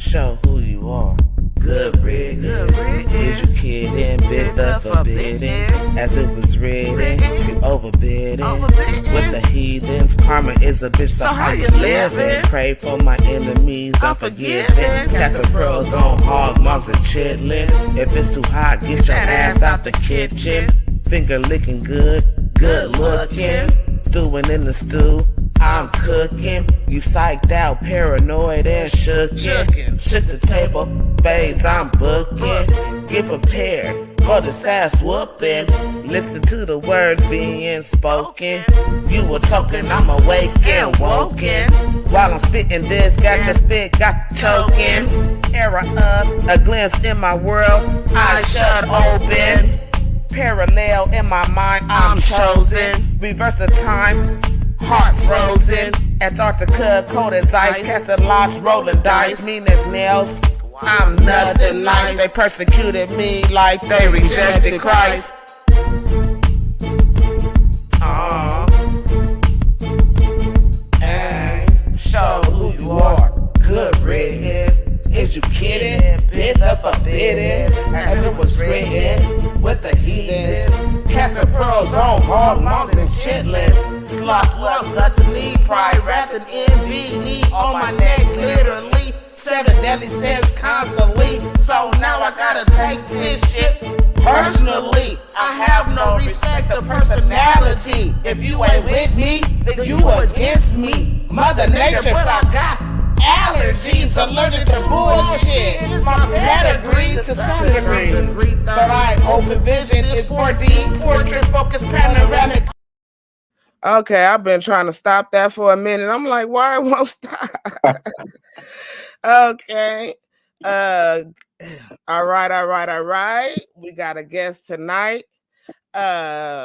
show who you are. Good riddance. Is you kidding? Bid the forbidden. As it was written, you overbidding. With the heathens, karma is a bitch, so how you living? Pray for my enemies, unforgiving. Cast the pearls on hog, moms and chitlin'. If it's too hot, get your ass out the kitchen. Finger licking good, good looking. Stewing in the stew, I'm cooking. You psyched out, paranoid and shookin'. Shook the table, babes, I'm booking. Get prepared for this ass whooping. Listen to the words being spoken. You were talking, I'm awake and woken. While I'm spitting this, got your spit, got choking. Era of a glimpse in my world, I shut open. Parallel in my mind, I'm chosen. Reverse the time, heart frozen. Antarctica, cold as ice. Casting lots, rolling dice. Mean as nails, I'm nothing nice. They persecuted me like they rejected Christ. And show who you are. Good riddance. Is you kidding? Bid the forbidden. As it was written, with the heathens. Casting pearls on hog, moms and chitlins. Sloth, love, gluttony, pride, wrath, and envy. On my neck, literally. 7 deadly sins constantly. So now I gotta take this shit personally. I have no respect of personality. If you ain't with me, then you against me. Mother Nature, but I got allergies, allergic to bullshit. My pedigree to some degree. But I open vision is 4D, portrait focus panoramic. Okay, I've been trying to stop that for a minute. I'm like, why it won't stop? Okay. All right. We got a guest tonight.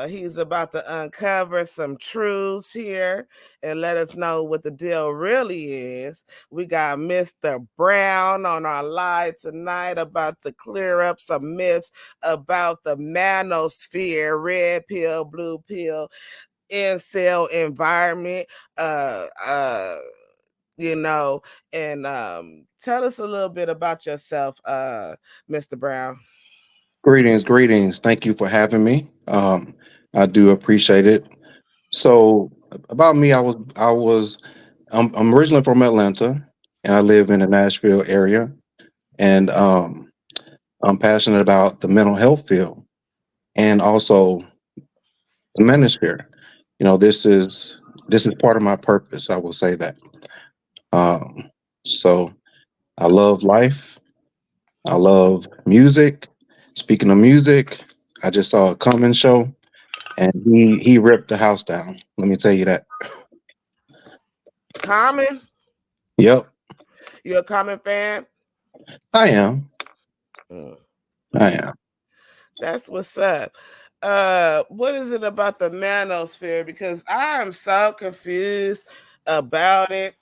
He's about to uncover some truths here and let us know what the deal really is. We got Mr. Brown on our live tonight, about to clear up some myths about the manosphere, red pill, blue pill, incel environment. And tell us a little bit about yourself, Mr. Brown. Greetings. Thank you for having me. I do appreciate it. So about me, I'm originally from Atlanta, and I live in the Nashville area, and I'm passionate about the mental health field and also the Manosphere. This is part of my purpose. I will say that. So I love life. I love music. Speaking of music, I just saw a Common show, and he ripped the house down. Let me tell you that. Common? Yep, You a Common fan? I am. Mm, I am. that's what's up. What is it about the manosphere? Because I am so confused about it.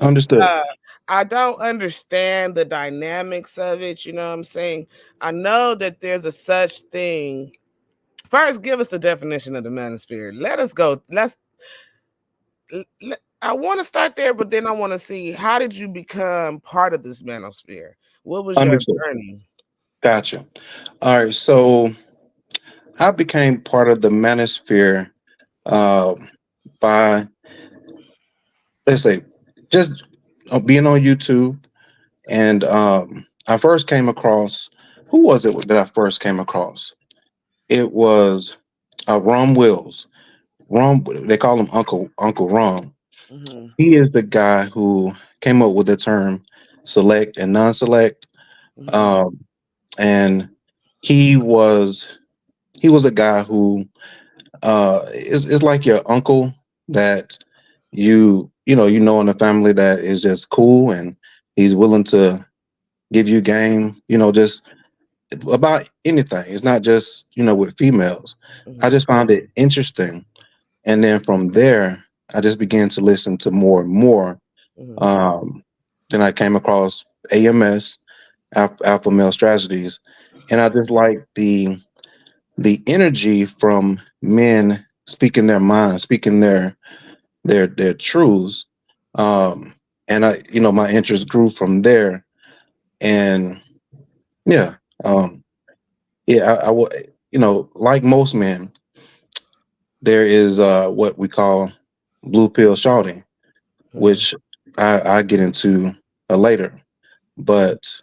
Understood. Uh, I don't understand the dynamics of it. You know what I'm saying? I know that there's a such thing. First, give us the definition of the manosphere. Let us go. I want to start there, but then I want to see, how did you become part of this manosphere? What was your Understood. journey? Gotcha. All right. So I became part of the Manosphere uh, by, let's say, just being on YouTube. And I first came across, who was it that I first came across? It was Ron Wills. Ron, they call him Uncle Ron. Hmm. He is the guy who came up with the term select and non-select. Hmm. Um, and he was he was a guy who is like your uncle that you know in the family that is just cool, and he's willing to give you game, just about anything. It's not just with females. I Hmm. just found it interesting, and then from there I just began to listen to more and more. Hmm. um, then I came across AMS, Alpha Male Strategies, and I just like the energy from men speaking their minds, speaking their truths, um, and my interest grew from there. And yeah, um, yeah, I will, like most men, there is what we call blue pill shouting, Mm, which I get into later. But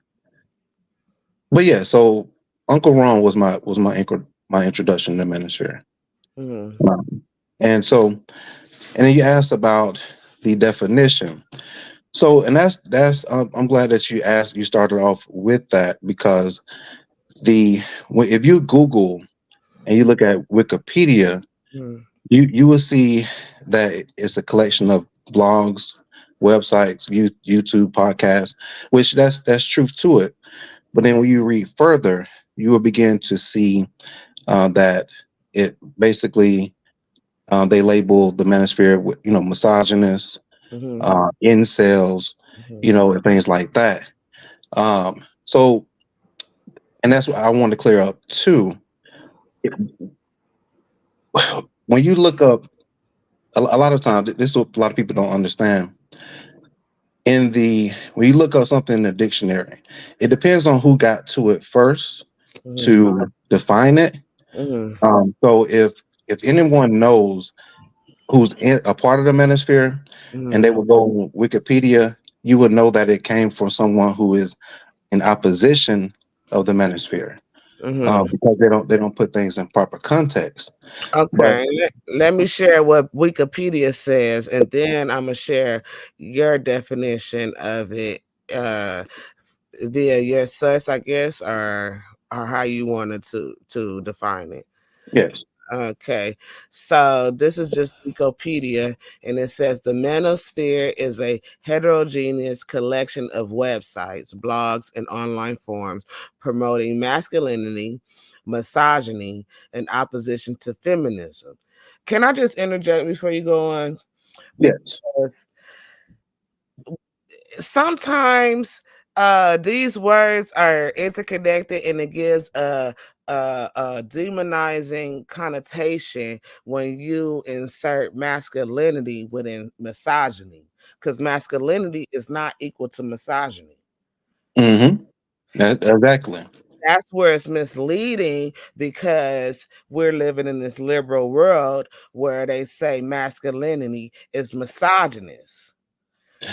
yeah, so Uncle Ron was my introduction to Manosphere. mm, And so, and then you asked about the definition. So, and that's I'm glad that you started off with that, because if you Google and you look at Wikipedia, mm, you will see that it's a collection of blogs, websites, YouTube, podcasts, which that's truth to it. But then when you read further, you will begin to see that it basically they label the manosphere with misogynist, mhm, incels, mhm, and things like that. So, and that's what I want to clear up too. It- When you look up, a lot of times, this is what a lot of people don't understand. When you look up something in the dictionary, it depends on who got to it first mhm, to define it. mhm, So if anyone knows who's a part of the manosphere, and they mhm, will go on Wikipedia, you would know that it came from someone who is in opposition of the manosphere, mhm. because they don't put things in proper context. But Okay, let me share what Wikipedia says, and then I'm gonna share your definition of it uh, via your source, I guess, or how you wanted to define it. yes, Okay, so this is just Wikipedia, and it says the Manosphere is a heterogeneous collection of websites, blogs, and online forums promoting masculinity, misogyny, and opposition to feminism. Can I just interject before you go on? yes. Because sometimes these words are interconnected, and it gives a demonizing connotation when you insert masculinity within misogyny, because masculinity is not equal to misogyny. Mm-hmm. Exactly. That's where it's misleading, because we're living in this liberal world where they say masculinity is misogynist.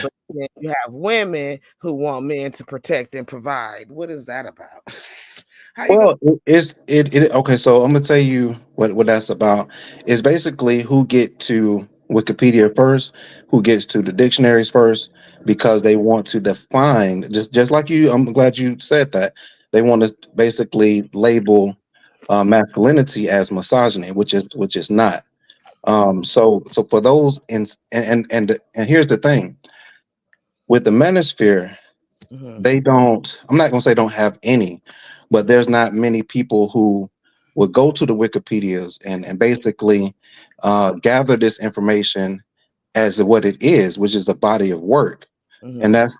But then you have women who want men to protect and provide. What is that about? How you gonna? Well, okay. So I'm gonna tell you what that's about. It's basically who get to Wikipedia first, who gets to the dictionaries first, because they want to define, just like you. I'm glad you said that. They want to basically label masculinity as misogyny, which is not. So for those and here's the thing with the manosphere, Mhm, they don't, I'm not going to say don't have any, but there's not many people who would go to the Wikipedias and basically gather this information as what it is, which is a body of work. And mhm, that's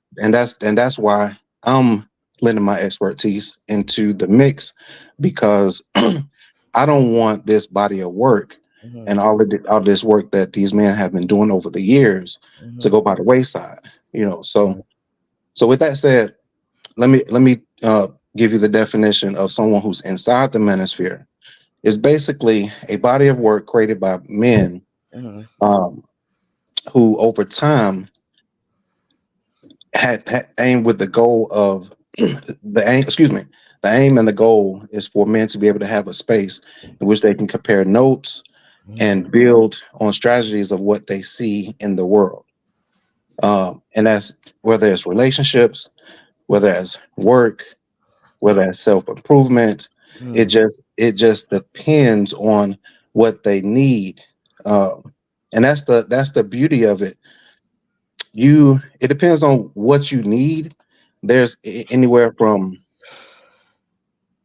why I'm lending my expertise into the mix, because I don't want this body of work mhm, and all this work that these men have been doing over the years to mhm, go by the wayside. So with that said, let me give you the definition of someone who's inside the manosphere. It's basically a body of work created by men, mhm, um, who over time had aimed with the goal of the aim. Excuse me. The aim and the goal is for men to be able to have a space in which they can compare notes mhm, and build on strategies of what they see in the world. And that's whether it's relationships, whether it's work, whether it's self improvement. It mhm. just depends on what they need, and that's the beauty of it. It depends on what you need. There's anywhere from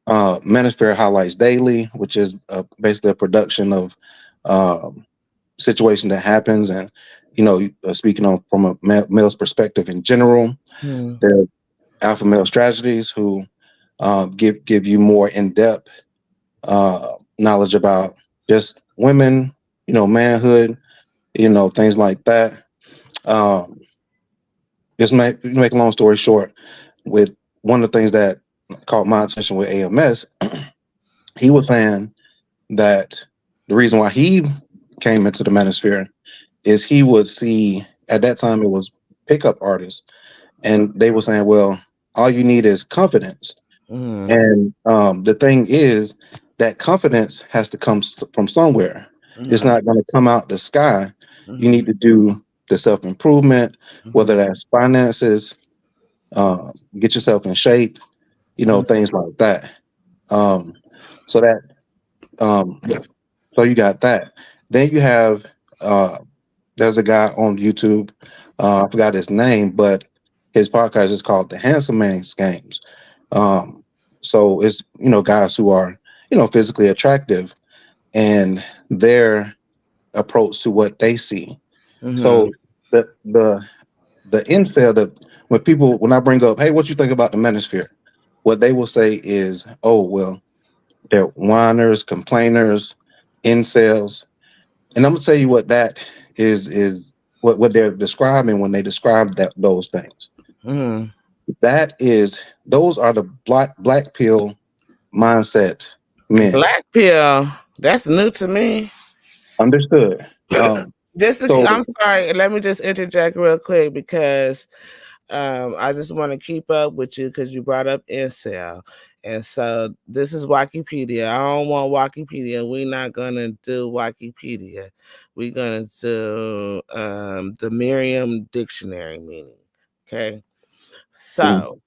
Manosphere Highlights Daily, which is basically a production of situation that happens, and speaking on from a male's perspective in general. Mhm. There's Alpha Male Strategies, who give you more in depth knowledge about just women, manhood, things like that. Um, just make a long story short. With one of the things that caught my attention with AMS, he was saying that the reason why he came into the manosphere is he would see at that time it was pickup artists, and they were saying, well, all you need is confidence. Mm-hmm. And the thing is that confidence has to come from somewhere. It's Mm-hmm. not going to come out the sky. You Mm-hmm. need to do the self improvement, whether Mm-hmm. that's finances, get yourself in shape, things like that. Um, so that yeah. So you got that. Then you have uh, there's a guy on YouTube. I forgot his name, but his podcast is called The Handsome Man's Games. Um, so it's guys who are physically attractive and their approach to what they see. Mm-hmm. So the incel that when I bring up, hey, what you think about the manosphere? What they will say is, oh well, they're whiners, complainers, incels, and I'm gonna tell you what that is what they're describing when they describe those things. Mm-hmm. That is those are the black pill mindset men. Black pill. That's new to me. Understood. So I'm sorry. Let me just interject real quick because I just want to keep up with you because you brought up incel. And so this is Wikipedia. I don't want Wikipedia. We're not gonna do Wikipedia. We're gonna do the Merriam Dictionary meaning. Okay. mhm, So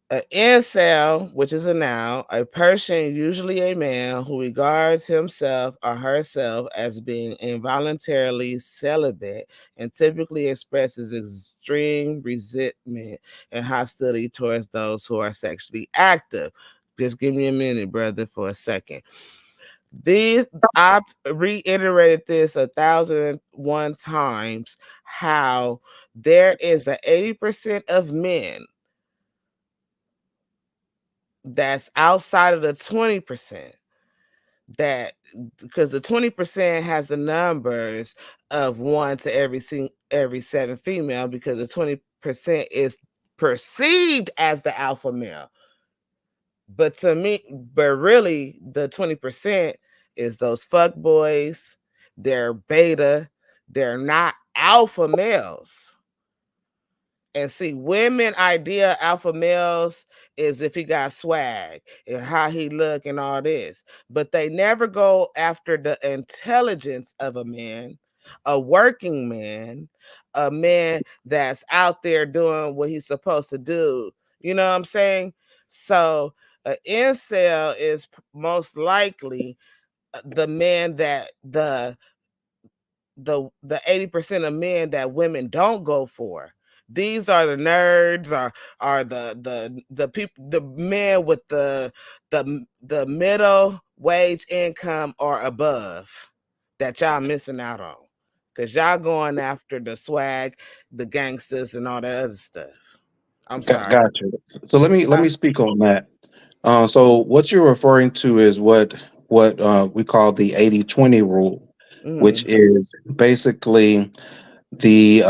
an incel, which is a noun, a person, usually a man, who regards himself or herself as being involuntarily celibate and typically expresses extreme resentment and hostility towards those who are sexually active. Just give me a minute, brother, for a second. These I've reiterated this 1,001 times how there is a 80% of men that's outside of the 20% that because the 20% has the numbers of one to every seven female because the 20% is perceived as the alpha male. But to me, but really the 20% is those fuck boys, they're beta, they're not alpha males. And see, women idea alpha males is if he got swag and how he look and all this, but they never go after the intelligence of a working man, a man that's out there doing what he's supposed to do. You know what I'm saying? So an incel is most likely the man that the 80% of men that women don't go for. These are the nerds, are the people, the men with the middle wage income or above that y'all missing out on. Cause y'all going after the swag, the gangsters, and all that other stuff. I'm sorry. got you. So let me speak on that. So what you're referring to is what we call the 80-20 rule, which Mm-hmm. is basically the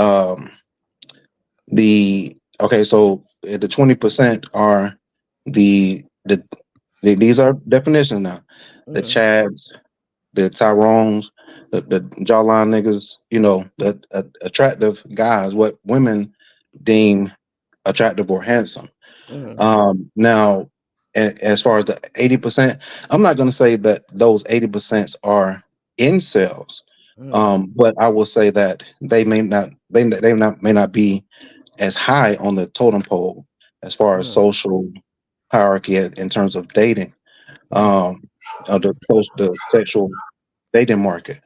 the okay. So the 20% are the these are definitions now. The Mm-hmm. Chads, the Tyrones, the jawline niggas, the attractive guys, what women deem attractive or handsome. Mm-hmm. Now, as far as the 80%, I'm not going to say that those 80% are incels, Mm-hmm. but I will say that they may not be as high on the totem pole as far as Mm-hmm. social hierarchy in terms of dating, Mm-hmm. um, the sexual dating market.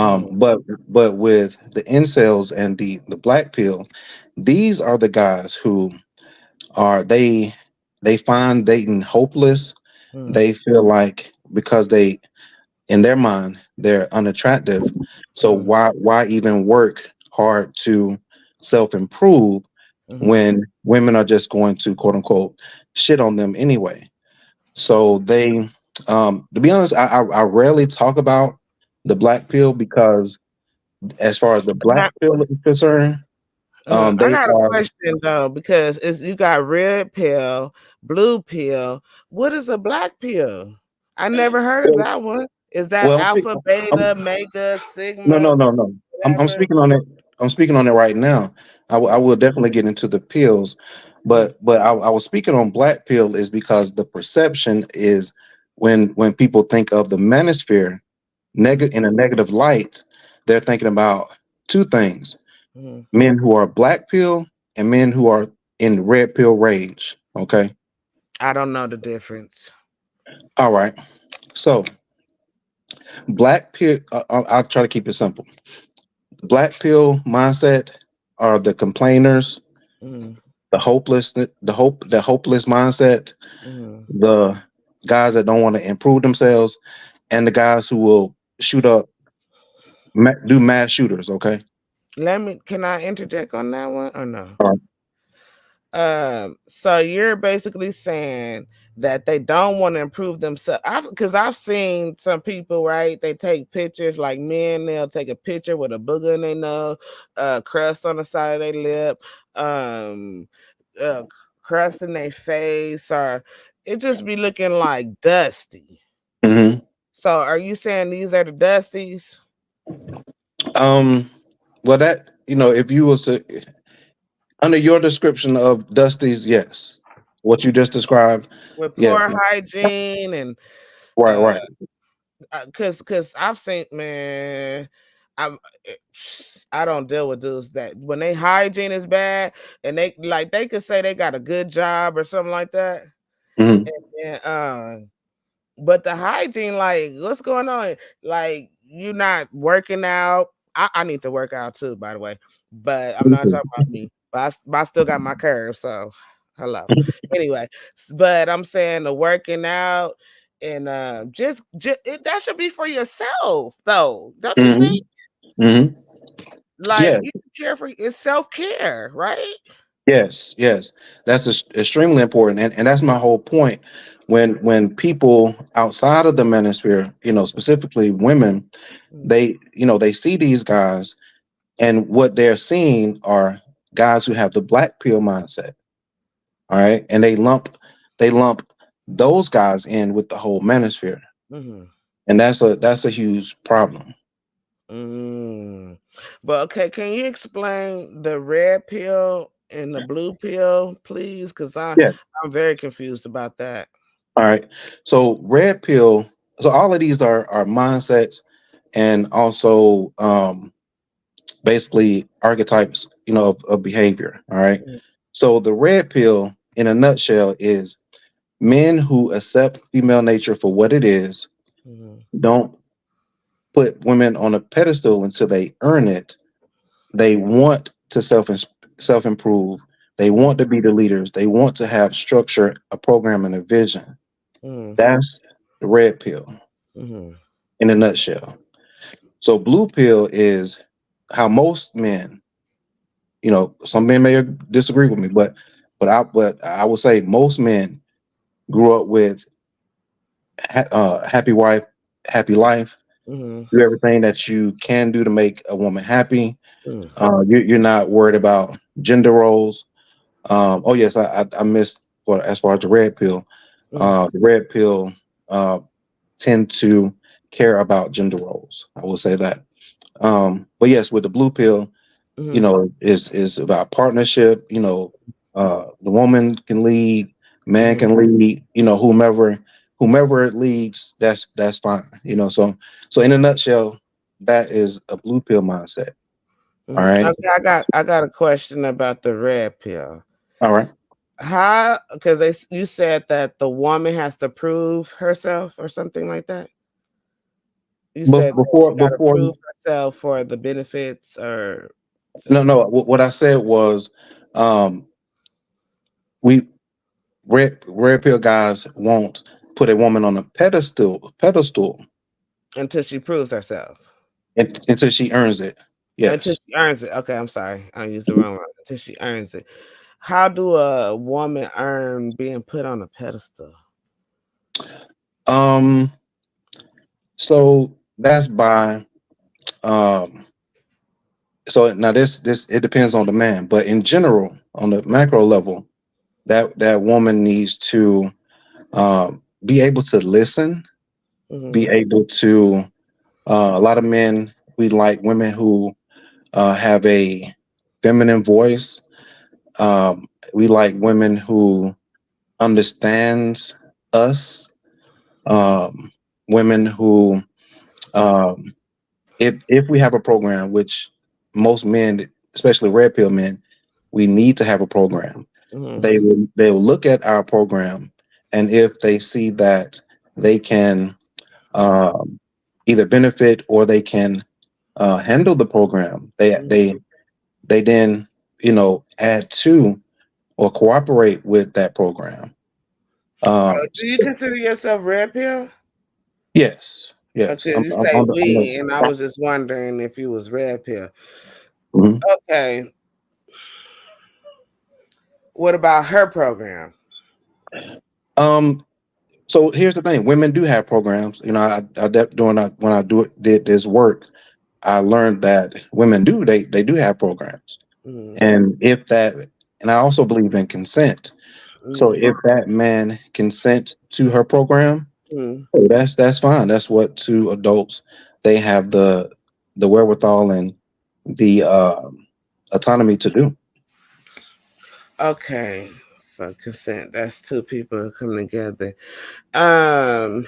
Mm-hmm. But with the incels and the black pill, these are the guys who are they find dating hopeless. Mm-hmm. They feel like because they in their mind they're unattractive, so Mm-hmm. why even work hard to self improve Mm-hmm. when women are just going to quote unquote shit on them anyway. So they, to be honest, I rarely talk about the black pill because as far as the black Now, pill is concerned, I They got a are question though, because you got red pill, blue pill. What is a black pill? I never heard of well, that one. Is that well, alpha, I'm, beta, mega, no, no, sigma, no, no. I'm whatever? speaking on it. I'm speaking on it right now. I Mm, will definitely get into the pills, mm, but I was speaking on black pill is because the perception is when people think of the manosphere mm, negative in a negative light, they're thinking about two things: mm. men who are black pill and men who are in red pill rage. Okay, I don't know the difference. all right. So black pill. I'll try to keep it simple. Black pill mindset are the complainers, Mm, the hopeless mindset, mm. the guys that don't want to improve themselves, and the guys who will shoot up, do mass shooters. Okay. Can I interject on that one or no? All right. So you're basically saying that they don't want to improve themselves. Because I've seen some people, right? They take pictures like men. They'll take a picture with a booger in their nose, crust on the side of their lip, um, uh, crust in their face, or it just be looking like dusty. Mm-hmm. So are you saying these are the dusties Um. Well, that if you was to under your description of Dusty's, yes, what you just described, with yes, poor hygiene and right, uh right. cause I've seen, man, I'm eh, I don't deal with dudes that when they hygiene is bad and they could say they got a good job or something like that. Hmm. And but the hygiene, like, what's going on? Like, you not working out. I need to work out too, by the way. But I'm not talking about me. But I still got my curves, so hello. Anyway, but I'm saying the working out and that should be for yourself, though. Don't you think? Hmm. Hmm. Like Yeah, you care for it's self care, right? yes, yes. That's extremely important, and that's my whole point. When people outside of the manosphere, specifically women, Mm, they see these guys, and what they're seeing are guys who have the black pill mindset. All right, and they lump those guys in with the whole manosphere, mhm. and that's a huge problem. Mm. But okay, can you explain the red pill and the blue pill, please? Because Yeah. I'm very confused about that. All right. So red pill. So all of these are mindsets and also basically archetypes, of behavior. All right. Mm, So the red pill, in a nutshell, is men who accept female nature for what it is, mhm, don't put women on a pedestal until they earn it. They want to self improve. They mhm, want to be the leaders. They want to have structure, a program, and a vision. mhm, That's the red pill mhm, in a nutshell. So blue pill is how most men, some men may disagree with me, but I would say most men grew up with happy wife, happy life. mhm, Do everything that you can do to make a woman happy. mhm, You're not worried about gender roles. Oh yes, I missed for as far as the red pill. mhm, The red pill uh, tend to care about gender roles. I will say that. But yes, with the blue pill, mhm, is about partnership. The woman can lead, man mhm, can lead. Whomever it leads, that's fine. So in a nutshell, that is a blue pill mindset. All mhm. right, Okay, I got a question about the red pill. all right. How? Because you said that the woman has to prove herself or something like that. You said that Before she got to before prove herself for the benefits or no, something. no. What I said was, um, we red pill guys won't put a woman on a pedestal Until she proves herself. until she earns it. Until Yes. she earns it. Okay, I'm sorry. I used the wrong word. Until she earns it. How do a woman earn being put on a pedestal? Um. So that's by um. So now this it depends on the man, but in general, on the macro level, that woman needs to be able to listen, be Mhm. able to. A lot of men, we like women who have a feminine voice. We like women who understands us. Um, Women who, um, if we have a program, which most men, especially red pill men, we need to have a program. Mhm. They will look at our program, and if they see that they can um, either benefit or they can handle the program, they then add to or cooperate with that program. Do you consider yourself red pill? Yes, yes. Okay, you I'm say on the, I'm we, and I the, was just wondering if you was red pill. Mhm. Okay, what about her program? um so here's the thing, women do have programs. When I did this work, I learned that women they do have programs. Mm, And if that and I also believe in consent. So mm, if that man consents to her program, mm. hey, that's fine. That's what two adults, they have the wherewithal and the autonomy to do. Okay, so consent. That's two people coming together. Um,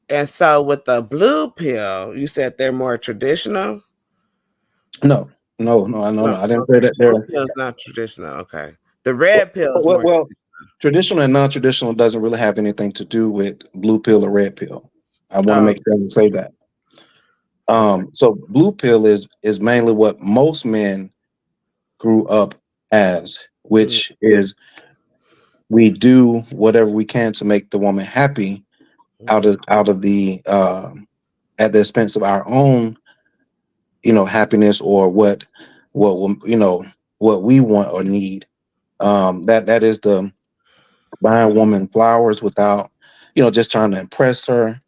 and so with the blue pill, you said they're more traditional. No, no. No, I didn't say okay. that Blue they're pill is not traditional. Okay, the red pill is more. well. Traditional and non-traditional doesn't really have anything to do with blue pill or red pill. I want to Oh, make sure to say that. okay. So blue pill is mainly what most men grew up as, Mm, which is we do whatever we can to make the woman happy mm. out of the at the expense of our own, happiness, or what we want or need. That is the buying a woman flowers without, just trying to impress her.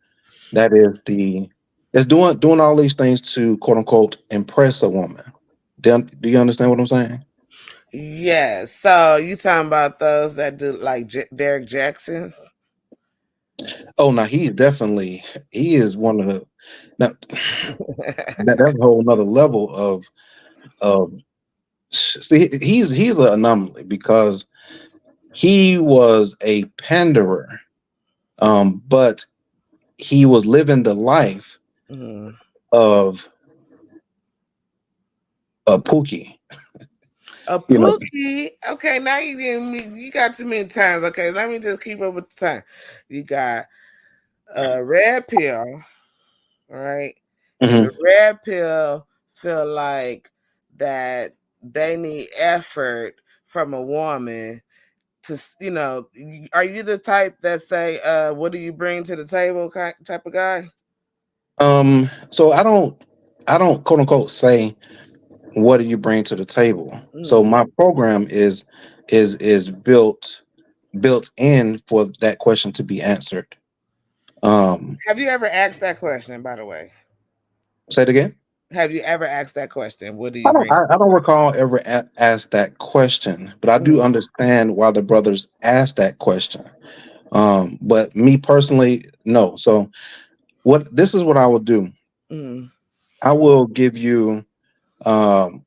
That is the it's doing all these things to quote unquote impress a woman. Do you understand what I'm saying? Yes. So you talking about those that do like Derek Jackson? Oh, now he is one of the now, that's a whole another level of see, he's an anomaly because he was a panderer, but he was living the life Mhm. of a Pookie. A You know, Pookie. Okay, now you getting me. You got too many times. Okay, let me just keep up with the time. You got a red pill, right? And the hmm red pill feel like that they need effort from a woman to, are you the type that say, what do you bring to the table type of guy? so I don't quote unquote say what do you bring to the table. So Mm. my program is built in for that question to be answered. Um, Have you ever asked that question, by the way? Say it again. Have you ever asked that question? What do you bring? I don't recall ever asked that question, but I do Mm, understand why the brothers asked that question. But me personally, no. So what this is what I will do. mm. I will give you um,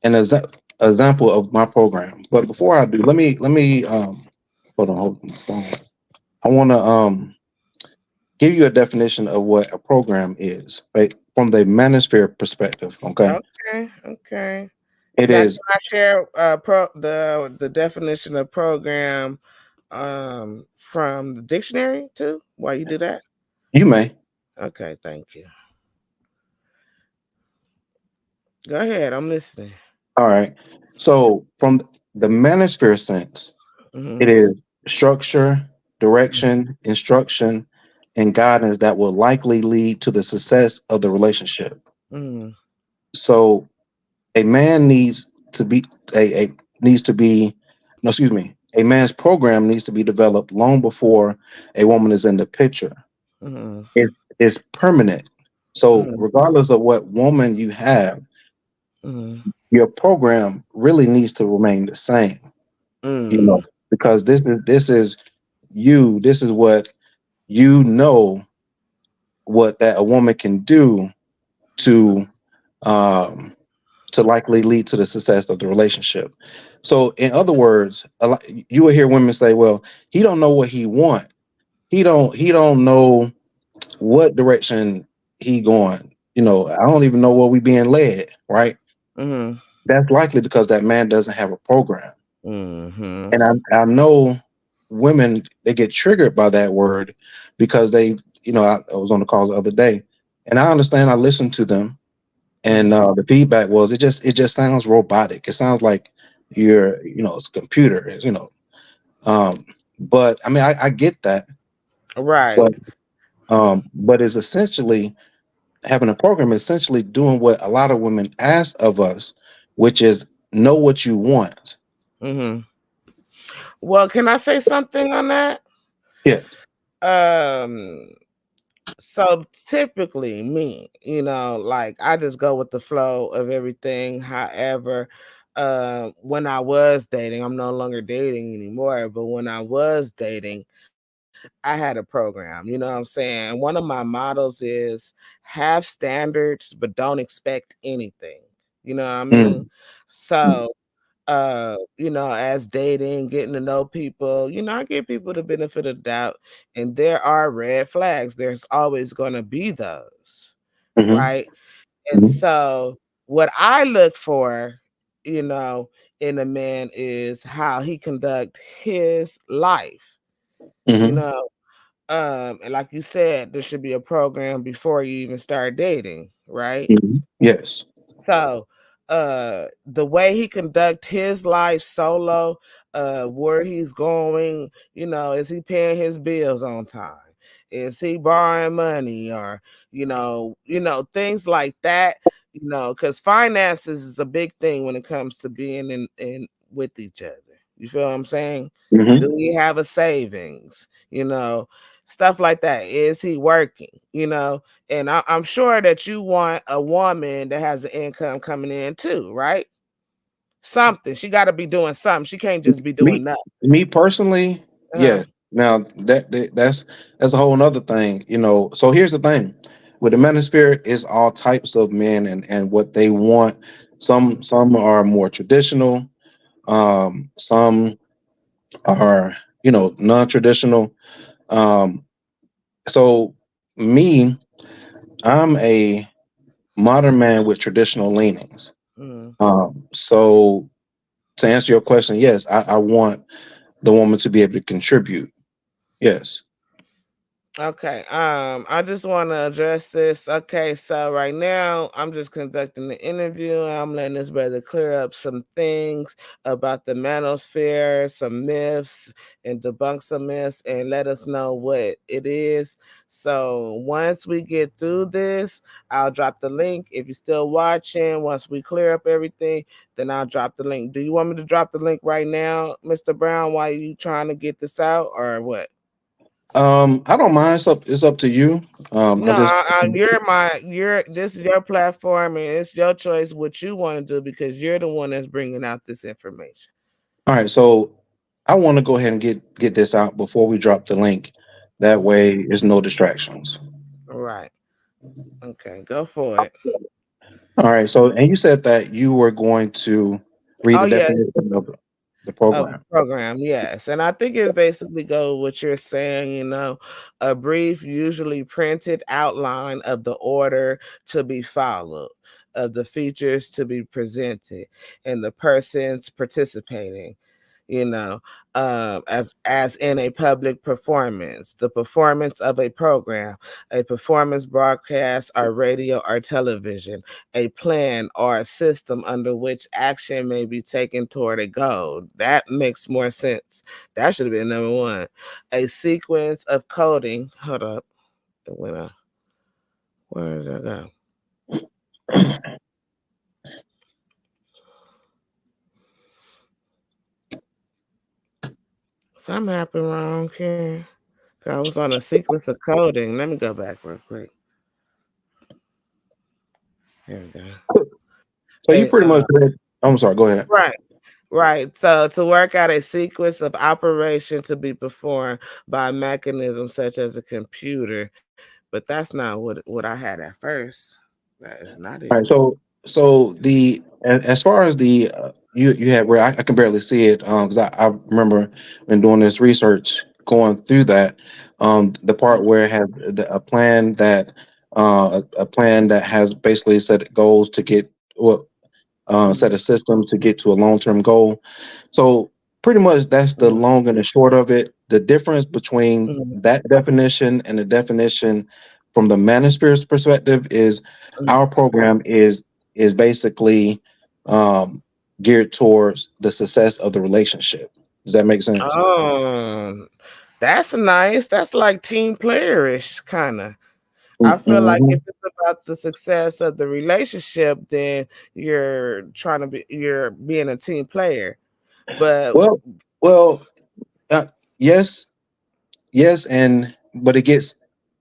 an example of my program. But before I do, let me hold on. I want to give you a definition of what a program is, right? From the Manosphere perspective. Okay, Okay, okay. it Now, is. can I share the definition of program from the dictionary too? While you do that? You may. Okay, thank you. Go ahead, I'm listening. All right. So from the Manosphere sense, it Mm-hmm. is structure, direction, instruction, and guidance that will likely lead to the success of the relationship. Mm-hmm. So a man a needs to be no, excuse me, a man's program needs to be developed long before a woman is in the picture. Mm-hmm. It is permanent. So Mm-hmm. regardless of what woman you have, Mm-hmm. your program really needs to remain the same, you know, Mm-hmm. because this is you. This is what you know what that a woman can do to um likely lead to the success of the relationship. So in other words, a lot, you will hear women say, well, he don't know what he want. He don't know what direction he going. You know, I don't even know where we being led, right? Mm-hmm. That's likely because that man doesn't have a program. Mm-hmm. And I know women, they get triggered by that word because they, I was on the call the other day, and I understand. I listened to them, and Mm-hmm. the feedback was it just sounds robotic. It sounds like it's a computer. Um, but I mean, I get that, Right. but it's essentially having a program, essentially doing what a lot of women ask of us, which is know what you want. Mm-hmm. Well, can I say something on that? Yes. Um, so typically me, like I just go with the flow of everything. However, when I was dating, I'm no longer dating anymore, but when I was dating, I had a program, you know what I'm saying? One of my models is have standards, but don't expect anything. You know what I mean? Mm, So as dating, getting to know people, I give people the benefit of doubt, and there are red flags. There's always going to be those, mm-hmm, right? And so, what I look for, you know, in a man is how he conduct his life, you mm-hmm, know. And like you said, there should be a program before you even start dating, right? hmm. Yes. So, the way he conduct his life solo, where he's going, is he paying his bills on time? Is he borrowing money, or things like that? Because finances is a big thing when it comes to being in with each other. You feel what I'm saying? Hmm. Do we have a savings? Stuff like that. Is he working? And I'm sure that you want a woman that has an income coming in too, right? Something. She got to be doing something. She can't just be Me, doing nothing. me personally, Uh-huh. yes. Now that's a whole nother thing, So here's the thing: with the manosphere, is all types of men and what they want. Some are more traditional. Some are non-traditional. Um, so me, I'm a modern man with traditional leanings. Mm. So to answer your question, yes, I want the woman to be able to contribute. Yes. Okay. I just want to address this. Okay, so right now I'm just conducting the interview, and I'm letting this brother clear up some things about the manosphere, some myths, and debunk some myths, and let us know what it is. So once we get through this, I'll drop the link. If you're still watching, once we clear up everything, then I'll drop the link. Do you want me to drop the link right now, Mr. Brown, while you trying to get this out, or what? I don't mind. It's up to you. I No, just you're this is your platform, and it's your choice what you want to do, because you're the one that's bringing out this information. All right. So I want to go ahead and get this out before we drop the link. That Mhm. way, there's no distractions. Right. Okay, go for it. All right. So, and you said that you were going to read Oh the yeah, definition of the of a program. program, yes. And I think it basically go what you're saying, a brief, usually printed outline of the order to be followed, of the features to be presented, and the persons participating, you know, as in a public performance, the performance of a program, a performance broadcast or radio or television, a plan or a system under which action may be taken toward a goal. That makes more sense. That should have been number one. A sequence of coding. Hold up. It went out. Where did I go? Something happened wrong here. I was on a sequence of coding. Let me go back real quick. Here we go. So you A pretty much read, I'm sorry, go ahead. right. Right. So to work out a sequence of operation to be performed by a mechanism such as a computer. But that's not what I had at first. That is not All it. right, so as far as the you had where I can barely see it because I remember when doing this research going through that the part where it had a plan that a plan that has basically set goals to get what set Mhm, of systems to get to a long term goal. So pretty much that's the mhm, long and the short of it. The difference between mhm, that definition and the definition from the Manosphere's perspective is mhm. our program is basically um, geared towards the success of the relationship. Does that make sense? Oh, that's nice. That's like team playerish kind of. I feel like if Mhm. it's about the success of the relationship, then you're being a team player. But Well, well, yes, yes, and but it gets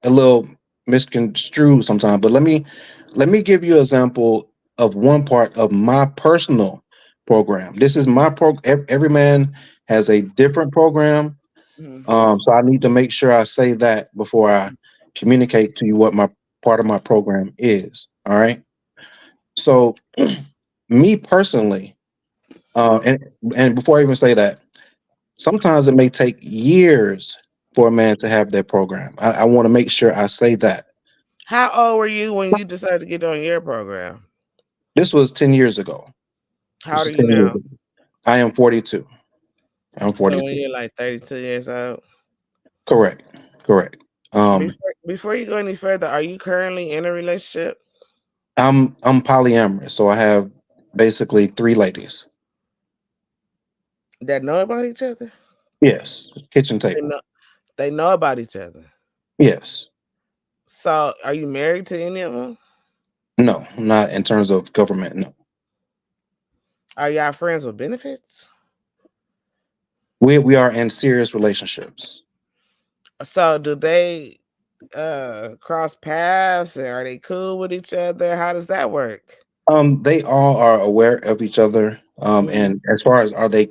a little misconstrued sometimes. But let me give you an example of one part of my personal program. This is my every man has a different program. mhm, So I need to make sure I say that before I communicate to you what my part of my program is. All right. So me personally, and before I even say that, sometimes it may take years for a man to have their program. I want to make sure I say that. how old were you when you decided to get on your program? This was 10 years ago. How This old is are you 10 years now? ago. I am 42. I'm So when 42. you're like 32 years old. Correct. Correct. Um, Before you go any further, are you currently in a relationship I'm polyamorous, so I have basically three ladies. that know about each other? Yes. Kitchen They table. know they know about each other. Yes. So are you married to any of them? No, not in terms of government. No. Are y'all friends with benefits? We are in serious relationships. So do they cross paths and are they cool with each other? How does that work? They all are aware of each other. Mhm, And as far as are they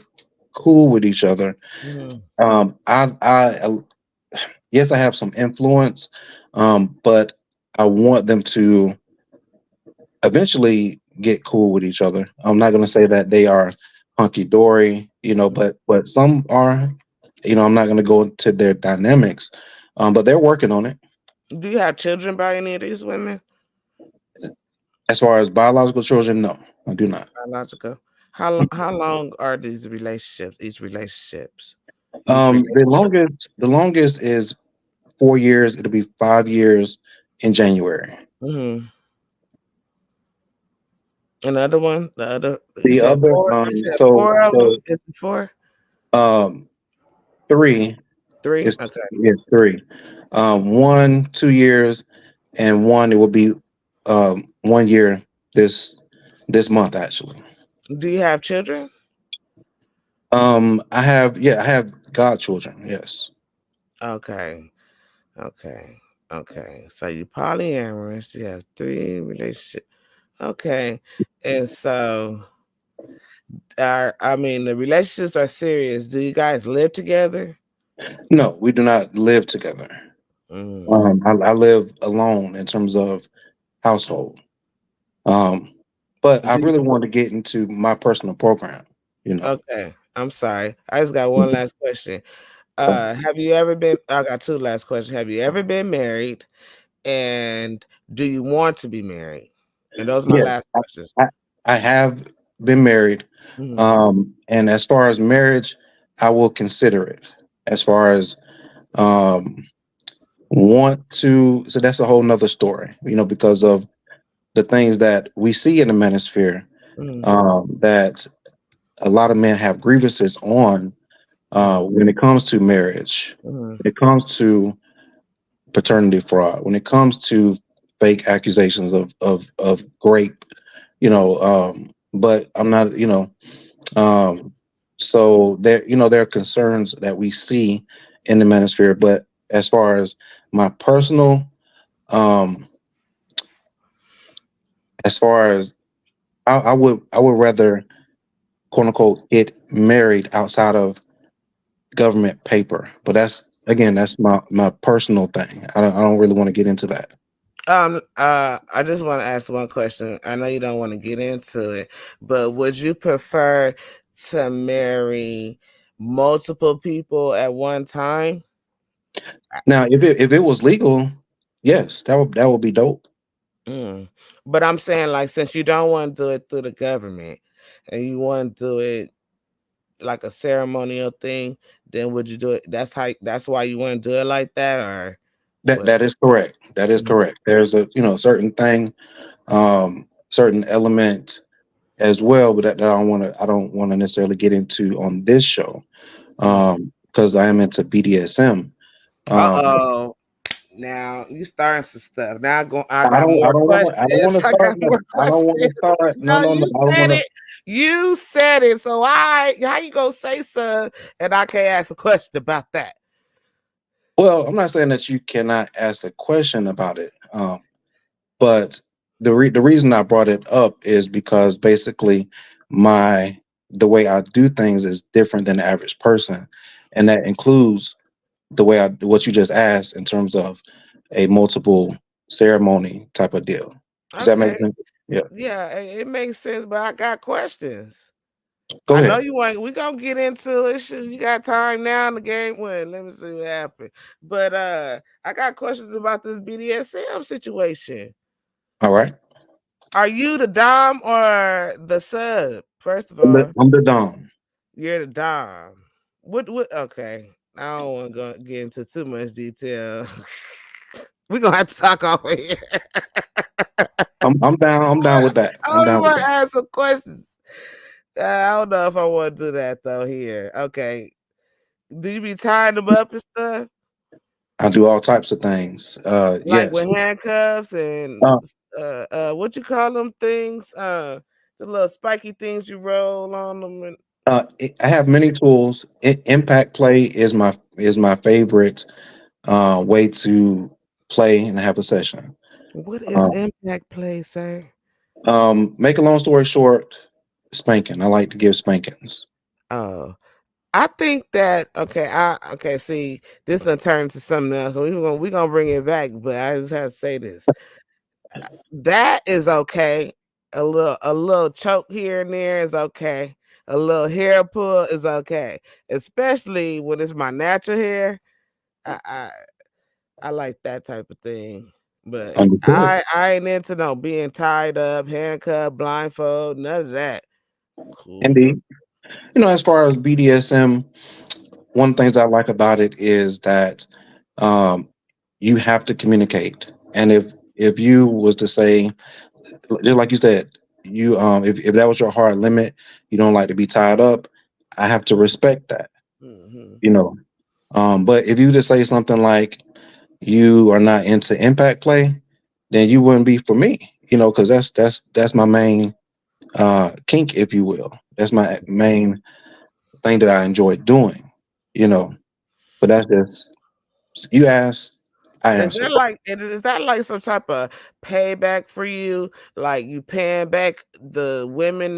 cool with each other, mhm. I yes, I have some influence, but I want them to eventually get cool with each other. I'm not going to say that they are hunky dory, but some are. I'm not going to go into their dynamics, but they're working on it. Do you have children by any of these women? As far as biological children, no, I do not. Biological. How long are these relationships? Each The relationship. longest is 4 years. It'll be 5 years in January. Mhm. Another one. The other. You The said other, four. You said so four of them. so Is it four? um, three Three. is Okay. yes three. 1 2 years, and one it will be 1 year this month actually. Do you have children? I have godchildren. Yes. Okay. Okay. Okay. So you polyamorous. You have three relationships. Okay. And so, I mean, the relationships are serious. Do you guys live together? No, we do not live together. Mm. I live alone in terms of household. Um, but I Do you, really want to get into my personal program. You know. okay. I'm sorry. I just got one last question. Have you ever been? I got two last questions. Have you ever been married? And do you want to be married? And those are my Yes, last I, questions. I, I have been married. Mhm, And as far as marriage, I will consider it. As far as um, want to, so that's a whole nother story, because of the things that we see in the manosphere, mhm, that a lot of men have grievances on mhm, when it comes to marriage, mhm. when it comes to paternity fraud, when it comes to fake accusations of rape, but I'm not, um, so there are concerns that we see in the manosphere. But as far as my personal, um, as far as I would rather quote unquote get married outside of government paper. But that's my personal thing. I don't really want to get into that. I just want to ask one question. I know you don't want to get into it, but would you prefer to marry multiple people at one time? Now, if it was legal, yes, that would be dope. Mm. But I'm saying, like, since you don't want to do it through the government and you want to do it like a ceremonial thing, then would you do it? That's why you want to do it like that, or That what? that is correct. That is Mhm. correct. There's a certain thing, certain element as well, but that I don't want to necessarily get into on this show, Mm. because I am into BDSM. Um, Uh-oh. Now you starting some stuff. Now I I got don't I more don't want to I don't want questions. to I start got more nothing. I don't want questions. to start. No, No, no, no. you I don't said want to. it. You said it. So how you gonna say so and I can't ask a question about that? Well, I'm not saying that you cannot ask a question about it, but the reason I brought it up is because basically my the way I do things is different than the average person, and that includes the way I what you just asked in terms of a multiple ceremony type of deal. Does that make Okay. sense? Yeah. Yeah, it makes sense, but I got questions. Go I know ahead. you want. We gonna get into it. Shoot, you got time now in the game. When let me see what happened. But I got questions about this BDSM situation. All right. Are you the dom or the sub? First of I'm the, all, I'm the Dom. you're the dom. What? Okay, I don't want to get into too much detail. We're gonna have to talk over here. I'm down. I'm down with that. I I'm only down with want to that. ask some questions. I don't know if I want to do that though. Here, okay. Do you be tying them up and stuff? I do all types of things. Like Yes. with handcuffs and Uh, what you call them things? The little spiky things you roll on them and I have many tools. Impact play is my favorite way to play and have a session. what is Um, impact play, sir? make a long story short, spanking. I like to give spankings. Oh, I think that okay. See, this gonna turn into something else. So we gonna bring it back, but I just have to say this. That is okay. A little choke here and there is okay. A little hair pull is okay, especially when it's my natural hair. I I, I like that type of thing. But Understood. I ain't into no being tied up, handcuffed, blindfold, none of that. Cool. Indeed. As far as BDSM, one of the things I like about it is that um, you have to communicate. And if you was to say, just like you said, if that was your hard limit, you don't like to be tied up. I have to respect that. Hmm. You know. But if you just say something like you are not into impact play, then you wouldn't be for me. Because that's my main kink, if you will. That's my main thing that I enjoy doing. You know. But that's just you ask, I answer. Is that like some type of payback for you? Like you paying back the women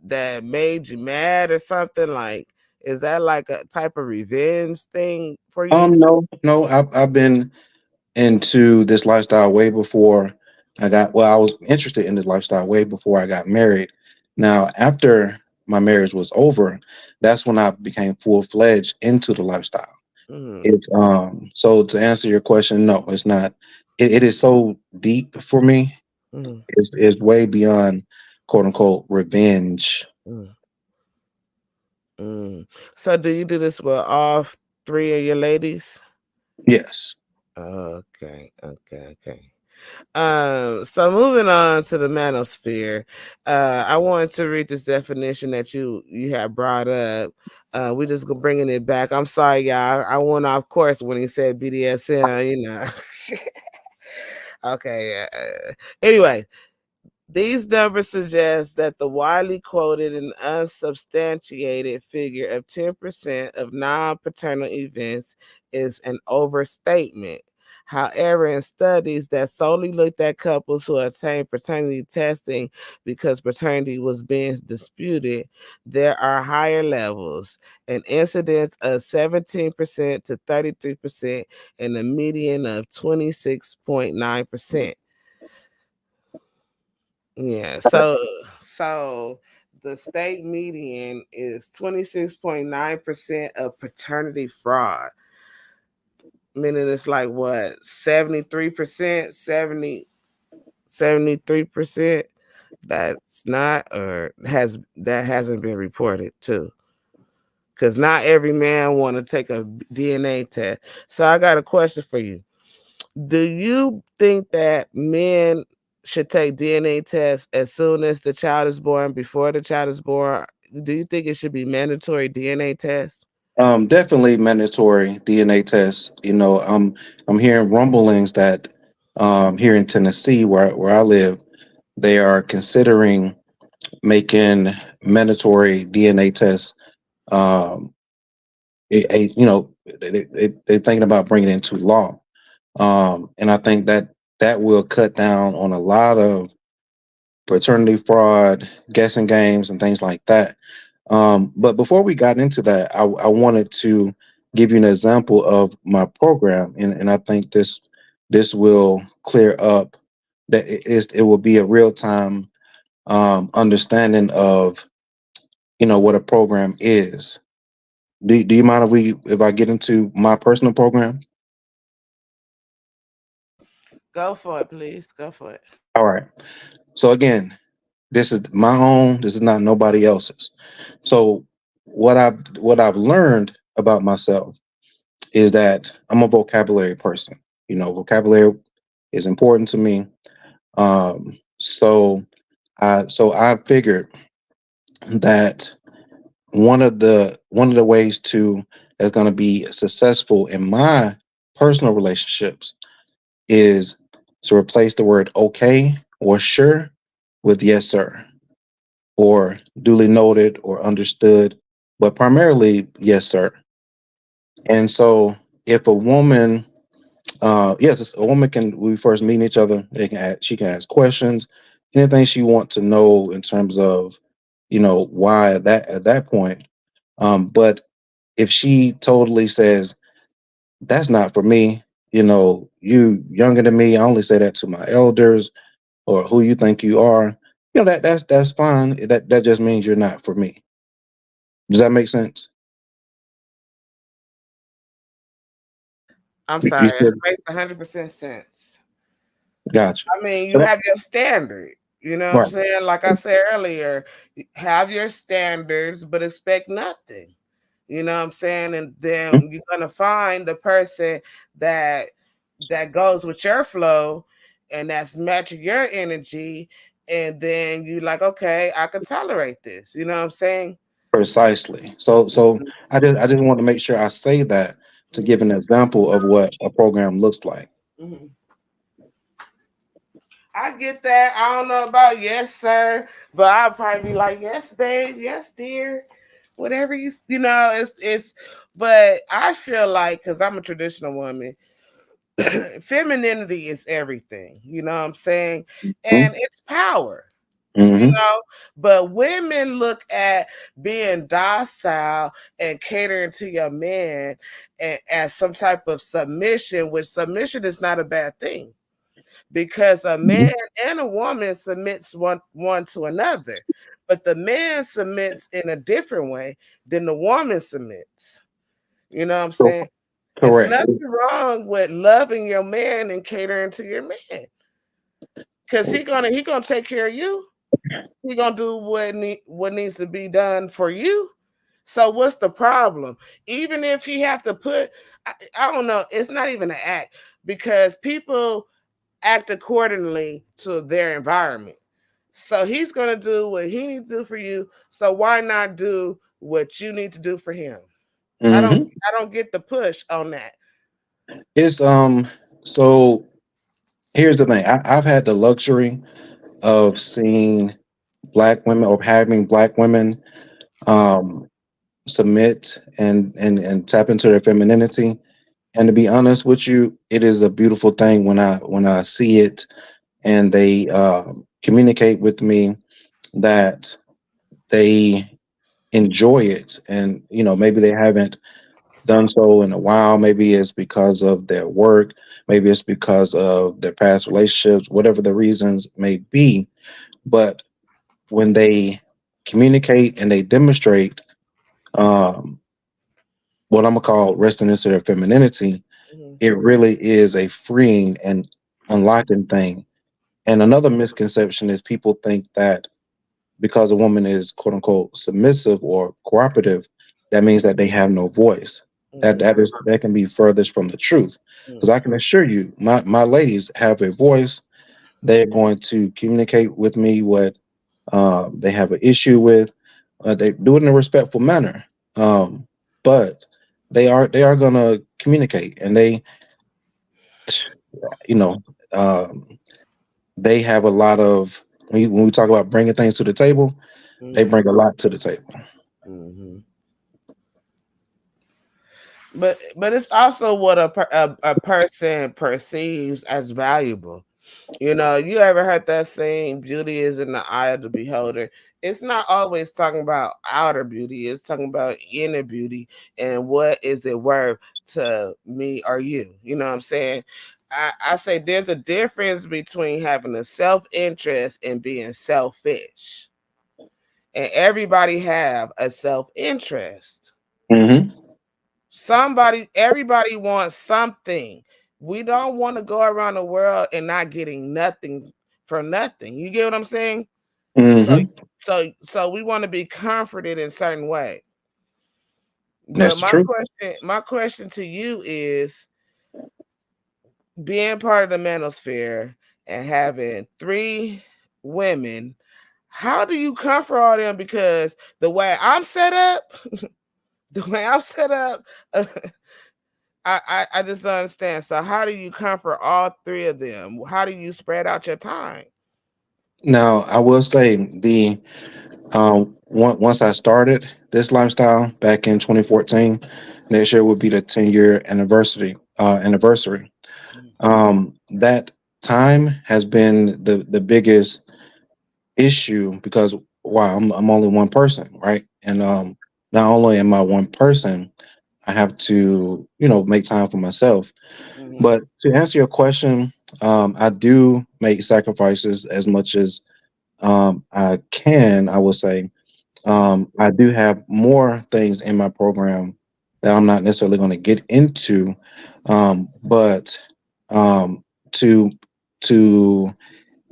that made you mad or something? Like is that like a type of revenge thing for you? No, no, I've been into this lifestyle way before I was interested in this lifestyle way before I got married. Now, after my marriage was over, that's when I became full-fledged into the lifestyle. Mm, It's so to answer your question, no, it's not. It is so deep for me. mm, It's way beyond quote unquote revenge. mm, mm. So do you do this with all three of your ladies? Yes. Okay, okay, okay. So moving on to the manosphere, I wanted to read this definition that you had brought up. We just bringing it back. I'm sorry, y'all. I went off course when he said BDSM. Okay. Anyway, these numbers suggest that the widely quoted and unsubstantiated figure of 10% of non-paternal events is an overstatement. However, in studies that solely looked at couples who attained paternity testing because paternity was being disputed, there are higher levels, an incidence of 17% to 33%, and a median of 26.9%. Yeah, so the state median is 26.9% of paternity fraud, meaning it's like what, 73%, 73% that's not, or has, that hasn't been reported too. Because not every man want to take a DNA test. So I got a question for you. Do you think that men should take DNA tests as soon as the child is born, before the child is born? Do you think it should be mandatory DNA tests? Definitely mandatory DNA tests. I'm hearing rumblings that here in Tennessee, where I live, they are considering making mandatory DNA tests. Um, they're thinking about bringing it into law, and I think that that will cut down on a lot of paternity fraud, guessing games, and things like that. But before we got into that, I wanted to give you an example of my program, and I think this will clear up that it will be a real time understanding of what a program is. Do you mind if I get into my personal program? Go for it, please. Go for it. All right. So again, this is my own. This is not nobody else's. So what I've learned about myself is that I'm a vocabulary person. Vocabulary is important to me. So I figured that one of the ways to that's going to be successful in my personal relationships is to replace the word okay or sure with yes sir, or duly noted or understood, but primarily yes sir. And so if a woman yes, a woman can, we first meeting each other, she can ask questions, anything she wants to know in terms of, why at that point. But if she totally says, that's not for me, you younger than me, I only say that to my elders, or who you think you are, that's fine. That just means you're not for me. Does that make sense? I'm You sorry. It said, makes 100% sense. gotcha. I mean, you But have your standard. You know what I'm right. saying? Like I said earlier, have your standards, but expect nothing. You know what I'm saying? And then you're gonna find the person that goes with your flow and that's matching your energy. And then you like, okay, I can tolerate this. You know what I'm saying? Precisely. So I just want to make sure I say that to give Mhm. an example of what a program looks like. Mhm. I get that. I don't know about yes, sir, but I'll probably be like, yes, babe, yes, dear, whatever it's. But I feel like, because I'm a traditional woman, femininity is everything. You know what I'm saying, and it's power. You Mm-hmm. know, but women look at being docile and catering to your man as some type of submission, which submission is not a bad thing, because a Hmm. man and a woman submits one to another, but the man submits in a different way than the woman submits. You know what I'm So, saying? It's correct. nothing wrong with loving your man and catering to your man, because he gonna take care of you. He gonna do what needs to be done for you. So what's the problem? Even if he have to put, I don't know, it's not even an act, because people act accordingly to their environment. So he's gonna do what he needs to do for you. So why not do what you need to do for him? I don't Hmm. I don't get the push on that. It's so here's the thing. I've had the luxury of seeing black women, or having black women um submit and tap into their femininity. And to be honest with you, it is a beautiful thing when I see it and they communicate with me that they enjoy it, and maybe they haven't done so in a while. Maybe it's because of their work, maybe it's because of their past relationships, whatever the reasons may be. But when they communicate and they demonstrate um, what I'm gonna call resting into their femininity, Mhm. it really is a freeing and unlocking thing. And another misconception is people think that because a woman is quote unquote submissive or cooperative, that means that they have no voice. Mhm. That can be furthest from the truth. Because Mhm. I can assure you, my ladies have a voice. They're going to communicate with me what they have an issue with. They do it in a respectful manner, um, but they are going to communicate, and you know um, they have a lot of when we talk about bringing things to the table, they Mhm. bring a lot to the table. Mhm. But it's also what a person perceives as valuable. You know, you ever heard that saying, beauty is in the eye of the beholder? It's not always talking about outer beauty, it's talking about inner beauty and what is it worth to me or you. You know what I'm saying? I say there's a difference between having a self interest and being selfish. And everybody have a self interest. Hmm. Everybody wants something. We don't want to go around the world and not getting nothing for nothing. You get what I'm saying? So Hmm. so we want to be comforted in certain ways. But That's the truth. my question to you is, being part of the manosphere and having three women, how do you comfort all them? Because the way I'm set up, the way I'm set up, I just don't understand. So how do you comfort all three of them? How do you spread out your time? Now, I will say once I started this lifestyle back in 2014, next year would be the 10-year anniversary. That time has been the biggest issue because wow, I'm only one person, right? And not only am I one person, I have to make time for myself. Mm-hmm. But to answer your question, I do make sacrifices as much as I can. I would say I do have more things in my program that I'm not necessarily going to get into, but um, to to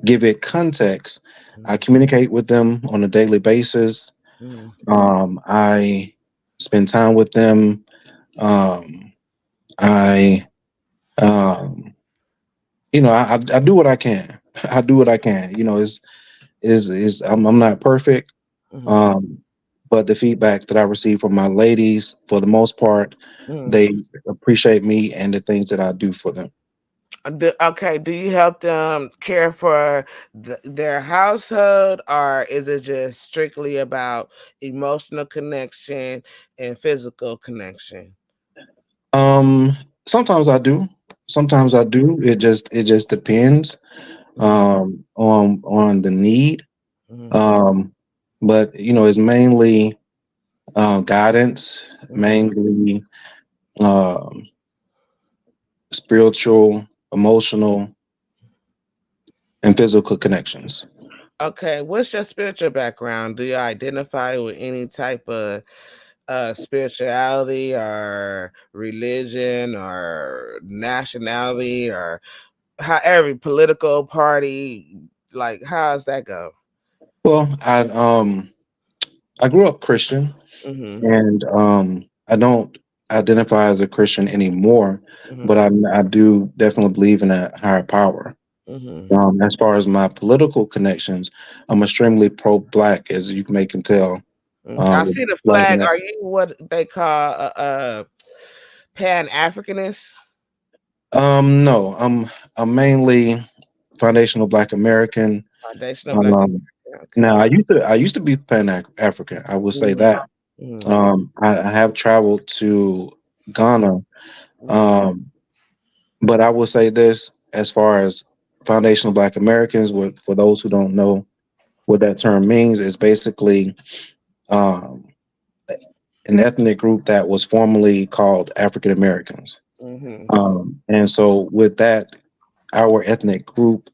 give it context, I communicate with them on a daily basis. Mm-hmm. I spend time with them. Um, I um, I do what I can. I do what I can. Is I'm not perfect. Mm-hmm. Um, but the feedback that I receive from my ladies, for the most part, Mm-hmm. they appreciate me and the things that I do for them. Okay, do you help them care for their household, or is it just strictly about emotional connection and physical connection? Um, sometimes I do. Sometimes I do. It just depends Mm-hmm. on the need. Mm-hmm. Um, but it's mainly guidance, Mm-hmm. mainly um, spiritual, emotional, and physical connections. Okay, what's your spiritual background? Do you identify with any type of spirituality or religion or nationality or every political party? Like, how does that go? Well, I grew up Christian, Mm-hmm. and I don't identify as a Christian anymore, Mm-hmm. but I do definitely believe in a higher power. Mm-hmm. As far as my political connections, I'm extremely pro-black, as you may can tell. I With see the flag flag. and Are you what they call a Pan Africanist? no, I'm mainly foundational Black American. Foundational Black Um, American. now Okay. I used to be Pan African. I will say Mm-hmm. that. I have traveled to Ghana Mm-hmm. Um, but I will say this as far as foundational Black Americans, with for those who don't know what that term means, is basically um, an ethnic group that was formerly called African Americans. Mm-hmm. And so, with that, our ethnic group,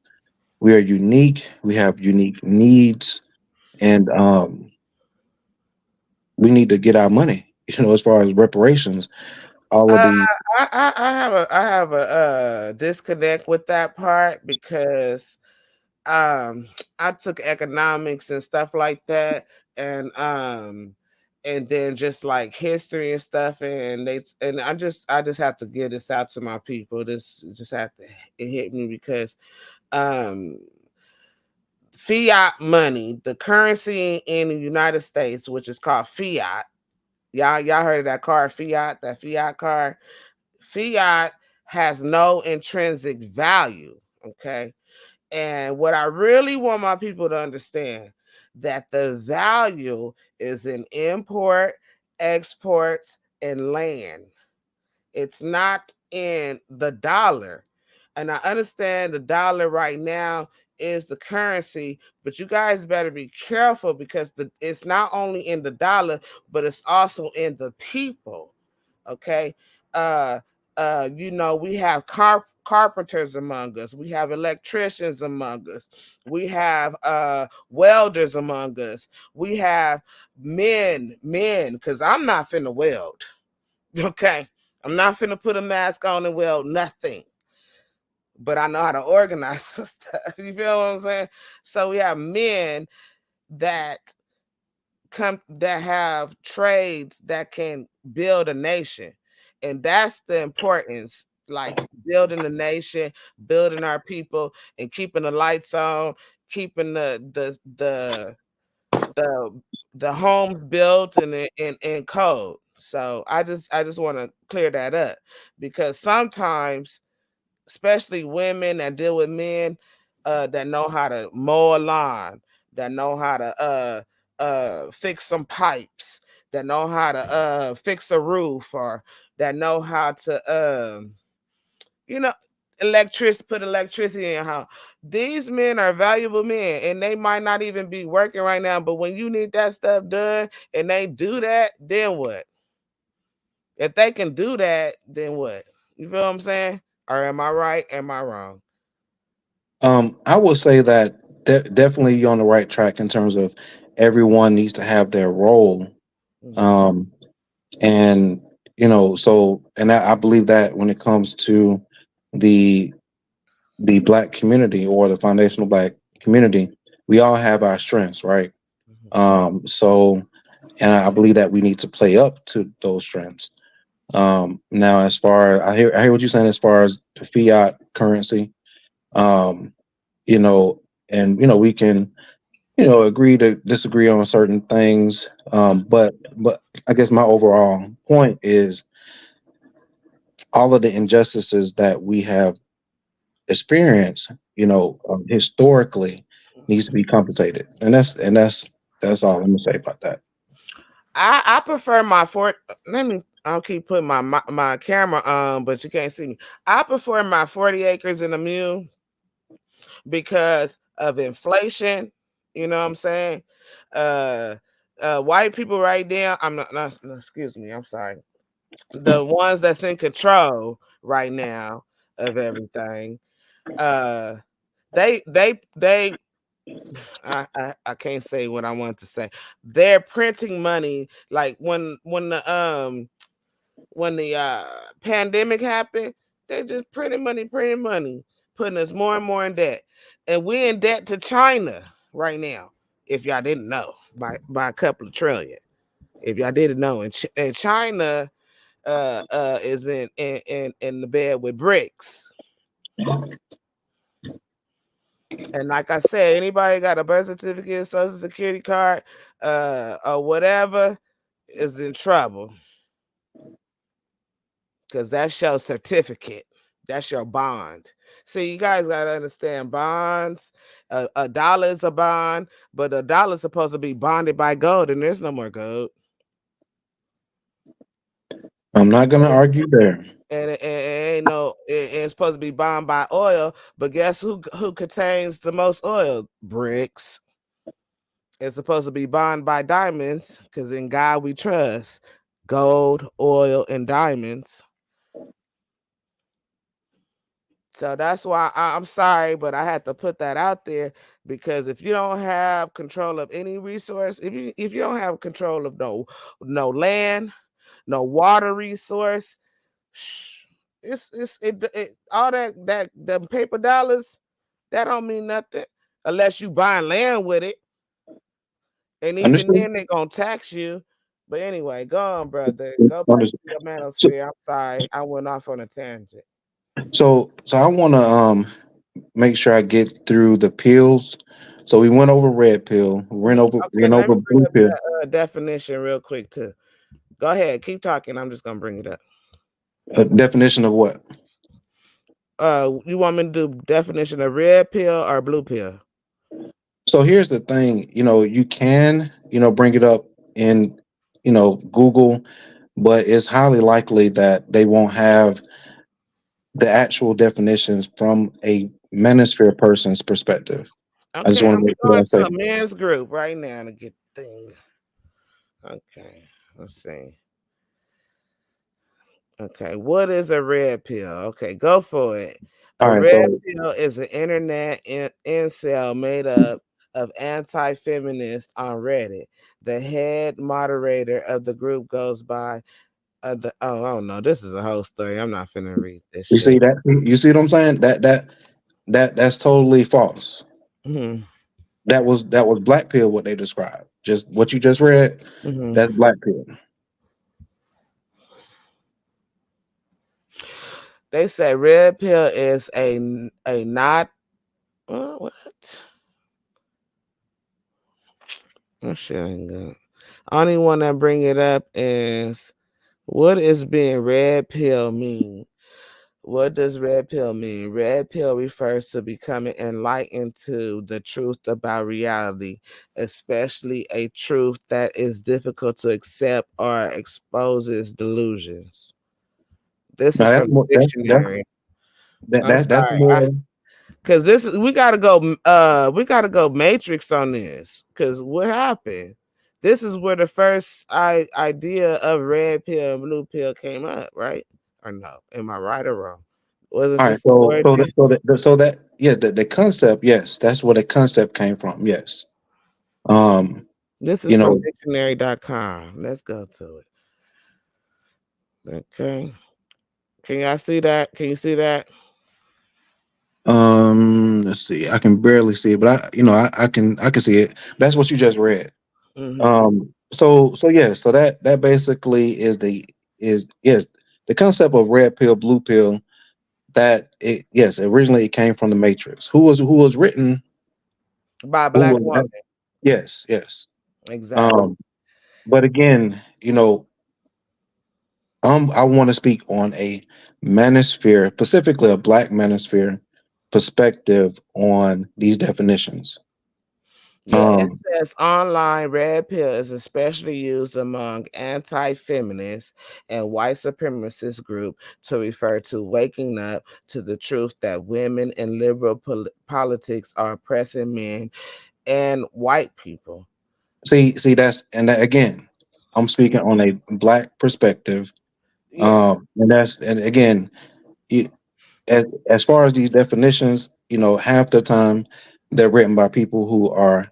we are unique. We have unique needs, and we need to get our money. As far as reparations, all of Uh, the I have a disconnect with that part because um I took economics and stuff like that, and then just like history and stuff, and I just have to give this out to my people. This just have to it hit me because um fiat money, the currency in the United States, which is called fiat. Y'all heard of that card, fiat, that fiat card? Fiat has no intrinsic value. Okay. And what I really want my people to understand that the value is in import, exports, and land. It's not in the dollar. And I understand the dollar right now is the currency, but you guys better be careful because it's not only in the dollar, but it's also in the people. Okay. Uh we have carpenters among us, we have electricians among us, we have welders among us, we have men, because I'm not finna weld. Okay. I'm not finna put a mask on and weld nothing, but I know how to organize stuff. You feel what I'm saying? So we have men that that have trades that can build a nation. And that's the importance, like building a nation, building our people, and keeping the lights on, keeping the the homes built and code. So I just want to clear that up because sometimes, especially women that deal with men that know how to mow a lawn, that know how to fix some pipes, that know how to fix a roof, or that know how to you know put electricity in your house. These men are valuable men, and they might not even be working right now, but when you need that stuff done and they do that, then what? If they can do that, then what? You feel what I'm saying? Or am I right? Am I wrong? I will say that definitely you're on the right track in terms of everyone needs to have their role. Mhm. Um, and so and I believe that when it comes to the Black community or the foundational Black community, we all have our strengths, right? Mhm. So and I believe that we need to play up to those strengths. Now, as far I hear what you're saying as far as the fiat currency, um, you know, and we can agree to disagree on certain things, but I guess my overall point is all of the injustices that we have experienced, historically, needs to be compensated, and that's all I'm gonna say about that. I prefer my fort. Let me. I'll keep putting my camera on, but you can't see me. I prefer my 40 acres and a mule because of inflation. You know what I'm saying? Uh, white people right now. I'm not. No, excuse me. I'm sorry. The ones that's in control right now of everything. Uh, they I can't say what I want to say. They're printing money like when the pandemic happened, they just printing money, putting us more and more in debt. And we're in debt to China right now. If y'all didn't know, by a couple of trillion. If y'all didn't know, and China is in the bed with bricks. And like I said, anybody got a birth certificate, social security card, or whatever, is in trouble because that's your certificate. That's your bond. See, you guys gotta understand bonds. A dollar is a bond, but a dollar is supposed to be bonded by gold, and there's no more gold. I'm not gonna argue there. And ain't no, it's supposed to be bombed by oil, but guess who contains the most oil? Bricks. It's supposed to be bonded by diamonds, because in God we trust. Gold, oil, and diamonds. So that's why I'm sorry, but I had to put that out there, because if you don't have control of any resource, if you don't have control of no land, no water resource, it all that them paper dollars, that don't mean nothing unless you buying land with it, and even Understood? then they gonna tax you. But anyway, go on, brother. Go back to Understood. your So, manosphere. I'm sorry, I went off on a tangent. so I want to make sure I get through the pills. So we went over red pill, Mhm. Okay, went let me over bring blue up pill. the definition real quick too. Go ahead, keep talking. I'm just gonna bring it up. Definition of what? You want me to do definition of red pill or blue pill? So here's the thing, you can, bring it up in, Google, but it's highly likely that they won't have the actual definitions from a manosphere person's perspective. I just Okay, want to I'm make sure I going say, to a men's group right now to get things. Okay, let's see. Okay, what is a red pill? Okay, go for it. all A right, red so pill is an internet incel made up of anti-feminists on Reddit. The head moderator of the group goes by I don't know. This is a whole story. I'm not finna read this you see shit. that, you see what I'm saying? That's totally false. Hmm. That was black pill what they described. Just what you just read, Hmm. that's black pill. They say red pill is a not what? Oh shit ain't good. Only one that bring it up is what is being red pill mean? What does red pill mean? Red pill refers to becoming enlightened to the truth about reality, especially a truth that is difficult to accept or exposes delusions. This Now is that's from more the dictionary. I'm that's sorry. more. Cause this is we gotta go matrix on this. Cause what happened? This is where the first idea of red pill and blue pill came up, right? Or no? Am I right or wrong? Wasn't All right, this the origin? so that yeah, the concept, yes, that's where the concept came from. Yes, um, This is you from know, dictionary.com. Let's go to it. Okay. Can y'all see that? Can you see that? let's see, I can barely see it, but I can see it. That's what you just read. Hmm. So yeah, so that basically is yes, the concept of red pill, blue pill. That it yes, originally it came from the Matrix. Who was written? By a Who black was woman. that? Yes, yes. Exactly. Um, but again, I want to speak on a manosphere, specifically a black manosphere perspective on these definitions. Yeah, it Um, says online red pill is especially used among anti-feminist and white supremacist group to refer to waking up to the truth that women in liberal politics are oppressing men and white people. see again, I'm speaking on a black perspective. Yeah. And again, you, as far as these definitions, half the time they're written by people who are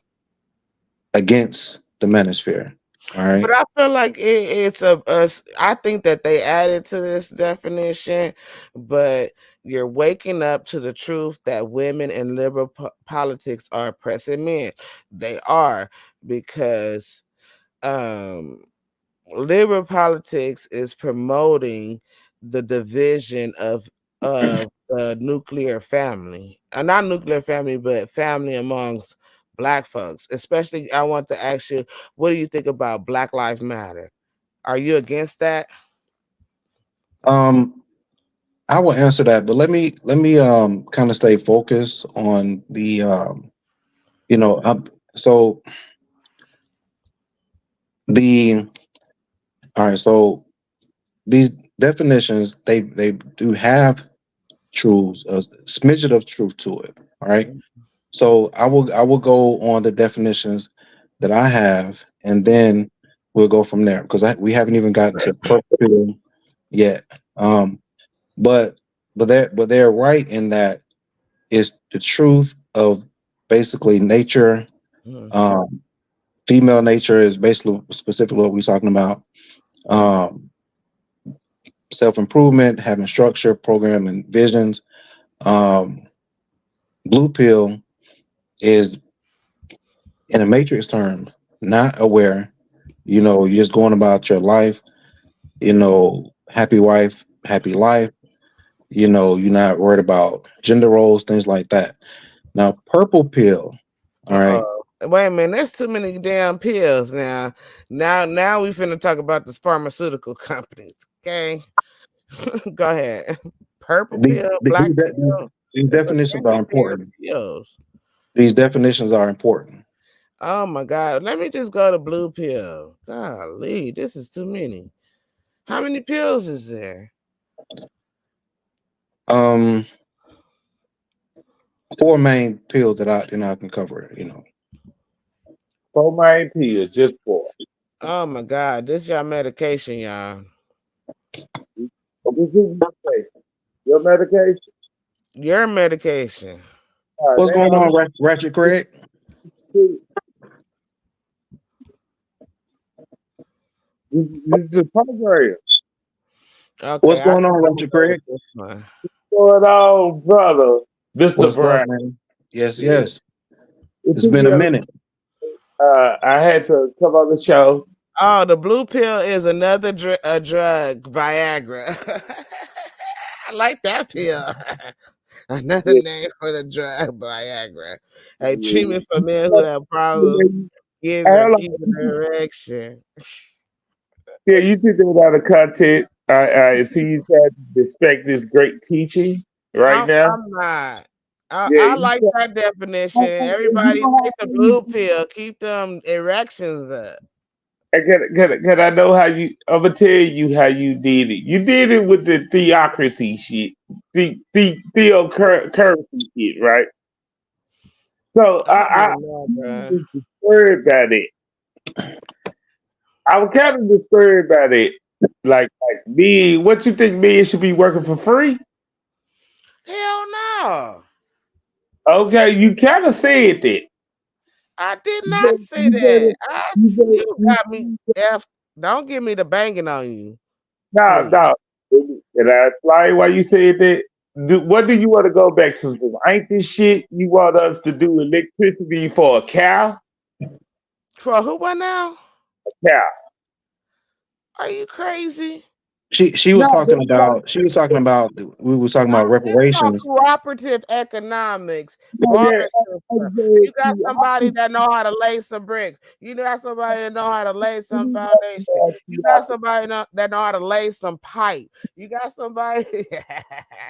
against the manosphere. All But right. I feel like it's I think that they added to this definition, but you're waking up to the truth that women in liberal politics are oppressing men. They are, because um liberal politics is promoting the division of the nuclear family. Not nuclear family, but family amongst black folks. Especially, I want to ask you, what do you think about Black Lives Matter? Are you against that? Um, I will answer that, but let me kind of stay focused on the you know so the all right. So these definitions, they do have truths, a smidget of truth to it. All right. So I will go on the definitions that I have, and then we'll go from there because we haven't even gotten to purple yet. Um, but they're right in that it's the truth of basically nature. Mm. Um, Female nature is basically specifically what we're talking about. Um, Self improvement, having structure, program, and visions. Um, Blue pill is in a matrix term, not aware. You're just going about your life. Happy wife, happy life. You're not worried about gender roles, things like that. Now, purple pill. All right. Uh-oh. Wait a minute, there's too many damn pills now. Now we finna talk about this pharmaceutical companies. Okay. Go ahead. Purple These, pill, these, black these pill. these It's a definitions are many damn important. pills. These definitions are important. Oh my god. Let me just go to blue pill. Golly, this is too many. How many pills is there? Um, Four main pills that I can cover. Four main pills, just four. Oh my god, this y'all medication, y'all. What is your medication? Your medication? Your medication. What's They going don't on, Ratchet Craig? this this is the program. Okay, What's I going can on, Ratchet go with Craig? this one. Going on, brother? Mr. What's going Brown. on? Yes, Yeah. yes. It It's took been me a minute. I had to come on the show. Oh, the blue pill is another drug, Viagra. I like that pill. Another Yeah, name for the drug, Viagra. A yeah, treatment for men who have problems getting or Hold keeping an erection. yeah, you took that out of context. I see you trying to respect this great teaching right now. I'm not. Yeah, I you like that definition. you Everybody know take the blue pill, keep them erections up. can I know how you? I'm gonna tell you how you did it. You did it with the theocracy shit, theocurrency shit, right? So I don't know, I'm bro. just disturbed by it. I was kind of disturbed by it. Like me, what you think me should be working for free? Hell no. Okay, you kind of said that. I did You not said, say you said that. it. You You said, got me F. Don't give me the banging on you, no, please. no. Can I explain why you said that? What do you want to go back to? Ain't this shit you want us to do electricity for a cow? For who by now? Cow. Are you crazy? She No, was talking that's not. about. She was talking about. We was talking about It's called reparations. cooperative economics, No, barter yeah, system. You got somebody that know how to lay some bricks. You got somebody that know how to lay some foundation. You got somebody that know how to lay some pipe. You got somebody.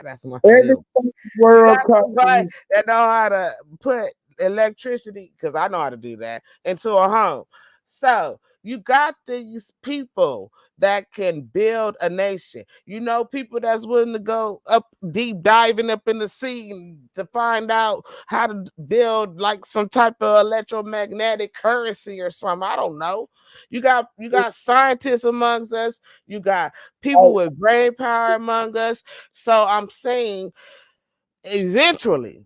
That's my every favorite. You world got somebody country. that know how to put electricity, because I know how to do that, into a home. So you got these people that can build a nation. You know, people that's willing to go up deep diving up in the sea to find out how to build like some type of electromagnetic currency or something. I don't know. You got scientists amongst us. You got people with brain power among us. So I'm saying eventually,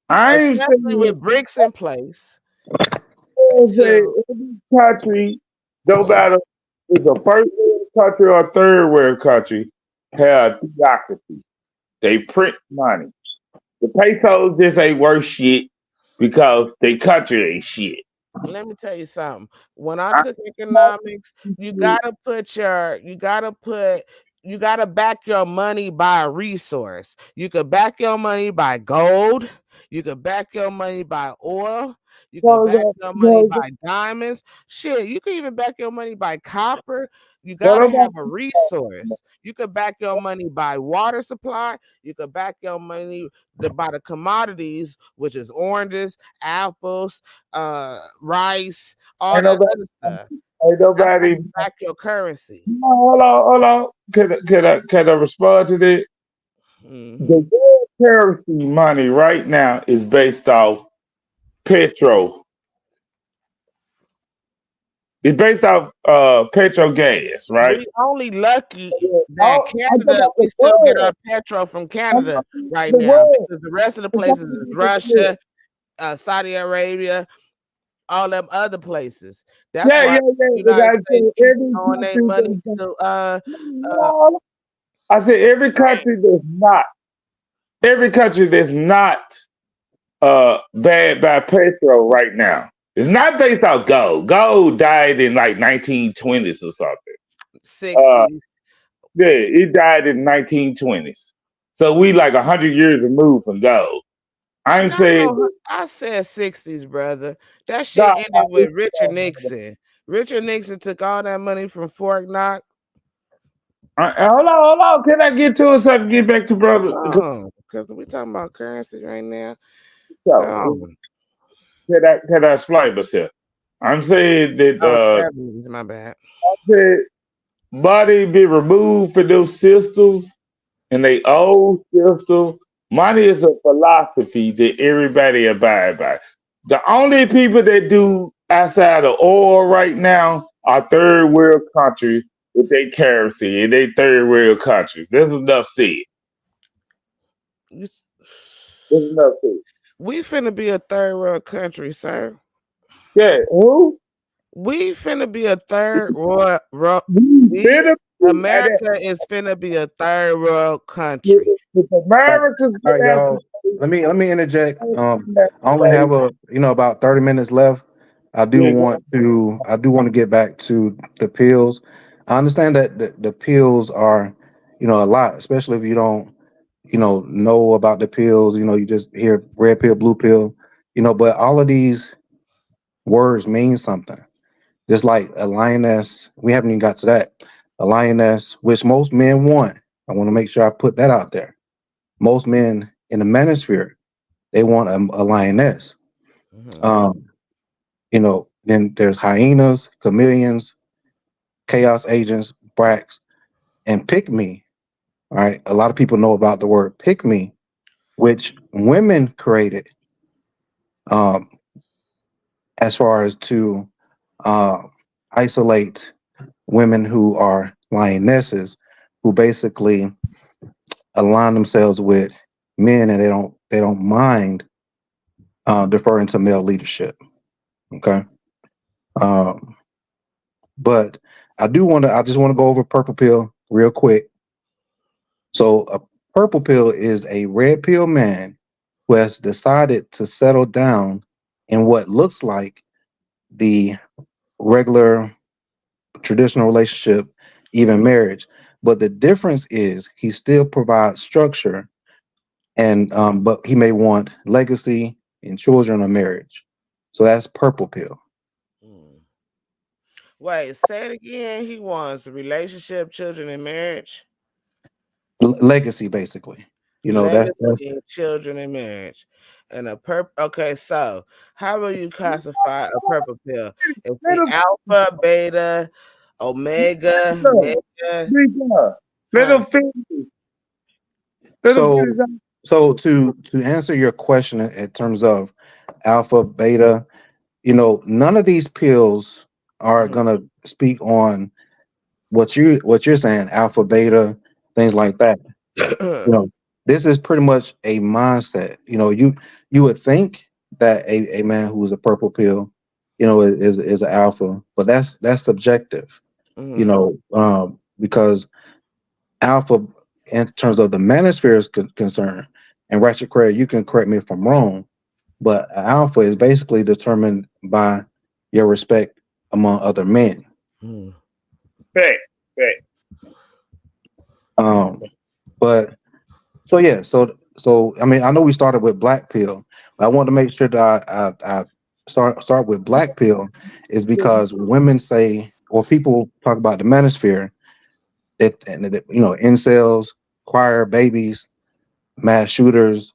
I ain't especially saying with bricks in place, say to every country, no matter if it's a first world country or a third world country, have theocracy. They print money. The pesos just ain't worth shit because they country ain't shit. let me tell you something. When I I, took economics, you gotta back your money by a resource. You could back your money by gold, you could back your money by oil, you could back your money no, by diamonds. Shit, you can even back your money by copper. You what gotta about have a resource. You could back your money by water supply. You could back your money by the commodities, which is oranges, apples, rice, all ain't that nobody other stuff. Ain't That's how nobody. you back your currency. No, hold on. Can I respond to that? Hmm. The world currency money right now is based off petrol. It's based off petrol gas, right? We only lucky that I'm talking Canada, about we the still get our world. petrol from I'm talking Canada about right the now world. because the rest of the I'm places talking is about the world. Russia, Saudi Arabia, all them other places. That's Yeah, why yeah, the yeah. Because United I States said keep every throwing their country money that's to uh no, I said Ukraine. every country that's not bad by petrol right now. It's not based off gold. Gold died in like 1920s or something. Uh, 60s. yeah, it died in 1920s. So we like 100 years removed from gold. I'm saying No, I said 60s, brother. That shit that, ended with Richard Nixon. Richard Nixon took all that money from Fort Knox. hold on. Can I get to it so I can get back to brother? Oh, because we talking about currency right now. So, Oh, can I explain myself? I'm saying that oh, 70s, my bad. that body be removed from those systems and they old system. Money is a philosophy that everybody abide by. The only people that do outside of oil right now are third world countries with their currency and they third world countries. There's enough said. You- There's enough said. We finna be a third world country, sir. Yeah, who? We finna be a third world. We We better be at that. America is finna be a third world country. If Americans All could right, have y'all. Let me interject. I only say, have about 30 minutes left. yeah, I do want to get back to the pills. I understand that the pills are, a lot, especially if you don't, know about the pills. You just hear red pill, blue pill, but all of these words mean something. Just like a lioness, we haven't even got to that. A lioness, which most men want. I want to make sure I put that out there. Most men in the manosphere, they want a lioness. Mhm. Um, then there's hyenas, chameleons, chaos agents, bracks, and pick me. All right. A lot of people know about the word pick me, which women created um, as far as to uh, isolate women who are lionesses, who basically align themselves with men and they don't mind deferring to male leadership. Okay. Um, but I just want to go over purple pill real quick. So a purple pill is a red pill man who has decided to settle down in what looks like the regular traditional relationship, even marriage. But the difference is he still provides structure and but he may want legacy and children or marriage. So that's purple pill. Mm. Wait, say it again. He wants a relationship, children, and marriage. Legacy basically. That's Legacy, children, and marriage. And a okay, so how will you classify a purple pill? Is let the them, alpha, beta, omega, mega? let Huh? them finish. Let them so finish. so to answer your question in terms of alpha, beta, none of these pills are Mhm. gonna speak on what you're saying, alpha, beta, things like that. You know, this is pretty much a mindset. You would think that a man who is a purple pill, is an alpha, but that's subjective. Mhm. Because alpha, in terms of the manosphere is concerned, and Ratchet Craig, you can correct me if I'm wrong, but alpha is basically determined by your respect among other men. Mhm. Fact, fact. Um, but so yeah, so I mean, I know we started with black pill, but I want to make sure that I start with black pill is because women say, or people talk about the manosphere, incels, choir babies, mass shooters,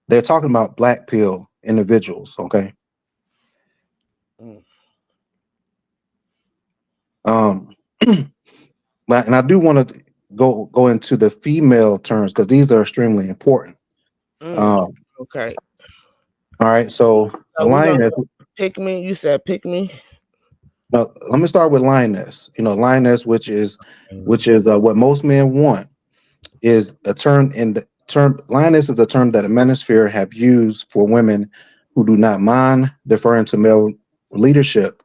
they're talking about black pill individuals. Okay. Mm. Um, but and I do want to go into the female terms because these are extremely important. Mm, Um, okay. all right, so a So we gonna lioness. pick me. You said pick me. Now, let me start with lioness. Lioness, which Mm, is what most men want, is a term in the term. Lioness is a term that a manosphere have used for women who do not mind deferring to male leadership.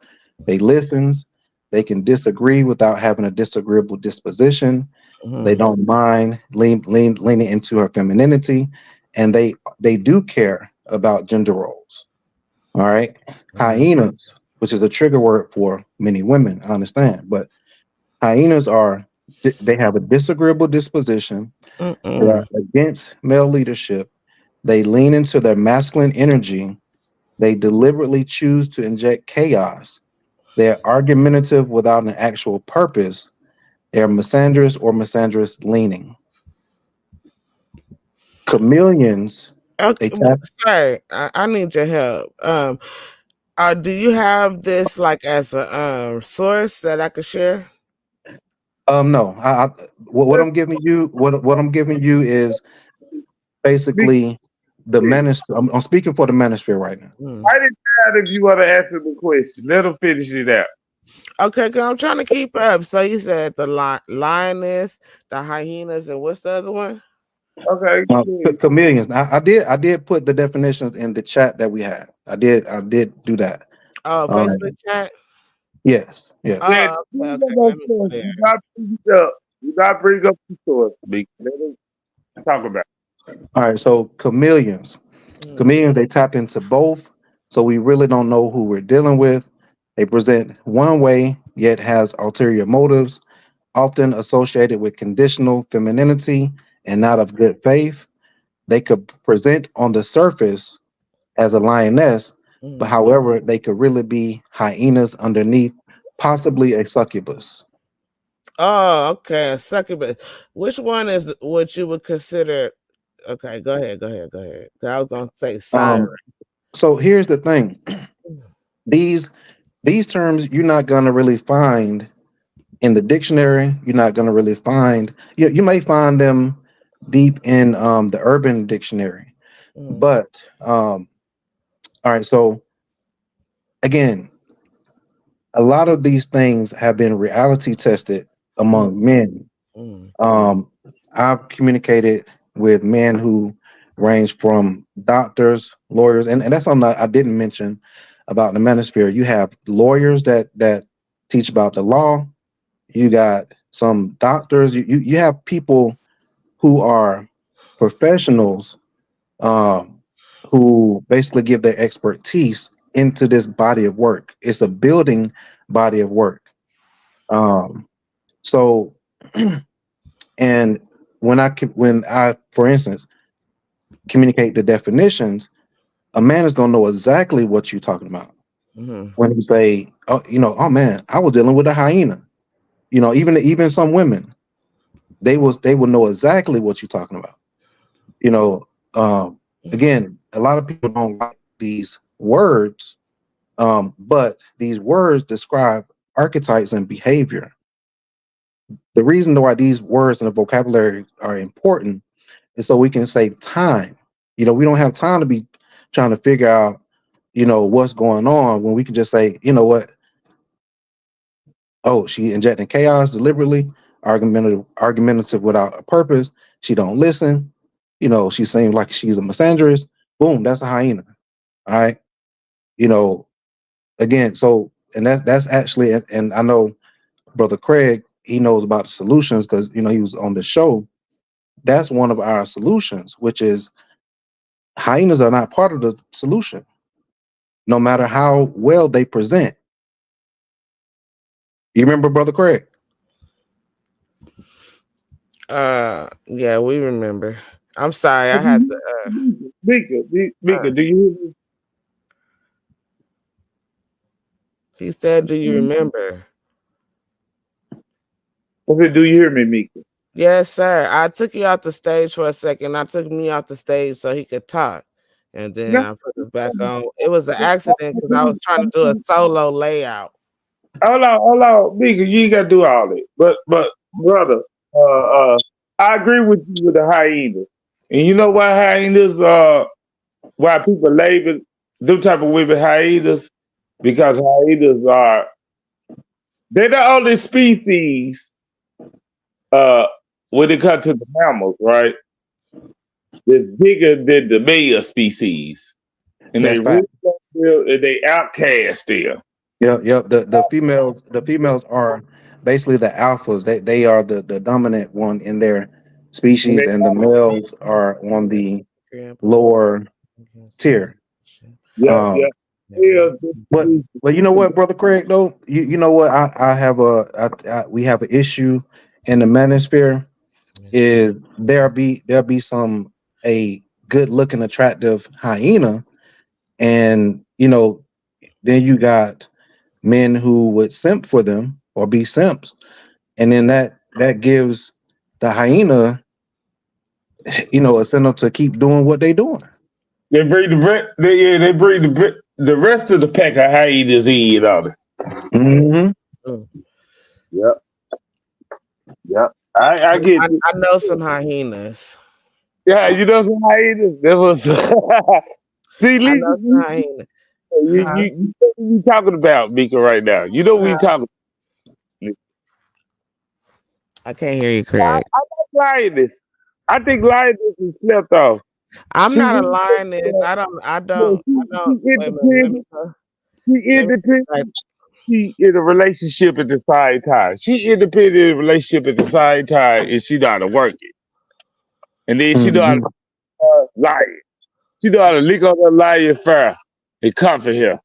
They listens. They can disagree without having a disagreeable disposition. They mhm, don't mind leaning into her femininity, and they do care about gender roles. All right, mhm. hyenas, which is a trigger word for many women, I understand, but hyenas they have a disagreeable disposition. They are Mm-mm. against male leadership. They lean into their masculine energy. They deliberately choose to inject chaos. They're argumentative without an actual purpose. They're misandrous or misandrous leaning. Chameleons, they Okay, tap. sorry, I need your help. Do you have this like as a source that I could share? No, what I'm giving you, what I'm giving you is Big basically the thing. menace. I'm speaking for the manosphere right now. Mm. I didn't ask if you want to answer the question. Let them finish it out. Okay, cause I'm trying to keep up. So you said the lioness, the hyenas, and what's the other one? Okay, good. Chameleons. I did put the definitions in the chat that we had. I did do that. Oh, Facebook Um, chat. yes, yes. Then Oh, okay, bring okay. up those Let me go sources. there. Do not bring it up. Do not bring up the source. Big. Let them talk about it. All right. So chameleons. Mm, Chameleons. They tap into both. So we really don't know who we're dealing with. They present one way, yet has ulterior motives, often associated with conditional femininity and not of good faith. They could present on the surface as a lioness, but mm. however, they could really be hyenas underneath, possibly a succubus. Oh, okay. A succubus. Which one is what you would consider? Okay, go ahead. Go ahead. Go ahead. 'Cause I was gonna say siren. So here's the thing: these these terms you're not gonna really find in the dictionary. You're not gonna really find. You may find them deep in the Urban Dictionary, Mm, but all right. So again, a lot of these things have been reality tested mm, among men. mm, Um, I've communicated with men who range from doctors, lawyers, and that's something I didn't mention about the manosphere. You have lawyers that teach about the law. You got some doctors. You have people who are professionals, um, who basically give their expertise into this body of work. It's a building body of work. Um, so and when I for instance communicate the definitions, a man is going to know exactly what you're talking about mm, when you say, oh, oh man, I was dealing with a hyena. Even some women, they will know exactly what you're talking about. you know um Again, a lot of people don't like these words, but these words describe archetypes and behavior. The reason why these words and the vocabulary are important is so we can save time. We don't have time to be trying to figure out, what's going on, when we can just say, you know what, oh, she injecting chaos deliberately, argumentative without a purpose. She don't listen. She seems like she's a misandrist. Boom, that's a hyena. All right. You know, Again, so and that's actually, and I know Brother Craig, he knows about the solutions because he was on the show. That's one of our solutions, which is hyenas are not part of the solution, no matter how well they present. You remember Brother Craig? yeah, we remember. I'm sorry. I had to. Mika, Uh, do you hear me? he said, "Do you remember?" I said, do you hear me, Mika? Yes, sir. I took you off the stage for a second. I took me off the stage so he could talk, and then No. I put it back on. It was an accident because I was trying to do a solo layout. hold on, Mika, you ain't gotta do all that. But brother, I agree with you with the hyenas. And you know why hyenas why people label them type of women hyenas? Because hyenas are they're the only species uh when it comes to the mammals, right? That's bigger than the male species. And they That's really fact. don't feel and they outcast there. Yep, yep. The females are basically the alphas. They are the dominant one in their And species, they and the males are on the Grandpa. lower tier. yeah, Um, yeah. Yeah, but you know what, brother Craig? Though you know what, I have we have an issue in the manosphere. Is there be some a good looking attractive hyena, and then you got men who would simp for them or be simps, and then that gives the hyena a incentive to keep doing what they doing. they bring they bring the rest of the pack of hyenas in on it. Hmm. Yep, yep. I get I, it. I know some hyenas. Yeah, you know some hyenas. That was see, I Lisa, know some hyenas. Huh? you know what we talking about, Mika, right now. You know what we Huh? talking I can't hear you, about. Craig. I like lioness. I think lioness is slept off. I'm She not a really lioness. uh, I don't. I yeah, don't. I she don't. Wait a minute. Let me. independent. She Let me. independent. Like, She in a relationship at the same time. She independent in a relationship at the same time, and she know how to work it. And then she know how to Hmm. lie. She know how to lick on her lion fur and comfort him.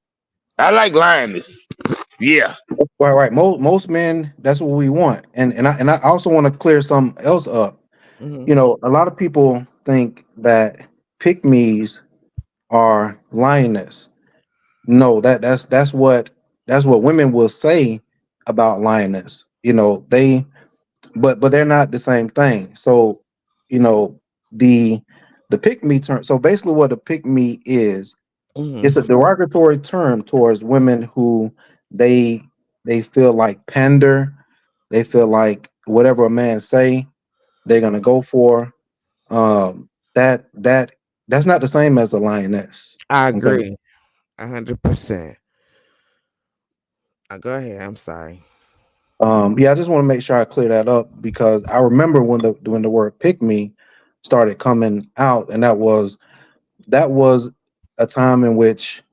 I like lioness. Yeah. Right, right. Most men, that's what we want, and I also want to clear something else up. mhm. A lot of people think that pygmies are lioness. No, that's what women will say about lioness. But they're not the same thing. So, you know, the the pick me term. So basically, what a pick me is, Mhm. it's a derogatory term towards women who they they feel like pander. They feel like whatever a man say, they're gonna go for. That's not the same as a lioness. I Okay. agree. 100%. Go ahead. I'm sorry. Yeah, I just want to make sure I clear that up because I remember when the word pick me started coming out, and that was a time in which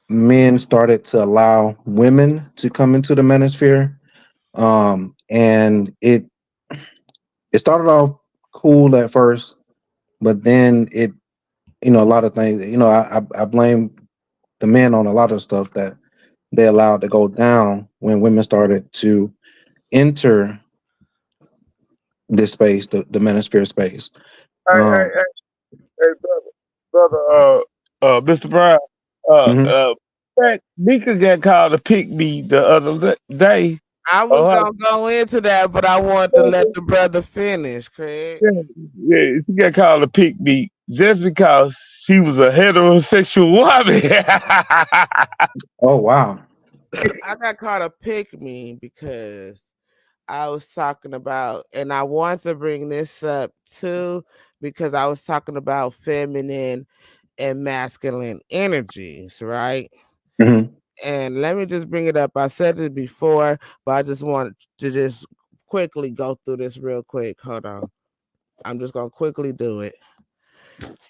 men started to allow women to come into the manosphere. And it started off cool at first, but then a lot of things, I blame the men on a lot of stuff that they allowed to go down when women started to enter this space, the manosphere space. Hey, hey, Um, hey, hey, brother, Mr. Brown. mhm. Fact, Mika got called to pick me the other day. I was Oh, gonna go into that, but I wanted to let the brother finish, Craig. yeah, yeah, she got called to pick me just because she was a heterosexual woman. Oh wow. I got caught a pick me because I was talking about, and I want to bring this up too, because I was talking about feminine and masculine energies, right? Mhm. And let me just bring it up. I said it before, but I just want to just quickly go through this real quick. Hold on. I'm just gonna quickly do it.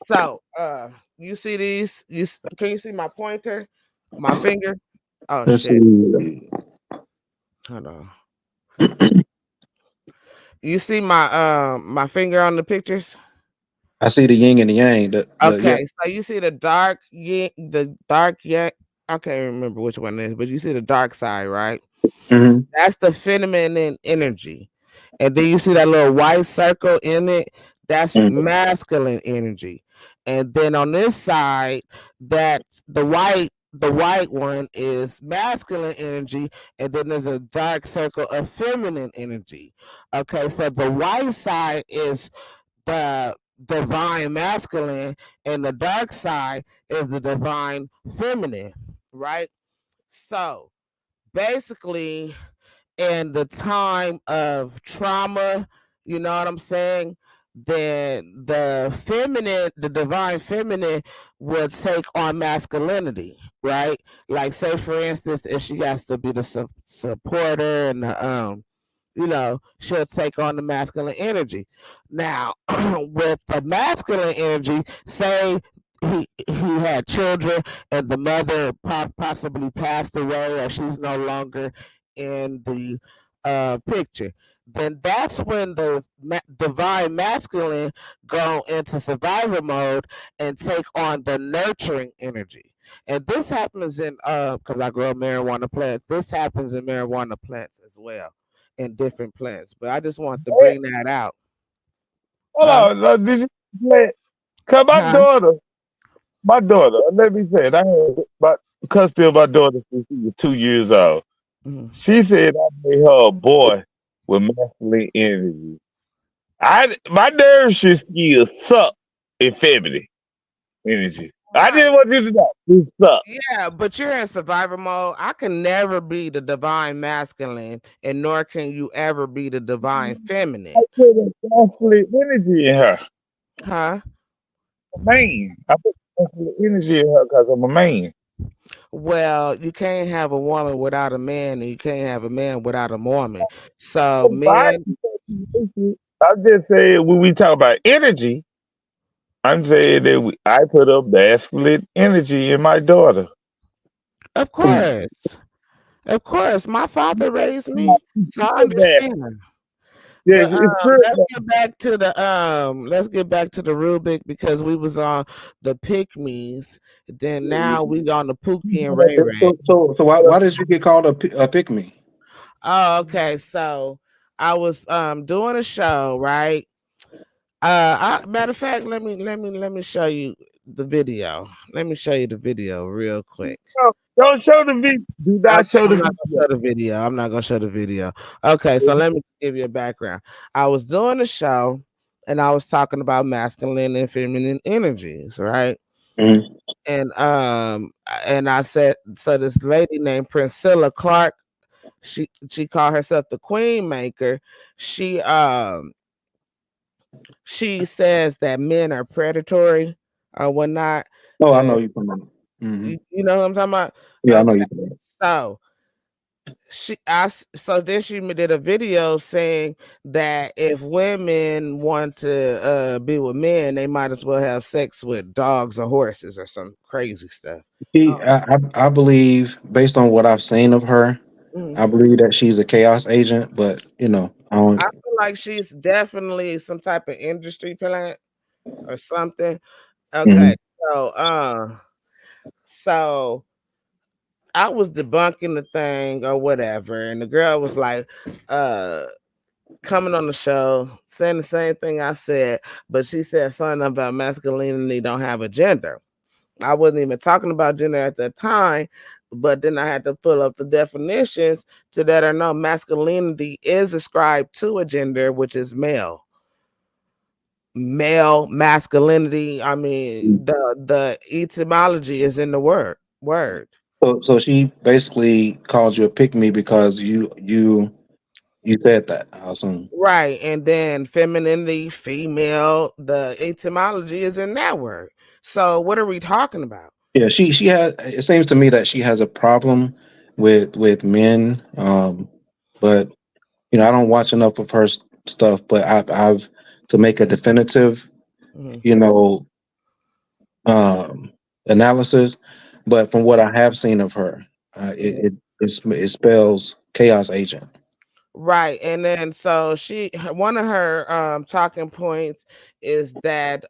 So, you see these? Can you see my pointer, my finger? Oh Let's shit! see. Hold on. You see my finger on the pictures? I see the yin and the yang. The yeah. Okay, so you see the dark yin, the dark yeah. I can't remember which one it is, but you see the dark side, right? Hmm. That's the feminine energy. And then you see that little white circle in it, that's masculine energy. And then on this side, that's the white one is masculine energy, and then there's a dark circle of feminine energy. Okay, so the white side is the divine masculine, and the dark side is the divine feminine, right? So basically in the time of trauma, you know what I'm saying? Then the divine feminine would take on masculinity, right? Like, say for instance, if she has to be the supporter and the, she'll take on the masculine energy. Now, with the masculine energy, say he had children and the mother possibly passed away or she's no longer in the picture, then that's when the divine masculine go into survivor mode and take on the nurturing energy. And this happens in because I grow marijuana plants. This happens in marijuana plants as well, in different plants. But I just want to Hey, bring that out. hold Huh? on, did you play? Cause Huh? my daughter, let me say it. I had my custody of my daughter since she was 2 years old. Mhm. She said I made her a boy with masculine energy. My nursery skills suck in feminine energy. I Right. didn't want you to know. It suck. Yeah, but you're in survivor mode. I can never be the divine masculine, and nor can you ever be the divine I feminine. put a masculine energy in her. Huh? A man. I put masculine energy in her because I'm a man. Well, you can't have a woman without a man, and you can't have a man without a woman. So, Body men, issue. I'm just saying when we talk about energy, I'm saying that I put a masculine energy in my daughter. of Mm. course, of course, my father raised me, so I That understand. yes, But it's true. let's get back to the rubric because we was on the pick me's. Then now we on the Pookie and Ray Ray. So why did you get called a pick me? Oh, okay. So I was doing a show, right? Matter of fact, let me show you the video. Let me show you the video real quick. Don't show the video. Do Okay, not show I'm the not video. gonna show the video. I'm not gonna show the video. Okay, so let me give you a background. I was doing a show and I was talking about masculine and feminine energies, right? Mm. And I said, so this lady named Priscilla Clark, she called herself the Queen Maker. She um she says that men are predatory or whatnot, Oh, I know and you from that. Hmm. you know what I'm talking about? Yeah, I know Okay, you from that. so so then she did a video saying that if women want to be with men, they might as well have sex with dogs or horses or some crazy stuff. She, Oh. I believe, based on what I've seen of her, Mhm. I believe that she's a chaos agent. But I I don't. feel like she's definitely some type of industry plant or something. Okay, Mhm. so so I was debunking the thing or whatever, and the girl was like, uh, coming on the show saying the same thing I said, but she said something about masculinity don't have a gender. I wasn't even talking about gender at that time, but then I had to pull up the definitions to let her know masculinity is ascribed to a gender, which is male. Male masculinity. I mean, the etymology is in the word. So she basically called you a pick me because you said that. I assume. Right. And then femininity, female, the etymology is in that word. So what are we talking about? Yeah, she has. It seems to me that she has a problem with men. But I don't watch enough of her stuff. But I've to make a definitive, Mhm. you know, um, analysis. But from what I have seen of her, it spells chaos agent. Right. And then so one of her talking points is that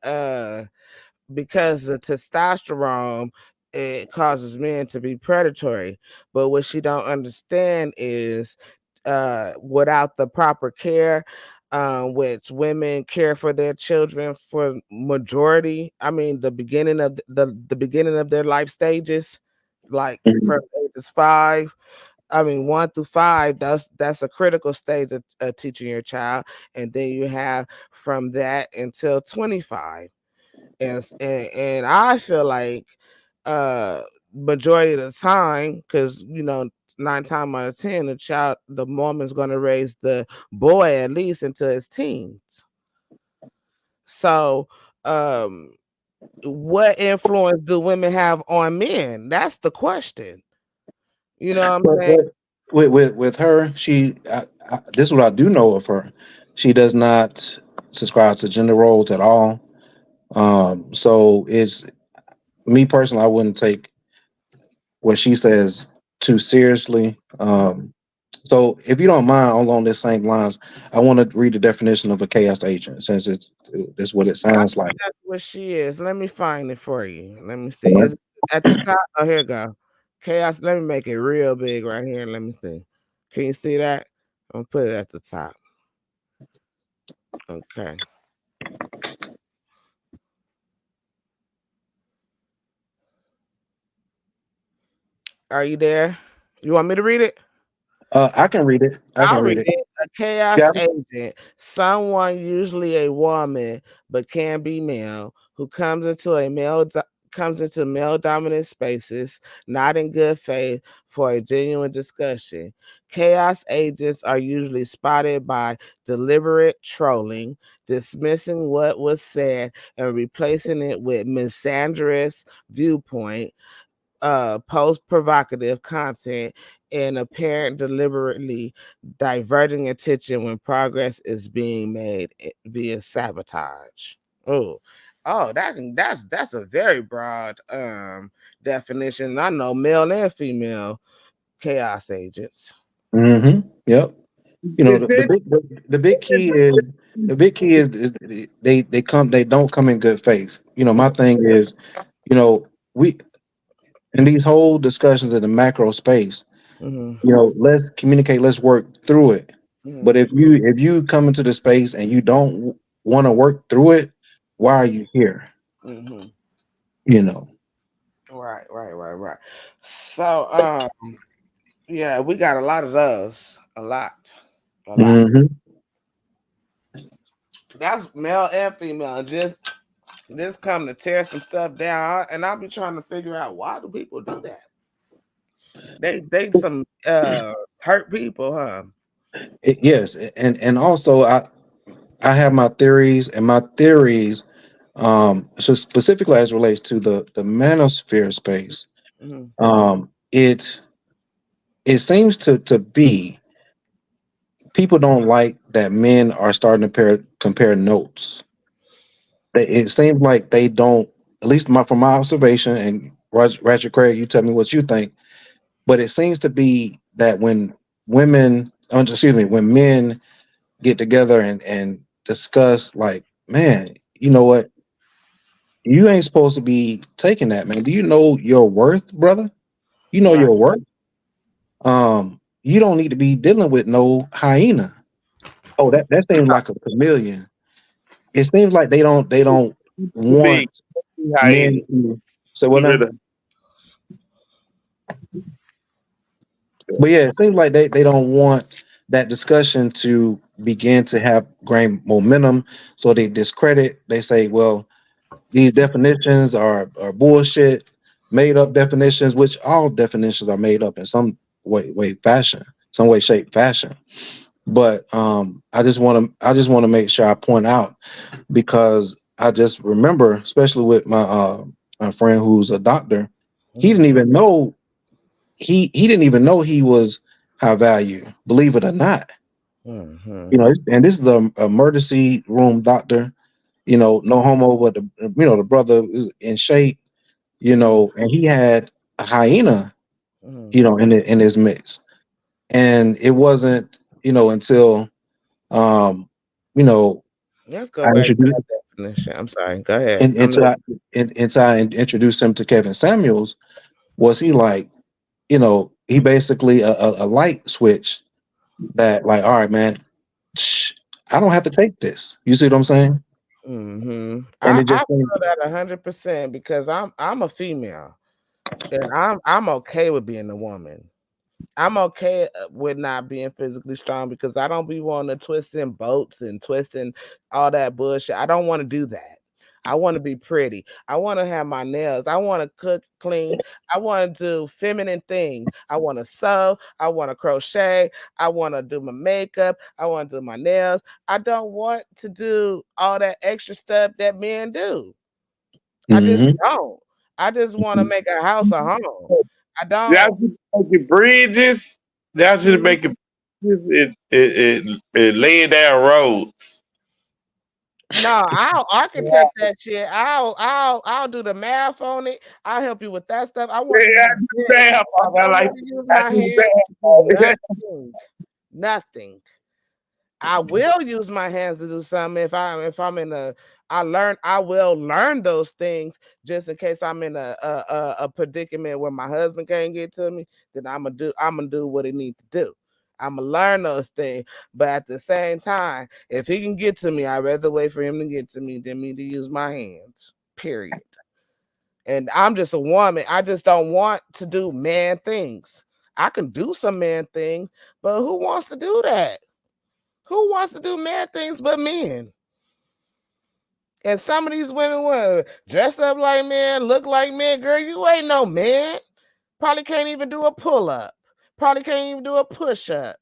because the testosterone, it causes men to be predatory, but what she don't understand is without the proper care, which women care for their children for majority, I mean the beginning of the beginning of their life stages, like Mhm. from ages 5, I mean 1 through 5, that's a critical stage of teaching your child, and then you have from that until 25. And I feel like majority of the time, because nine times out of 10, the woman's going to raise the boy at least into his teens. So, what influence do women have on men? That's the question. You know what I'm saying? But with her, this is what I do know of her. She does not subscribe to gender roles at all. So it's me personally. I wouldn't take what she says too seriously. So if you don't mind, along the same lines, I want to read the definition of a chaos agent since it's what it I sounds think like. that's what she is. Let me find it for you. Let me see. All right. Is it at the top? Oh, here you go. Chaos. Let me make it real big right here. Let me see. Can you see that? I'm gonna put it at the top. Okay. Are you there? You want me to read it? I can read it. I can I'll read read it. it. A chaos Yeah. agent, someone usually a woman but can be male, who comes into male dominant spaces, not in good faith for a genuine discussion. Chaos agents are usually spotted by deliberate trolling, dismissing what was said and replacing it with misandrous viewpoint, post provocative content, and apparent deliberately diverting attention when progress is being made via sabotage. Oh, that's a very broad definition. I know male and female chaos agents. Yep. You know, Is the it? big the big key is they don't come in good faith. You know, my thing is, you know, we in these whole discussions in the macro space, Mm-hmm, you know, let's communicate, let's work through it. But mm-hmm, if you come into the space and you don't want to work through it, why are you here? mm-hmm. You know. Right. So, yeah, we got a lot of those. A lot. Hmm. That's male and female. Just this come to tear some stuff down, and I'll be trying to figure out why do people do that. They some hurt people, huh? Yes, and also I have my theories, and my theories, so specifically as relates to the manosphere space, Mm-hmm. it seems to be people don't like that men are starting to compare notes. It seems like they don't, at least from my observation. And Roger Craig, you tell me what you think. But it seems to be that when when men get together and discuss, like, man, you know what? You ain't supposed to be taking that, man. Do you know your worth, brother? You know Right. your worth. You don't need to be dealing with no hyena. Oh, that seems like a chameleon. It seems like they don't To be want men hyena. to. So what Get now? rid of But yeah, it seems like they don't want that discussion to begin to have gain momentum. So they discredit. They say, well, these definitions are bullshit, made up definitions, which all definitions are made up in some way, shape, fashion. But I just want to make sure I point out, because I just remember, especially with my friend who's a doctor, he Mm-hmm. didn't even know he didn't even know he was high value, believe it or not. Mm-hmm. You know, and this is a emergency room doctor. You know, no homo, but the brother is in shape. You know, and he had a hyena, Mm-hmm. in his mix, and it wasn't until um you know Let's go I back to introduced that definition. I'm sorry. Go ahead. and I'm until listening. until I introduced him to Kevin Samuels. Was he like, he basically a light switch that, like, all right, man, shh, I don't have to take this. You see what I'm saying? Mm-hmm. And it I just feel that 100% because I'm a female and I'm okay with being a woman. I'm okay with not being physically strong because I don't be wanting to twisting boats and twisting all that bullshit. I don't want to do that. I want to be pretty. I want to have my nails. I want to cook clean. I want to do feminine things. I want to sew. I want to crochet. I want to do my makeup. I want to do my nails. I don't want to do all that extra stuff that men do. I just Hmm. don't. I just want to make a house a home. I Y'all don't. should make it bridges. Y'all should make it bridges and laying down roads. No, I'll architect that shit. I'll do the math on it. I'll help you with that stuff. I want Yeah, to use I do hands. that. I I don't like want to use I my do hands to do that. nothing. Nothing. I will use my hands to do something if I'm in a I will learn those things just in case I'm in a predicament where my husband can't get to me, then I'm gonna do what he needs to do. I'm gonna learn those things. But at the same time, if he can get to me, I'd rather wait for him to get to me than me to use my hands. Period. And I'm just a woman. I just don't want to do man things. I can do some man things, but who wants to do that? Who wants to do man things but men? And some of these women want to dress up like men, look like men. Girl, you ain't no man. Probably can't even do a pull up. Probably can't even do a push up.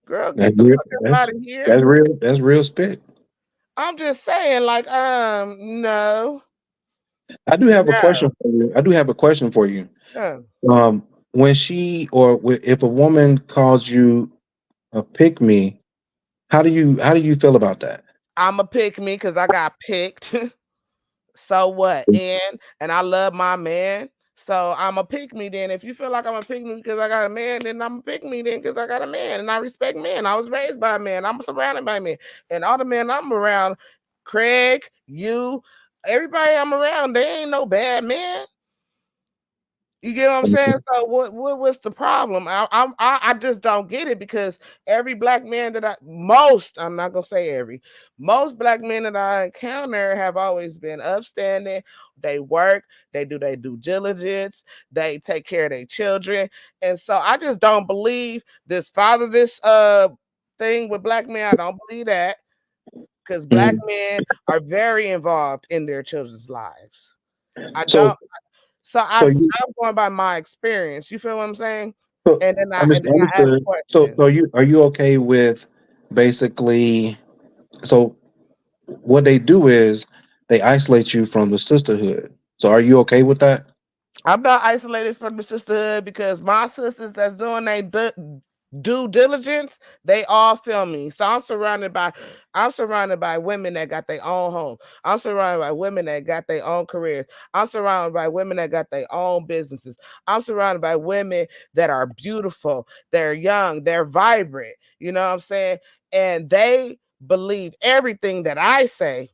Girl, That's get the real. fuck up out of here. That's real. That's real spit. I'm just saying, like, no, I do have a question no. for you. I do have a question for you. Uh, When she or if a woman calls you a pick me, how do you feel about that? I'm a pick me because I got picked. So what? And I love my man. So I'm a pick me then. If you feel like I'm a pick me because I got a man, then I'm a pick me then because I got a man and I respect men. I was raised by men. I'm surrounded by men. And all the men I'm around, Craig, you, everybody I'm around, they ain't no bad men. You get what I'm saying? So what was the problem? I just don't get it because every black man that I'm not gonna say every, most black men that I encounter have always been upstanding. They work, they do their due diligence, they take care of their children, and so I just don't believe this fatherless thing with black men. I don't believe that because black Mhm. men are very involved in their children's lives. I So, don't. So so you, I'm going by my experience. You feel what I'm saying? so And then I ask understood. So questions. are you okay with basically? So what they do is they isolate you from the sisterhood. So are you okay with that? I'm not isolated from the sisterhood because my sisters that's doing their due diligence, they all feel me. So I'm surrounded by women that got their own home. I'm surrounded by women that got their own careers. I'm surrounded by women that got their own businesses. I'm surrounded by women that are beautiful, they're young, they're vibrant. You know what I'm saying? And they believe everything that I say.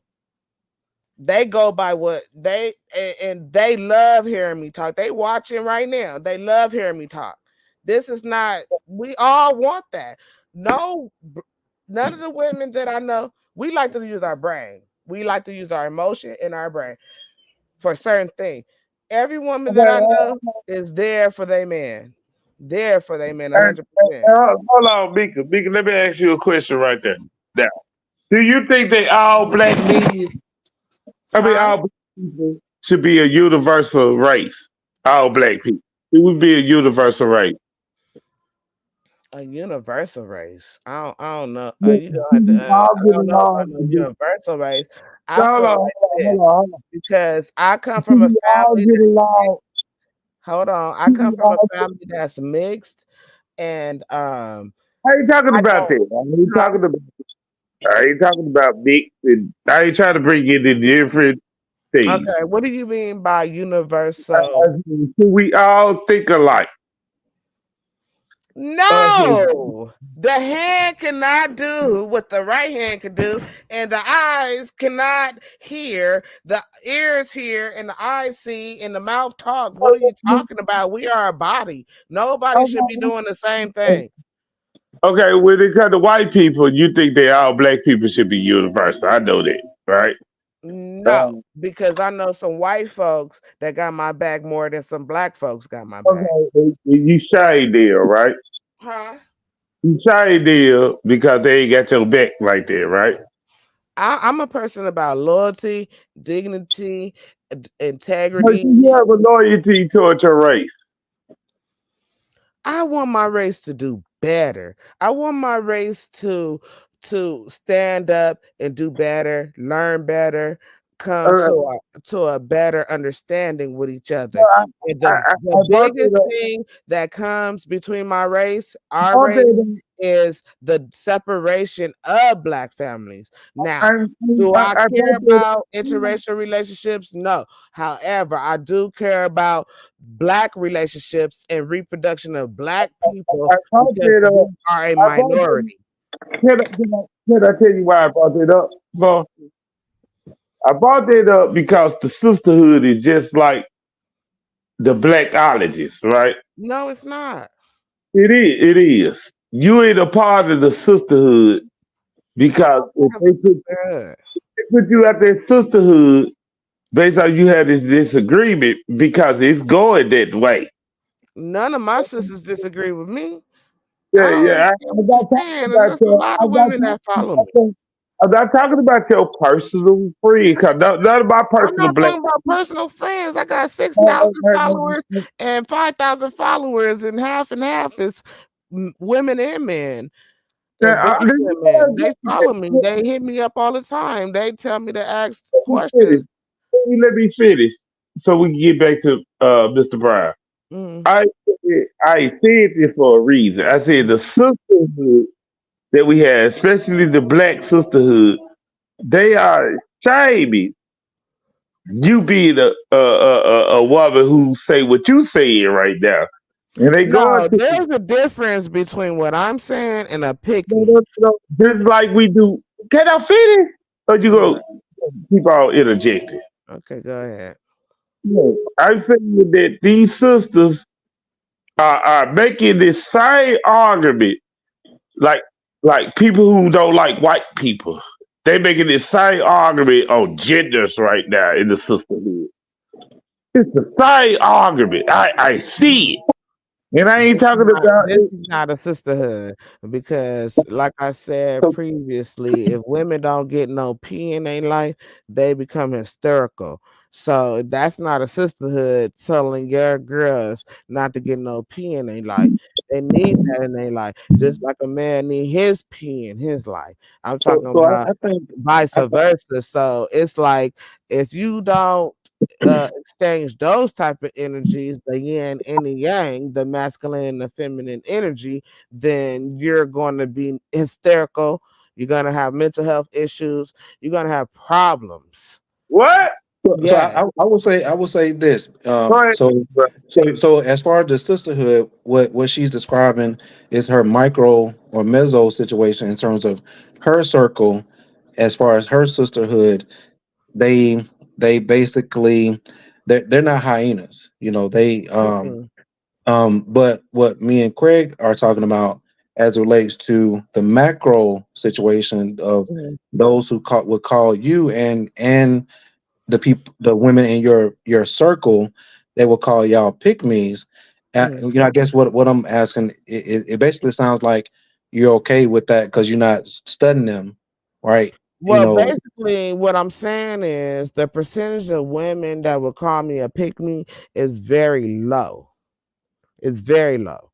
They go by what they and they love hearing me talk. They watching right now. They love hearing me talk. This is not. We all want that. No, none of the women that I know. We like to use our brain. We like to use our emotion and our brain for certain things. Every woman that I know is there for their man. There for their man, 100%. Hold on, Mika. Mika, let me ask you a question right there. Now, do you think that all black men, Huh? all black people should be a universal race? All black people. It would be a universal race. A universal race. I don't know. We You gonna have to. all I get don't know about along. no universal race. I Hold feel on, like this hold on, hold on. because I come from a We all family get that's mixed. along. Hold on, I come We from a all get- family that's mixed, and I ain't talking I about don't. that. I ain't Huh? talking about. I ain't talking about mix. And I ain't trying to bring it in different things. Okay, what do you mean by universal? We all think alike. Us No, the hand cannot do what the right hand can do, and the eyes cannot hear. The ears hear, and the eyes see, and the mouth talk. What are you talking about? We are a body. Nobody should be doing the same thing. Okay, when it comes to white people, you think that all black people should be universal. I know that, right? No, Um, because I know some white folks that got my back more than some black folks got my back. okay, you shy deal, right? Huh? You shy deal because they ain't got your back right there, right? I'm a person about loyalty, dignity, But integrity. you have a loyalty towards your race. I want my race to do better. I want my race to stand up and do better, learn better, come Uh, to a better understanding with each other. I, And I the brought biggest it up. thing that comes between my race, our Brought race, it is the separation of black families. up. Now, do I I care brought it about up. interracial relationships? No. However, I do care about black relationships and reproduction of black people I brought because it up. we are a I brought it. minority. Can I tell you why I brought it up? Well, I brought it up because the sisterhood is just like the blackologists, right? No, it's not. It is. It is. You ain't a part of the sisterhood because if That's good. they put you at their sisterhood based on you had this disagreement because it's going that way. None of my sisters disagree with me. I Yeah, don't yeah. understand I'm what you're not talking saying. And about there's a your. lot of I'm not women that follow me. talking. I'm not talking about your personal friends. Cause none of my I'm personal not black. talking about personal friends. I got No, 6,000 no, no, followers no. and 5,000 followers, and half is women and men. And Yeah, black women, they follow me. They hit me up all the time. They tell me to ask let me finish. questions. Let me finish so we can get back to Mr. Brown. Mm, I I said this for a reason. I said the sisterhood that we have, especially the black sisterhood, they are shaming you being a woman who say what you saying right now, and they going no, to there's a difference between what I'm saying and a pick no, me. no, no, just like we do. Can I finish? Or you go keep on interjecting? Okay, go ahead. No, I'm saying that these sisters are making this same argument like people who don't like white people. They making this same argument on genders right now in the sisterhood. It's the same argument. I see it. And I ain't talking about This it. is not a sisterhood because, like I said previously, if women don't get no pee in their life, they become hysterical. So that's not a sisterhood telling your girls not to get no pee in their life. They need that in their life, just like a man need his pee in his life. I'm talking So about I think vice I think versa. So it's like if you don't exchange those type of energies, the yin and the yang, the masculine and the feminine energy, then you're going to be hysterical. You're going to have mental health issues. You're going to have problems. What? so. Yeah. I will say this. Go ahead. So as far as the sisterhood, what she's describing is her micro or meso situation in terms of her circle. As far as her sisterhood, they they basically they're not hyenas. You know they Mm-mm, but what me and Craig are talking about as it relates to the macro situation of mm, those who would call you and the people, the women in your circle, they will call y'all pick me's. mm. You know, I guess what I'm asking, it basically sounds like you're okay with that because you're not studying them, right? You Well, know, basically, what I'm saying is the percentage of women that would call me a pick me is very low. It's very low.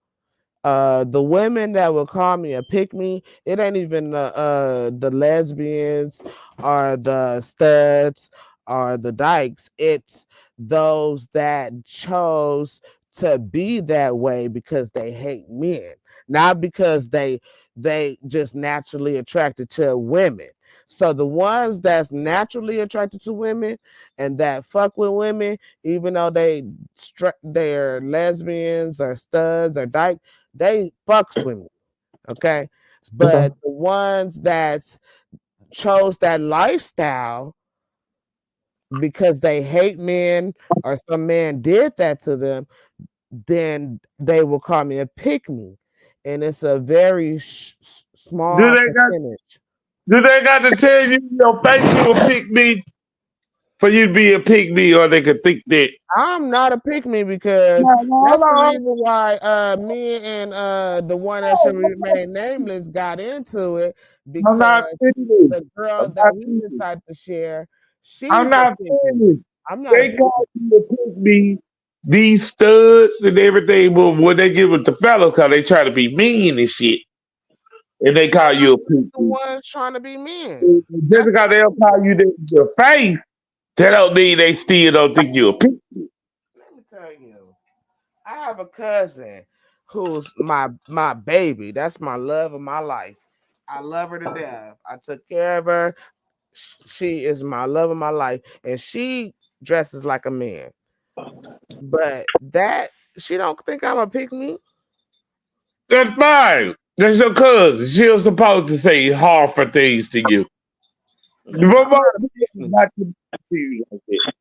The women that will call me a pick me, it ain't even the lesbians or the studs or the dykes. It's those that chose to be that way because they hate men, not because they just naturally attracted to women. So the ones that's naturally attracted to women and that fuck with women, even though they're lesbians or studs or dykes, they fucks with me, okay? okay. But the ones that chose that lifestyle because they hate men or some man did that to them, then they will call me a pick me. And it's a very Do small they got percentage. do they got to tell you your face you will pick me? for you to be a pick me, or they could think that. I'm not a pick me because No, no, that's hold the on. reason why me and the one that should remain nameless got into it I'm because not finished. the girl I'm that not he finished. decided to share, I'm she's a not pick me. finished. I'm not a They pick call you a pick me, these studs and everything, but when they give it to fellas, cause they try to be mean and shit, and they call you a pick the me. ones trying to be men. Just That's because they'll call you your face, that don't mean they still don't think you're a pick me. let me tell you. I have a cousin who's my baby. That's my love of my life. I love her to death. I took care of her. She is my love of my life, and she dresses like a man. But that she don't think I'm a pick me. That's fine. That's your cousin. She was supposed to say harmful things to you. No, But I'm not a pick me. not to be like that.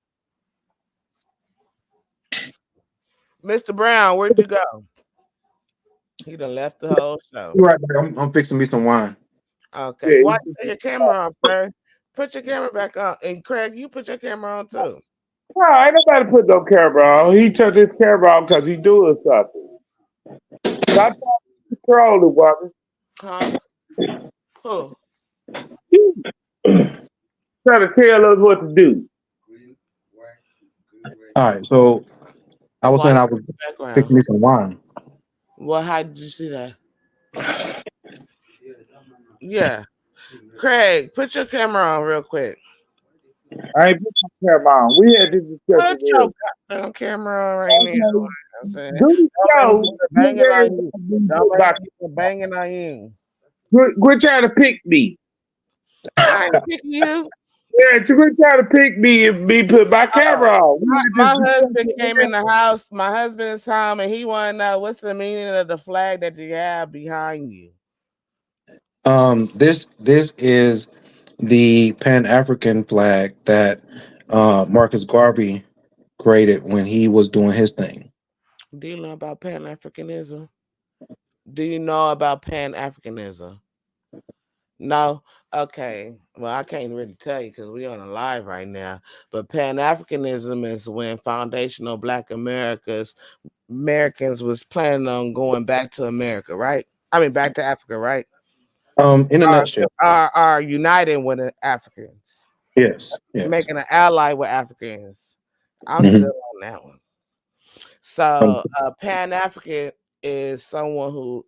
Mr. Brown, where'd you go? He done left the whole show. Right there. I'm fixing me some wine. Okay, Yeah, why you put your camera on, sir? Put your camera back on, and Craig, you put your camera on too. no, ain't nobody put no camera on. He took his camera on because he doing something. Stop trying to control it, woman. Huh? Who? Trying to tell us what to do. All right, so I was Why saying you I put was the background? fixing me some wine. Well, how did you see that? Yeah. Craig, put your camera on real quick. I ain't put my camera on. We had this discussion Put your earlier. goddamn camera on right now. You know Okay, what I'm saying? do the Don't let me show. get the You banging on guys you. have been Don't put let me back. get the banging on you. Quit trying to pick me. I ain't picking you. Yeah, you quit trying to pick me and me put my camera on. We had My this husband discussion came in the earlier. house. My husband's home, and he want to know what's the meaning of the flag that you have behind you. This is the Pan African flag that Marcus Garvey created when he was doing his thing. Do you know about Pan Africanism? Do you know about Pan Africanism? No? Okay. Well, I can't really tell you because we're on a live right now. But Pan Africanism is when foundational Black Americans was planning on going back to America, right? I mean, back to Africa, right? In a nutshell, Are uniting with the Africans, yes, yes. making an ally with Africans. I'm Mhm. still on that one. Um, So, Pan African is someone who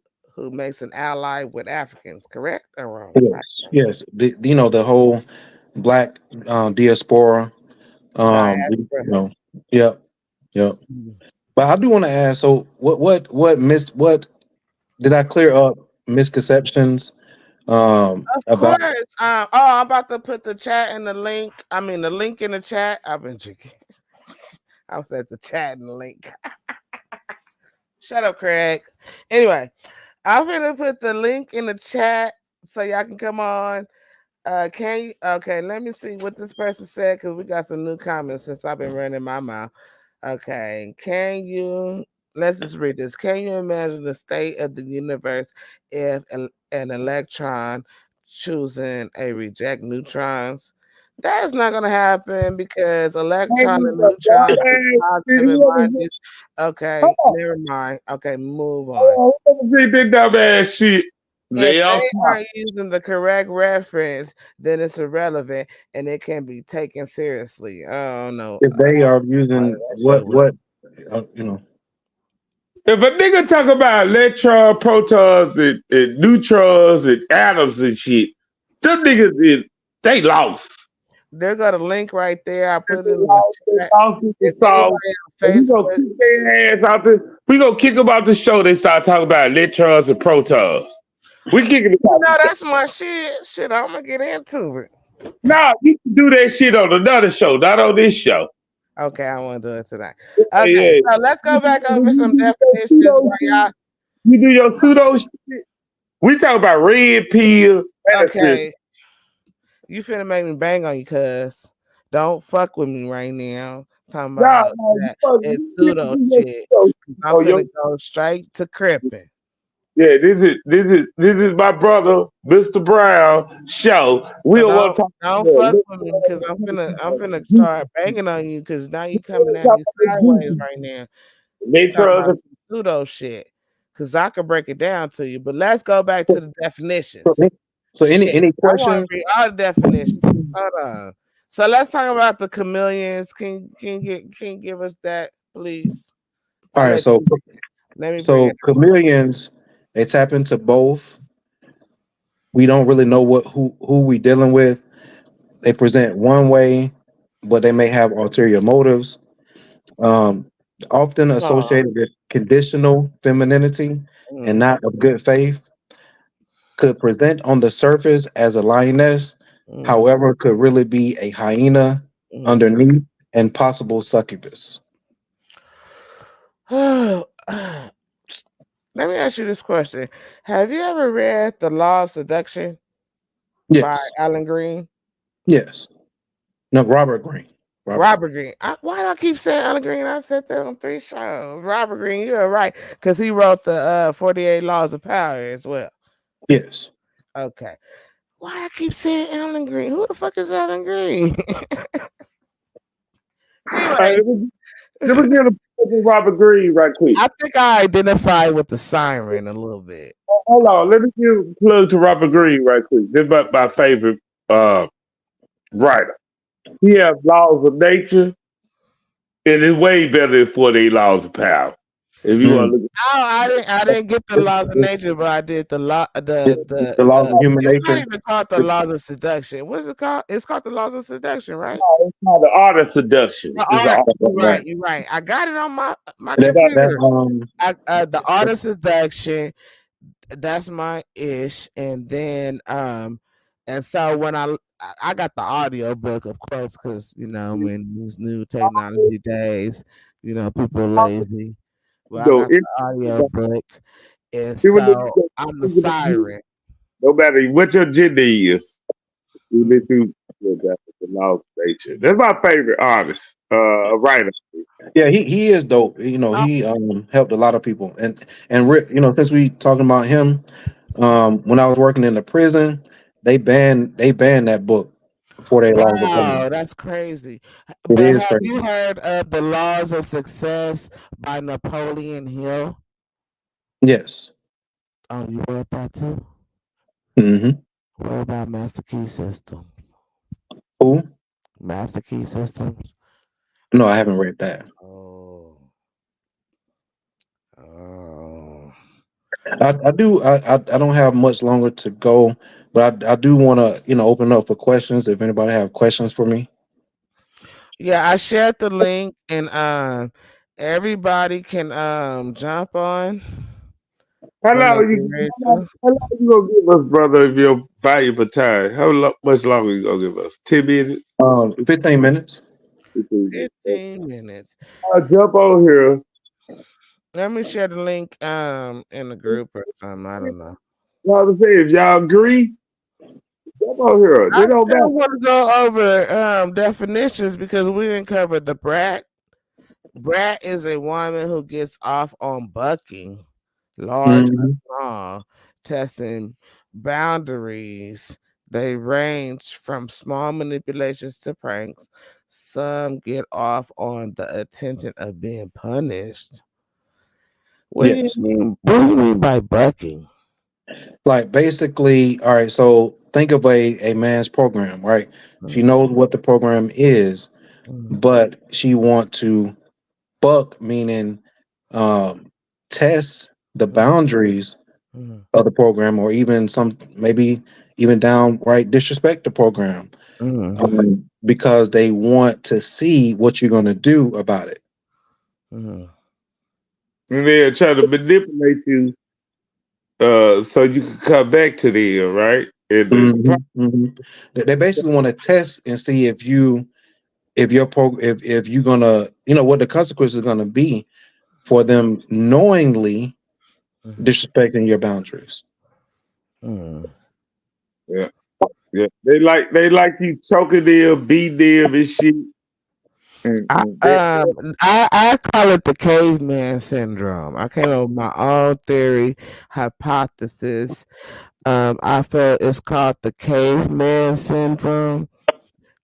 makes an ally with Africans, correct or wrong? Right? yes, yes. The whole black diaspora. Diaspora. Yep, yep. But I do want to ask. So, what did I clear up misconceptions Of about? course. I'm about to put the chat in the link. I mean, the link in the chat. I've been drinking. I was at the chat in the link. Shut up, Craig. Anyway, I'm gonna put the link in the chat so y'all can come on. Can you? Okay, let me see what this person said because we got some new comments since I've been running my mouth. Okay, can you? Let's just read this. Can you imagine the state of the universe if an electron choosing a reject neutrons? That is not going to happen because Hey, electron and the neutrons are dumbass, positive and whoever, minus. Okay, hold never mind. Okay, move on. on, whoever did that dumbass shit, If they all they stop. aren't using the correct reference, then it's irrelevant and it can be taken seriously. Oh no, If they are that using shit was uh, you know, If a nigga talk about electron, protons, and neutrons, and atoms and shit, them niggas, they lost. they got a link right there. I They put it in the lost, they chat. lost in the If anybody song. on And we gonna Facebook, kick their ass out the. We gonna kick them out the show. They start talking about electrons and protons. We kicking them out the show. that's my shit. Shit, I'm gonna get into it. Nah, you can do that shit on another show, not on this show. Okay, I want to do it tonight. Yeah, Okay, yeah. so let's go back over some You do your definitions pseudo while shit. y'all. You do your pseudo shit. We talk about red pill medicine. Okay, you finna make me bang on you, cuz. Don't fuck with me right now. Talking Nah, about nah, that you it's need to pseudo do your shit. pseudo shit. I'm Oh, yo, finna go straight to cripping. Yeah, this is my brother, Mr. Brown show. We So don't want to talk don't fuck about with me because I'm finna it. start banging on you because now you coming at me sideways right now. You talking about Metros. pseudo shit. Cause I could break it down to you. But let's go back to the So, definitions. so Shit. any I want to questions? read all the definitions. Hold on. So let's talk about the chameleons. Can you give us that, please? All I'll right. let So you let me bring so it. chameleons, they tap into both. We don't really know who we dealing with. They present one way, but they may have ulterior motives. Um, Often Oh, associated with conditional femininity and mm, not of good faith. Could present on the surface as a lioness, mm, however, could really be a hyena mm. underneath and possible succubus. Let me ask you this question. Have you ever read The Law of Seduction by Yes, Alan Green? yes. No, Robert Greene. Robert Robert Greene. Green. Why do I keep saying Alan Green? I said that on 3 shows. Robert Green, you're right. Because he wrote the 48 Laws of Power as well. Yes. Okay. Why I keep saying Alan Green? Who the fuck is Alan Green? All Anyway, right, let me get a plug of Robert Green right quick. I think I identify with the siren a little bit. Hold on, let me give a plug to Robert Green right quick. This is my favorite writer. He has laws of nature, and it's way better than 48 laws of power. If you want Mm. to look Oh, I didn't get the laws of nature, but I did the law The laws of the human it's not nature. even called the laws of seduction. What's it called? It's called the laws of seduction, right? it's called the art of seduction. The It's the art. art You're of right. You're right. I got it on my That computer. The art seduction. of seduction. That's my ish. And then and so when I got the audio book, of course, because in these new technology days, people are lazy. Well, I So got the audio book, and even if so I'm the you siren. no matter what your gender is, you need Mm. to look at the laws of nature. That's my favorite artist, writer. Yeah, he is dope. Oh, He helped a lot of people, and since we talking about him, when I was working in the prison, they banned that book before they laws of power. wow, that's crazy. It But is have crazy. you heard of the Laws of Success by Napoleon Hill? Yes. Oh, you read that too? Mm-hmm. What about Master Key Systems? Who? Master Key Systems. No, I haven't read that. Oh, oh. I don't have much longer to go, but I do want to open up for questions. If anybody have questions for me. Yeah, I shared the link, and everybody can jump on How when they long get you ready how long, to. how long you gonna give us, brother, if your valuable time? Much longer you gonna give us? 10 minutes? 15 minutes. 15 minutes. 15 minutes. I'll jump on here. Let me share the link in the group or something. I don't know. Y'all say if y'all agree, jump on here. I They don't still matter. want to go over definitions because we didn't cover the brat. Brat is a woman who gets off on bucking, large or Hmm. small, testing boundaries. They range from small manipulations to pranks. Some get off on the attention of being punished. What do you Yes. mean? What do you mean by bucking? Like basically, all right. So think of a man's program, right? She Mm, knows what the program is, mm, but she want to buck, meaning um, test the mm, boundaries mm, of the program, or even some maybe even downright disrespect the program, mm, because they want to see what you're going to do about it. mm. And they're trying to manipulate you so you can come back to them, right? And Hmm. Hmm. They basically want to test and see if your if you're gonna what the consequences are gonna be for them knowingly Mhm, disrespecting your boundaries. mm. yeah, yeah. They like you choking them, beating them and shit. I That, I call it the caveman syndrome. I came up with my own theory, hypothesis. I feel it's called the caveman syndrome.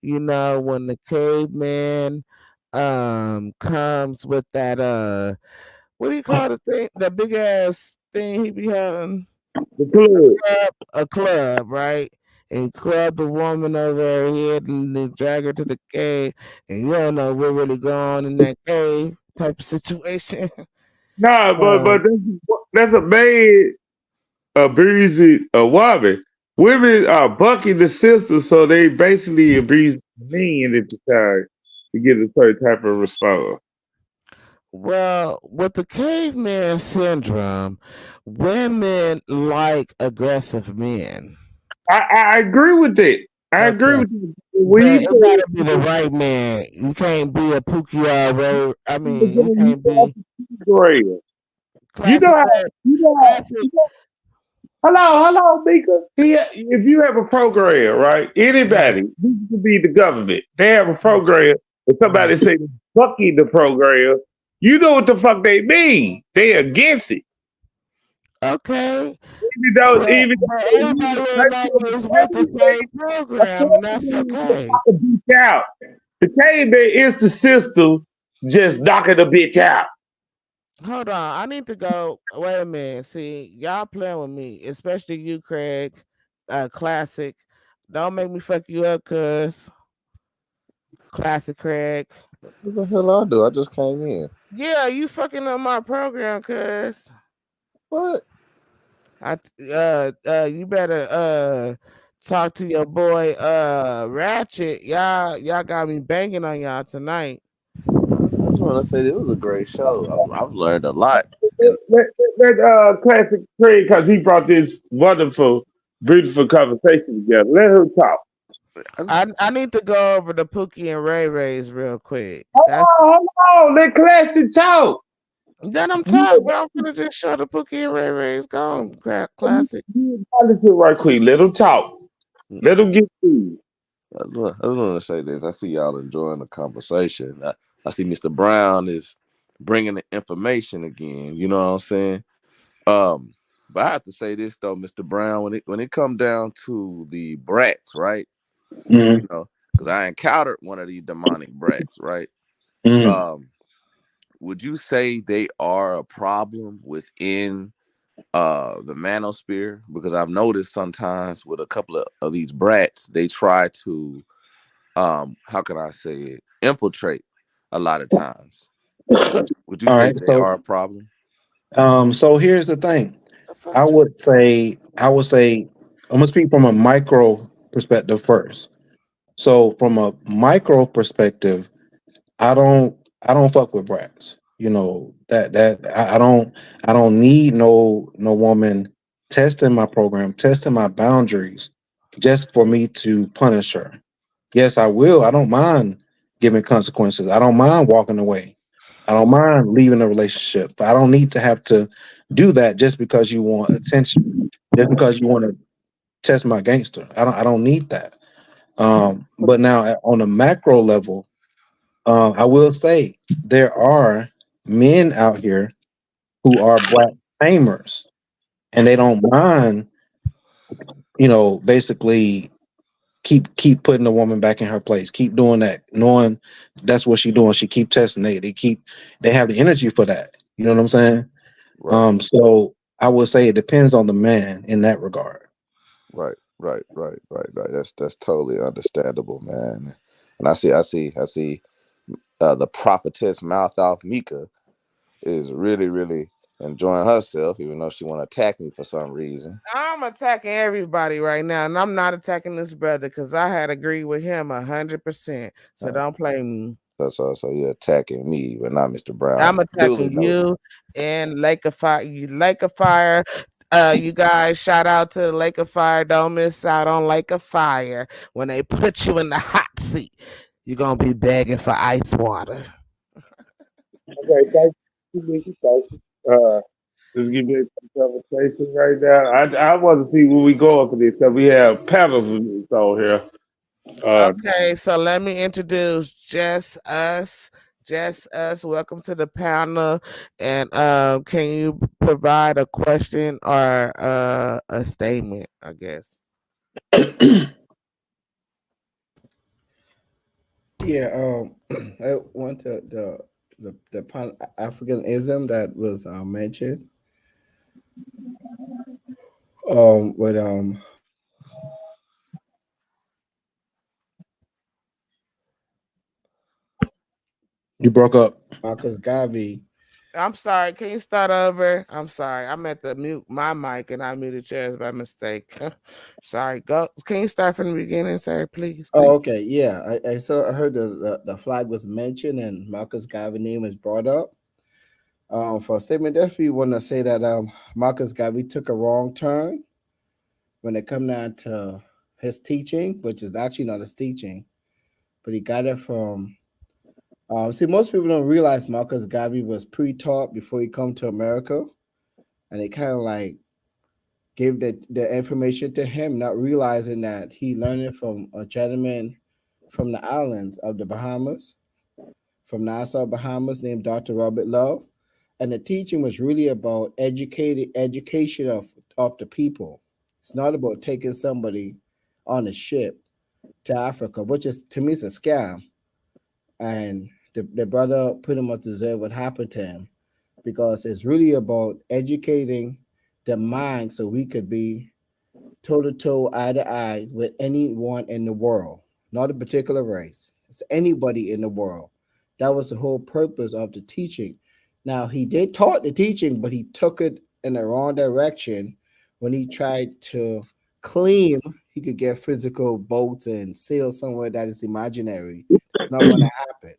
You know, when the caveman comes with that what do you call the thing? That big ass thing he be having? the club. A club, right? And he clubbed the woman over her head and then drag her to the cave, and you don't know what really going on in that cave type of situation. Nah, but um, that's a man abusing a woman. Women are bucking the system, so they basically abuse men at the time to get a certain type of response. well, with the caveman syndrome, women like aggressive men. I agree with that. I agree Okay. with you. When you But say it gotta be the right man. You can't be a Pookie Ray. I mean, you you can't be program, you know classic. how Classic. hello, Mika. If you have a program, right? Anybody, this could be the government. They have a program, and somebody say fucking the program. You know what the fuck they mean? They against it. Okay. Even But though everybody ain't always with the same program, and that's okay. a bitch out. The caveman is the system just knocking the bitch out. Hold on, I need to go. Wait a minute. See, y'all playing with me, especially you, Craig. Classic. Don't make me fuck you up, cuz. Classic, Craig. What the hell I do? I just came in. Yeah, you fucking up my program, cuz. What? You better talk to your boy Ratchet. Y'all got me banging on y'all tonight. I just want to say it was a great show. I've learned a lot, and Let classic Craig, because he brought this wonderful, beautiful conversation together. Let him talk. I, I need to go over the Pookie and Ray Rays real quick. That's Hold on. Let classic talk. then I'm You talking, but I'm gonna just show the Pookie and Ray Rays gone. Classic. acknowledge it right quick. Let him talk. Let him get through. just want to say this. I see y'all enjoying the conversation. I see Mr. Brown is bringing the information again. You know what I'm saying? Um, but I have to say this though, Mr. Brown, when it come down to the brats, right? Mm-hmm. You know, because I encountered one of these demonic brats, right? Mm-hmm. Um, would you say they are a problem within the Manosphere? Because I've noticed sometimes with a couple of these brats, they try to how can I say it, infiltrate a lot of times. Would you All say right. they So, are a problem? so here's the thing. The fuck I just would say, I'm gonna speak from a micro perspective first. So, from a micro perspective, I don't fuck with brats. You know I don't need no woman testing my program, testing my boundaries, just for me to punish her. Yes, I will. I don't mind giving consequences. I don't mind walking away. I don't mind leaving a relationship. I don't need to have to do that just because you want attention, just because you want to test my gangster. I don't need that. But now on a macro level, I will say there are men out here who are black tamers, and they don't mind, basically keep putting the woman back in her place, keep doing that, knowing that's what she's doing. She keep testing. They have the energy for that. You know what I'm saying? Right, So I would say it depends on the man in that regard. right. That's totally understandable, man. And I see. The prophetess mouth off Meika is really enjoying herself, even though she want to attack me for some reason. I'm attacking everybody right now, and I'm not attacking this brother because I had agreed with him 100%. So Uh, don't play me. so you're attacking me, but not Mr. Brown. I'm Duly attacking noted. you and Lake of Fire. You Lake of Fire. You guys, shout out to the Lake of Fire. Don't miss out on Lake of Fire when they put you in the hot seat. You're gonna be begging for ice water. Okay, thank you, Mickey. Thank you. Just give me a conversation right now. I want to see where we going for this because we have panels of this on here. Okay, so let me introduce just us. Just us. Welcome to the panel. And can you provide a question or a statement, I guess? Yeah, I want the Pan Africanism that was mentioned. With You broke up. Marcus Garvey. I'm sorry. Can you start over? I'm sorry. I meant to mute my mic and I muted yours by mistake. Sorry. Go. Can you start from the beginning, sir? Please. Oh, Thank okay, yeah. I heard the flag was mentioned and Marcus Garvey name was brought up. For a statement, definitely want to say that Marcus Garvey took a wrong turn when it come down to his teaching, which is actually not his teaching, but he got it from. See, most people don't realize Marcus Garvey was pre-taught before he come to America, and they kind of like gave the information to him, not realizing that he learned it from a gentleman from the islands of the Bahamas, from Nassau, Bahamas, named Dr. Robert Love. And the teaching was really about education of the people. It's not about taking somebody on a ship to Africa, which is to me is a scam. And the brother pretty much deserved what happened to him because it's really about educating the mind so we could be toe to toe, eye to eye with anyone in the world, not a particular race. It's anybody in the world. That was the whole purpose of the teaching. Now he did taught the teaching, but he took it in the wrong direction when he tried to claim he could get physical boats and sail somewhere that is imaginary. It's not going to happen.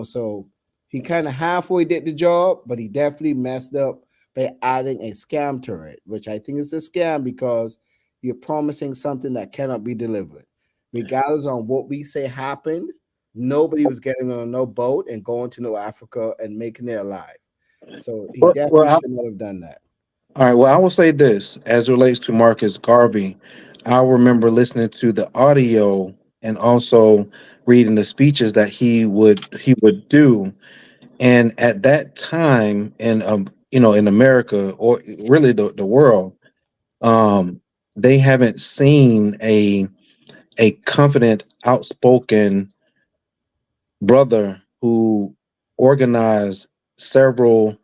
So he kind of halfway did the job, but he definitely messed up by adding a scam to it, which I think is a scam because you're promising something that cannot be delivered. Regardless on what we say happened, nobody was getting on no boat and going to no Africa and making it alive. So he definitely should not have done that. All right. Well, I will say this as it relates to Marcus Garvey. I remember listening to the audio and also reading the speeches that he would do. And at that time, in in America or really the world, um, they haven't seen a confident, outspoken brother who organized several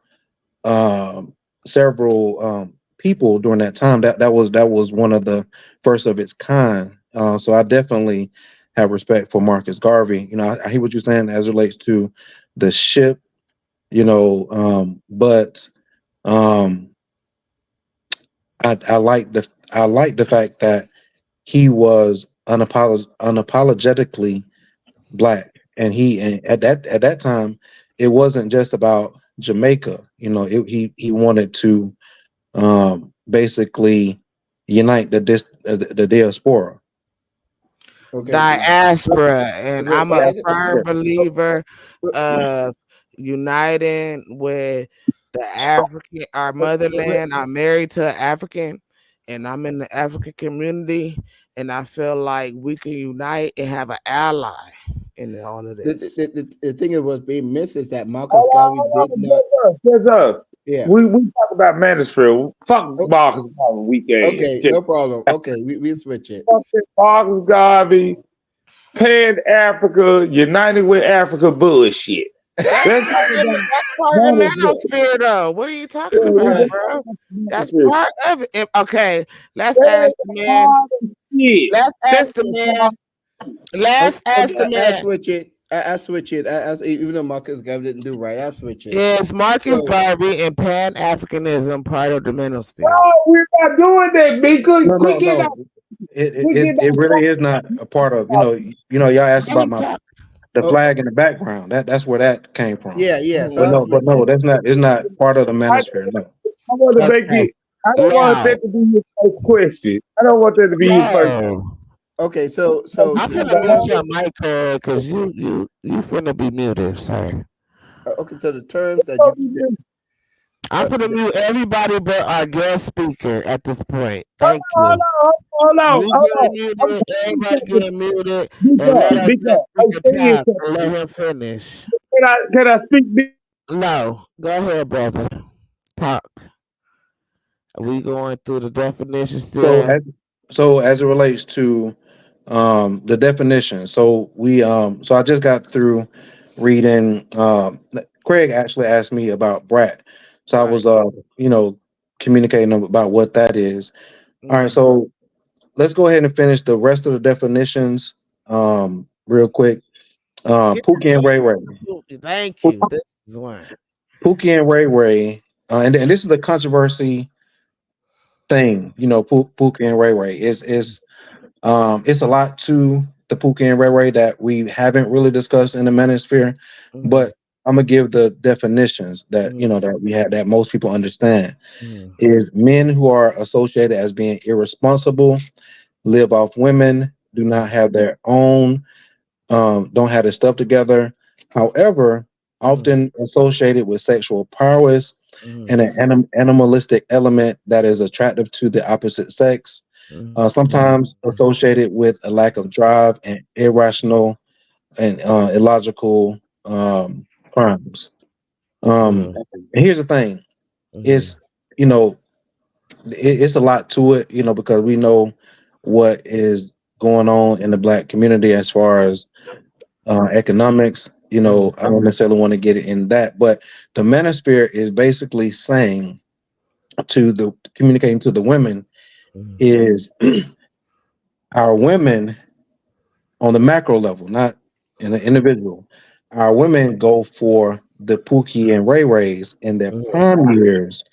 um, people during that time. That was one of the first of its kind. So I definitely have respect for Marcus Garvey. I hear what you're saying as it relates to the ship. But um, I like the fact that he was unapologetically black, and at that time, it wasn't just about Jamaica. He wanted to basically unite the diaspora. Okay. Diaspora, and Okay. I'm a firm believer of uniting with the African, our motherland. I'm married to an African, and I'm in the African community, and I feel like we can unite and have an ally in all of The, this. the thing that was being missed is that Marcus Hold on, Garvey hold did on. not. Just us. Yeah. We talk about Manosphere. Fuck Oh, Marcus Garvey weak ass okay. shit. No problem. Okay. We switch it. Fuck that Marcus Garvey, Pan Africa, United with Africa bullshit. That's Let's talk part of about that's part of the Manosphere. manosphere, though. What are you talking about, Okay. bro? That's Manosphere. part of it. Okay, let's That ask is the man. part of shit. Let's That ask the is part man. Let's ask the I man. switch it. I switch it. Even though Marcus Garvey didn't do right, I switch it. Is Marcus So Garvey and Pan Africanism part of the manosphere? no, we're not doing that, Meika. No, no, no. We get It really is not a part of. Y'all asked Let about me talk. the oh, flag in the background. That's where that came from. yeah. So But I no, but switch no, it. that's not. It's not part of the manosphere. No. I want to make Okay. it. I don't want Now, that to be your first question. I don't want that to be your first. no. Okay. So I'm the finna mute term. your mic because you finna be muted, sir. Okay. So the terms that you I'm gonna mute everybody but our guest speaker at this point. Hold Thank on, you. hold on, hold You on, get hold on. muted, everybody get muted, Be and let quiet, our be guest quiet. Hey, speaker say talk and something. let him finish. Can I speak? No, go ahead, brother. Talk. Are we going through the definition So still? as as it relates to the definition, so I just got through reading. Craig actually asked me about brat, so I Right. was you know communicating about what that is. All right, Mm, so let's go ahead and finish the rest of the definitions real quick. get Pookie and Ray Ray. Thank you. This is one. Pookie and Ray Ray, and this is a controversy thing. Pookie and Ray Ray it's a lot to the Pookie and Ray Ray that we haven't really discussed in the Manosphere, Mm, but I'm gonna give the definitions that mm, that we have that most people understand. mm, Is men who are associated as being irresponsible, live off women, do not mm, have their own, don't have their stuff together. However, mm, often associated with sexual prowess mm, and an animalistic element that is attractive to the opposite sex, mm, sometimes associated with a lack of drive and irrational and illogical crimes. mm, And here's the thing: mm, it's you know it's a lot to it, because we know what is going on in the black community as far as economics. mm, I don't necessarily want to get in that, but the manosphere is basically saying to the communicating to the women mm, is our women on the macro level, not in the individual. Our women go for the Pookie and Ray Rays in their mm, prime years,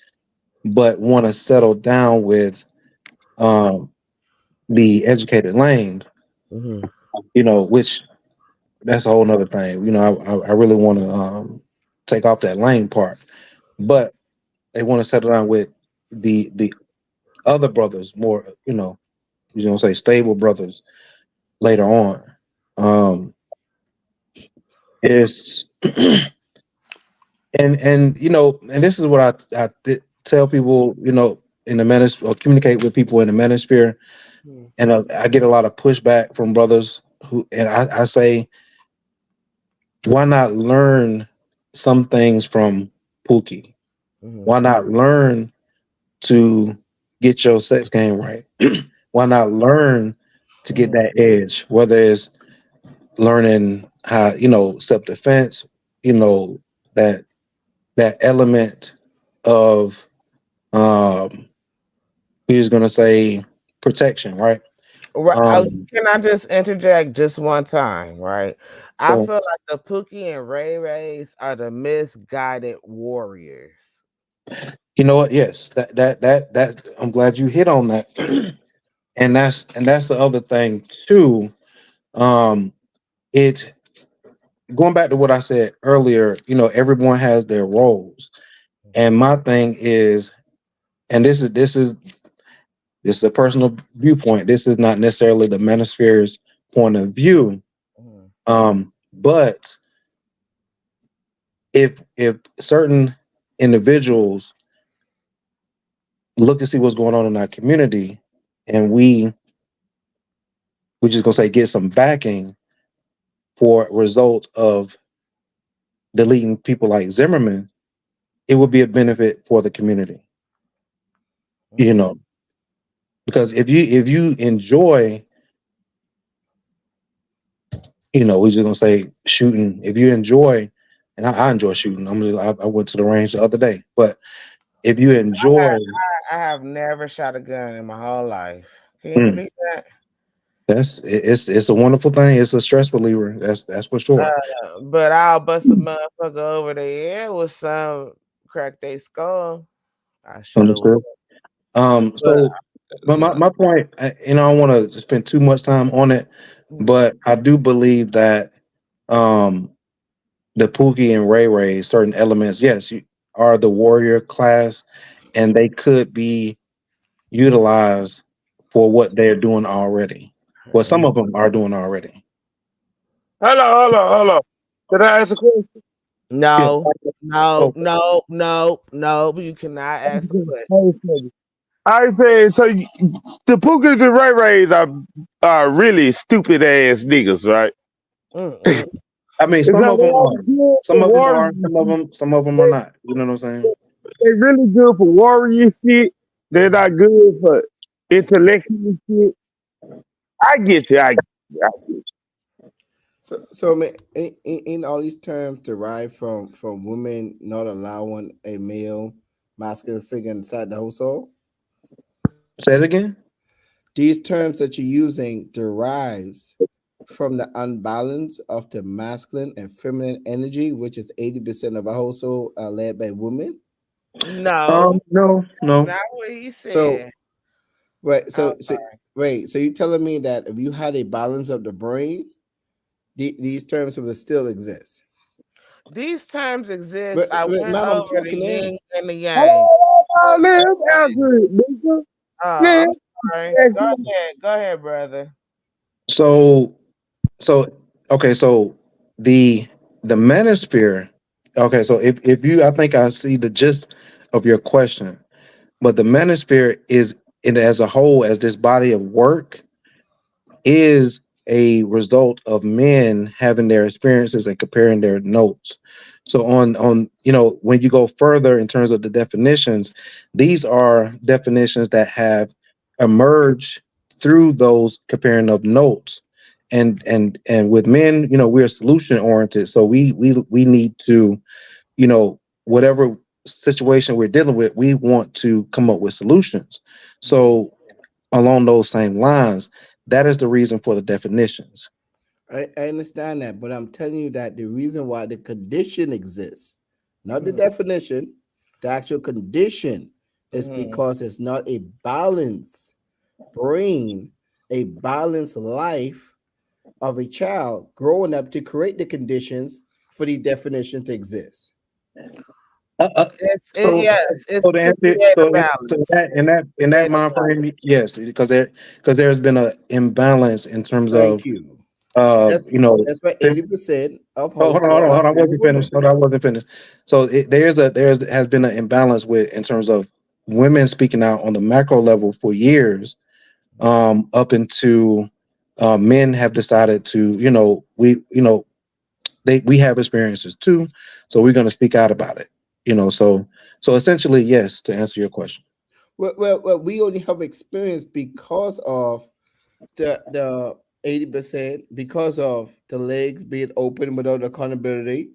but want to settle down with um, the educated lane, mm, which that's a whole nother thing. I really want to take off that lane part, but they want to settle down with the other brothers more, say stable brothers later on. Is and this is what tell people, in the manosphere, or communicate with people in the manosphere, mm, and I get a lot of pushback from brothers and I say, why not learn some things from Pookie? mm, Why not learn to get your sex game right? Why not learn to get mm. that edge? Whether it's learning how, self defense, that that element of we're just gonna say protection, right? Right. Um, Can I just interject just one time? Right. I so feel like the Pookie and Ray Rays are the misguided warriors. you know what? Yes, that I'm glad you hit on that, and that's the other thing too. Um, it Going back to what I said earlier. Everyone has their roles, and my thing is, and this is a personal viewpoint. This is not necessarily the manosphere's point of view. Mm, But if certain individuals look to see what's going on in our community, and we just gonna say get some backing for a result of deleting people like Zimmerman, it would be a benefit for the community. You mm, know, because if you enjoy, we're just gonna say shooting. If you enjoy, and I enjoy shooting. I went to the range the other day, but if you enjoy, I have never shot a gun in my whole life. Can you mm, believe that? it's a wonderful thing. It's a stress reliever. That's for sure. But I'll bust a motherfucker over the head with some crack they skull. I sure will. Understood. But So, but my point, I don't want to spend too much time on it, mm, but I do believe that um, the Pookie and Ray Ray, certain elements, yes, are the warrior class, and they could be utilized for what they're doing already. Well, some mm, of them are doing already. Hold on. Can I ask a question? Yeah. No, no, So no, no, no. You cannot ask the question. I said so. The Pukas and Ray Rays are really stupid ass niggas, right? Mm-mm. I mean, It's some a of them are. good Some for of them are. warrior. Some of them are not. You know what I'm saying? They really good for warrior shit. They're not good for intellectual shit. I get you. I get you. I get you. So I mean, in all these terms derived from women not allowing a male masculine figure inside the household. Say it again. These terms that you're using derives from the unbalance of the masculine and feminine energy, which is 80% of a household led by women. No, No, no. not what he So said. right, I'm so sorry. wait, so you're telling me that if you had a balance of the brain, these terms would still exist. These terms exist. I But went man, I'm over the talking in. yin and the yang. Oh, let him Okay. answer it, nigga. Oh, Let I'm him sorry. Go answer it. ahead. Go ahead, brother. So so okay. So the the manosphere. Okay. So if you, I think I see the gist of your question. But the manosphere is, in as a whole, as this body of work, is a result of men having their experiences and comparing their notes. So on when you go further in terms of the definitions, these are definitions that have emerged through those comparing of notes. And with men, we're solution oriented. So we need to, whatever situation we're dealing with, we want to come up with solutions. So along those same lines, that is the reason for the definitions. I understand that, but I'm telling you that the reason why the condition exists, not the Mhm, definition, the actual condition is mhm. because it's not a balanced brain, a balanced life of a child growing up to create the conditions for the definition to exist. Uh, uh, so, Yes, it's so to to answer, create a so balance. in that Create a mind balance. frame, yes, because there's been an imbalance in terms Thank of you. uh That's you know. that's why fem- 80% of Oh, hold on, hold households on, are hold on. I single wasn't finished. women. Hold on, I wasn't finished. So there's has been an imbalance with in terms of women speaking out on the macro level for years, up into men have decided to, we have experiences too, so we're going to speak out about it. So essentially, yes, to answer your question. Well, we only have experience because of the 80%, because of the legs being open without accountability,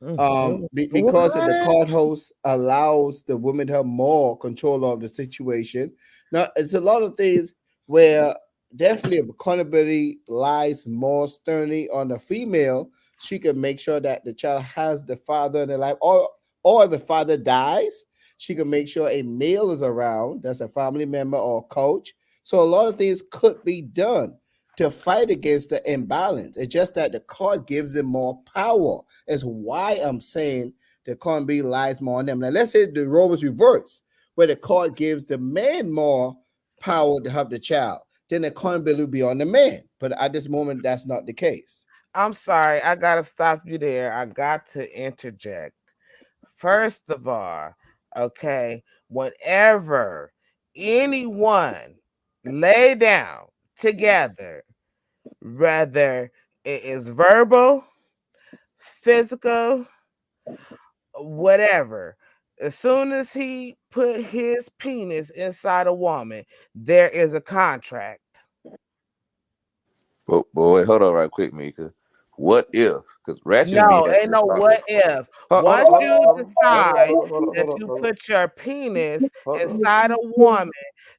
Mhm. because of the What? court host allows the women to have more control of the situation. Now, it's a lot of things where definitely accountability lies more sternly on the female. She can make sure that the child has the father in their life, or if the father dies, she can make sure a male is around, that's a family member or coach. So a lot of things could be done to fight against the imbalance. It's just that the court gives them more power. Is why I'm saying the court be lies more on them. Now let's say the role was reversed, where the court gives the man more power to have the child, then the accountability will be on the man. But at this moment, that's not the case. I'm sorry. I gotta stop you there. I got to interject. First of all, okay, whenever anyone lay down together, whether it is verbal, physical, whatever, as soon as he put his penis inside a woman, there is a contract. But wait, hold on right quick, Mika. What if? Because Ratchet and me No, had ain't this no what conversation. if. Hold Once on, hold on, you hold on, hold on, decide hold on, hold on, that hold on, you hold on. put your penis Hold on. inside a woman,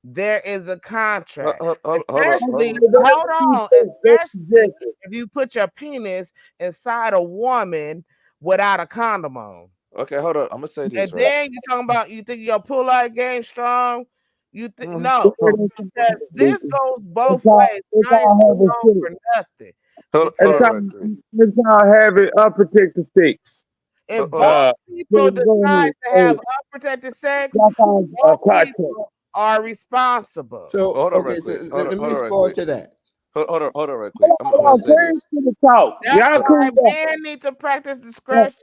there is a contract. Hold on, hold Especially, on. hold on, That's especially subjective. if you put your penis inside a woman without a condom on. Okay, hold on. I'm gonna say And this right. then you talking about you think your pull out game strong? You think Mhm. no, because this goes It's both all, ways. it's I ain't all putting having on sex. for nothing. Hold It's on Because right quick. all having unprotected sex. if both Hold Uh, people go decide ahead. to Hey, have unprotected sex, y'all find a both contract. people are responsible. So hold on okay, right so quick. let me Hold on right respond quick. to that. hold on, real quick. I'm gonna say Craig this. to the talk. That's Y'all why cool. men need to practice discretion.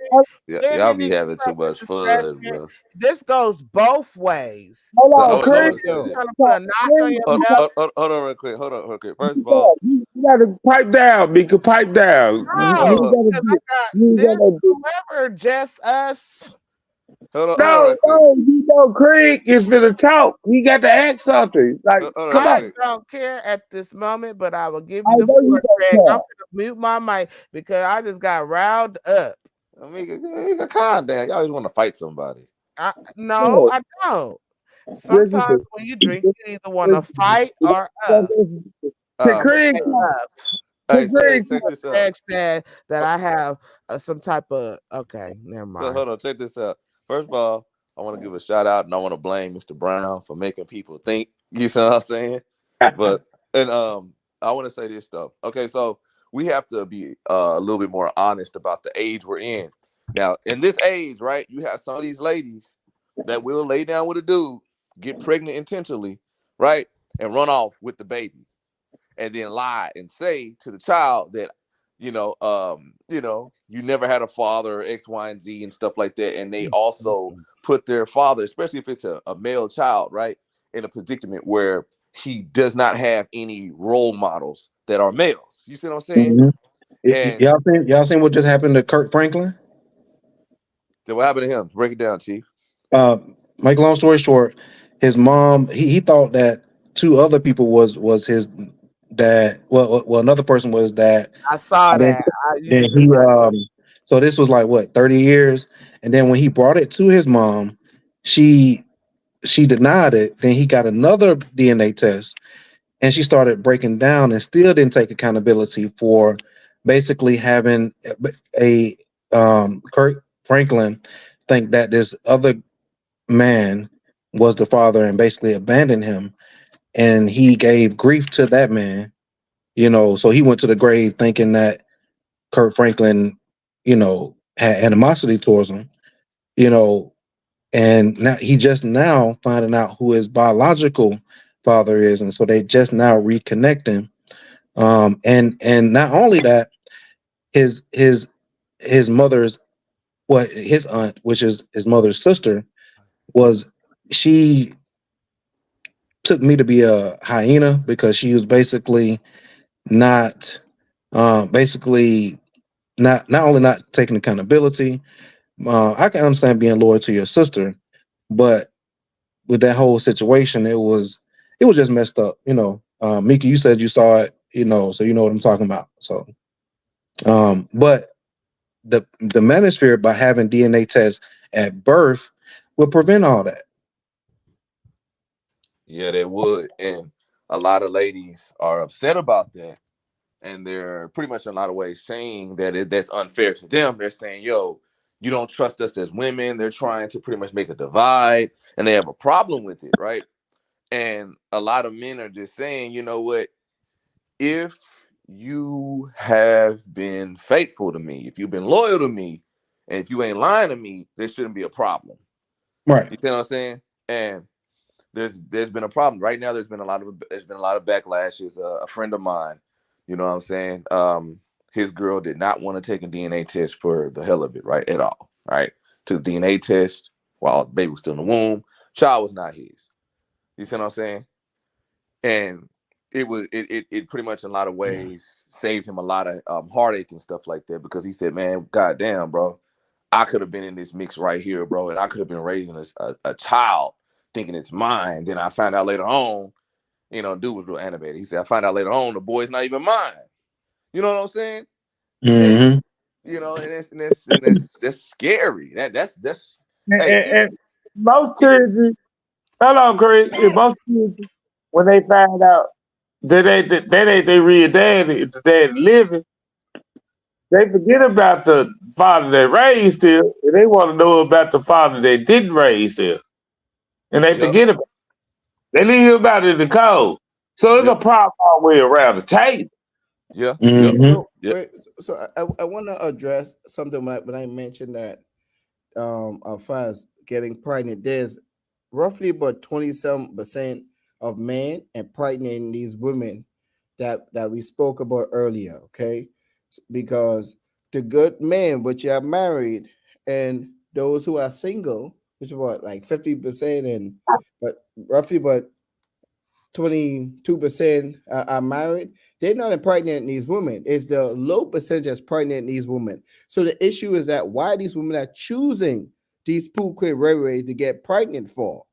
Yeah, y'all Women be need to having too practice much fun, discretion. bro. This goes both ways. Hold So on, I Craig want to to say Yo, this. Trying to put a talk. notch on Craig your to belt. Hold on, real quick. Hold on, real quick. First of all, talk. You gotta pipe down, Mika. Pipe down. You No, gotta because I do. got You this gotta do. whoever just us. hold on, No, real quick. no, you know Craig is for the talk. He got to ask something. Like, Hold on, come real I on. quick. don't care at this moment, but I will give I you the know you floor, Craig. don't I'm care. gonna mute my mic because I just got riled up. Mika, calm down. Y'all always want to fight somebody. No, No, I don't. this is Sometimes when you drink, you either want to this- fight or up. Can But Craig talk? Enough. Can hey, so Craig check talk? this out. Craig said that I have some type of okay. Never So mind. hold on, check this out. First of all, I want to give a shout out, and I want to blame Mr. Brown for making people think. You know what I'm saying? But and I want to say this stuff. Okay, so we have to be a little bit more honest about the age we're in. Now, in this age, right, you have some of these ladies that will lay down with a dude, get pregnant intentionally, right, and run off with the baby, and then lie and say to the child that you never had a father, X, Y, and Z, and stuff like that. And they also put their father, especially if it's a male child, right, in a predicament where he does not have any role models that are males. You see what I'm saying? Mhm. And Y'all seen what just happened to Kurt Franklin? then what happened to him? Break it down, Chief. Uh, Make a long story short, his mom he thought that two other people was his dad. Well, another person was dad. I saw And then, that. You then just he remind. so this was like what 30 years, and then when he brought it to his mom, she she denied it. Then he got another DNA test, and she started breaking down and still didn't take accountability for basically having a Kurt Franklin think that this other man was the father and basically abandoned him, and he gave grief to that man. So he went to the grave thinking that Kurt Franklin, had animosity towards him. You know, and now he just now finding out who his biological father is, and so they just now reconnecting. And not only that, his mother's his aunt, which is his mother's sister, was she took me to be a hyena because she was not basically not only not taking accountability. I can understand being loyal to your sister, but with that whole situation, it was just messed up. Mika, you said you saw it, so you know what I'm talking about. So, but the Manosphere, by having DNA tests at birth, will prevent all that. Yeah, they would. And a lot of ladies are upset about that. And they're pretty much in a lot of ways saying that that's unfair to them. They're saying, yo, you don't trust us as women. They're trying to pretty much make a divide, and they have a problem with it, right? And a lot of men are just saying, you know what? If you have been faithful to me, if you've been loyal to me, and if you ain't lying to me, there shouldn't be a problem. Right. You see what I'm saying? And there's been a problem right now. There's been a lot of backlashes. A friend of mine, you know what I'm saying? His girl did not want to take a DNA test for the hell of it, right? At all, right? Took a DNA test while the baby was still in the womb. Child was not his. You see what I'm saying? And it pretty much in a lot of ways saved him a lot of heartache and stuff like that, because he said, man, goddamn, bro, I could have been in this mix right here, bro, and I could have been raising a child thinking it's mine. Then I found out later on, dude was real animated. He said, I found out later on the boy's not even mine. You know what I'm saying? And Hmm. that's scary. That's And, hey, and, and most children, hold on, Craig. And most children, when they find out that ain't their real daddy, the dad living, they forget about the father that raised them, and they want to know about the father that didn't raise them, and they yep, forget about. They leave him out in the cold. So it's a yep, problem all the way around the table. yeah, yep, Hmm. So yep, wait, so I want to address something when I mentioned that as far as getting pregnant, there's roughly about 27% of men impregnating these women that we spoke about earlier, okay? Because the good men which are married and those who are single, which is what, like 50%, and but roughly but 22% are married, they're not impregnating these women. It's the low percentage that's pregnant these women. So the issue is that why these women are choosing these Pookie Ray to get pregnant for.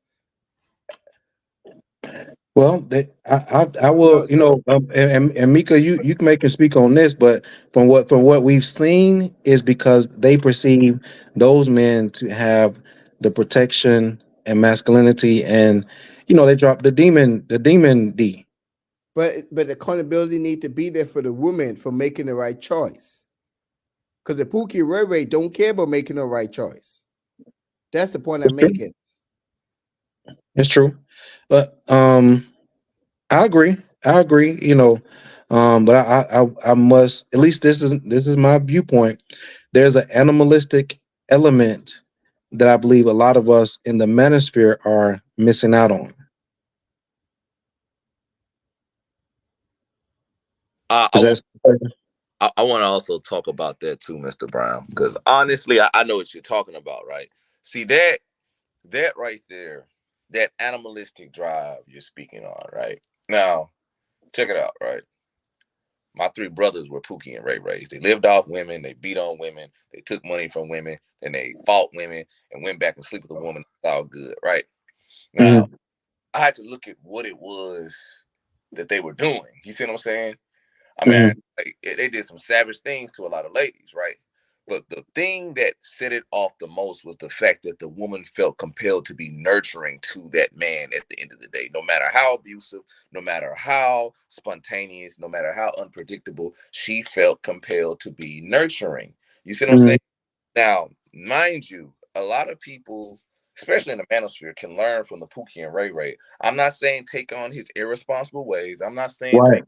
Well, I will, No, so and Mika, you can make and speak on this, but from what we've seen is because they perceive those men to have the protection and masculinity, and they drop the demon D. but accountability need to be there for the woman for making the right choice. Because the Pookie Ray don't care about making the right choice. That's the point I'm It's true. making. It's true, but I agree. I agree. But I must, at least this is my viewpoint. There's an animalistic element that I believe a lot of us in the manosphere are missing out on. I Is I want that I want to also talk about that too, Mr. Brown, because honestly, I know what you're talking about, right? See that right there, that animalistic drive you're speaking on, right? Now, check it out, right? My three brothers were Pookie and Ray Rays. They lived off women, they beat on women, they took money from women, and they fought women and went back and sleep with a woman. It's all good, right? Now, Mhm, I had to look at what it was that they were doing. You see what I'm saying? I mean, mhm, like, they did some savage things to a lot of ladies, right? But the thing that set it off the most was the fact that the woman felt compelled to be nurturing to that man at the end of the day. No matter how abusive, no matter how spontaneous, no matter how unpredictable, she felt compelled to be nurturing. You see what I'm mhm. saying? Now, mind you, a lot of people, especially in the manosphere, can learn from the Pookie and Ray Ray. I'm not saying take on his irresponsible ways. I'm not saying Right. take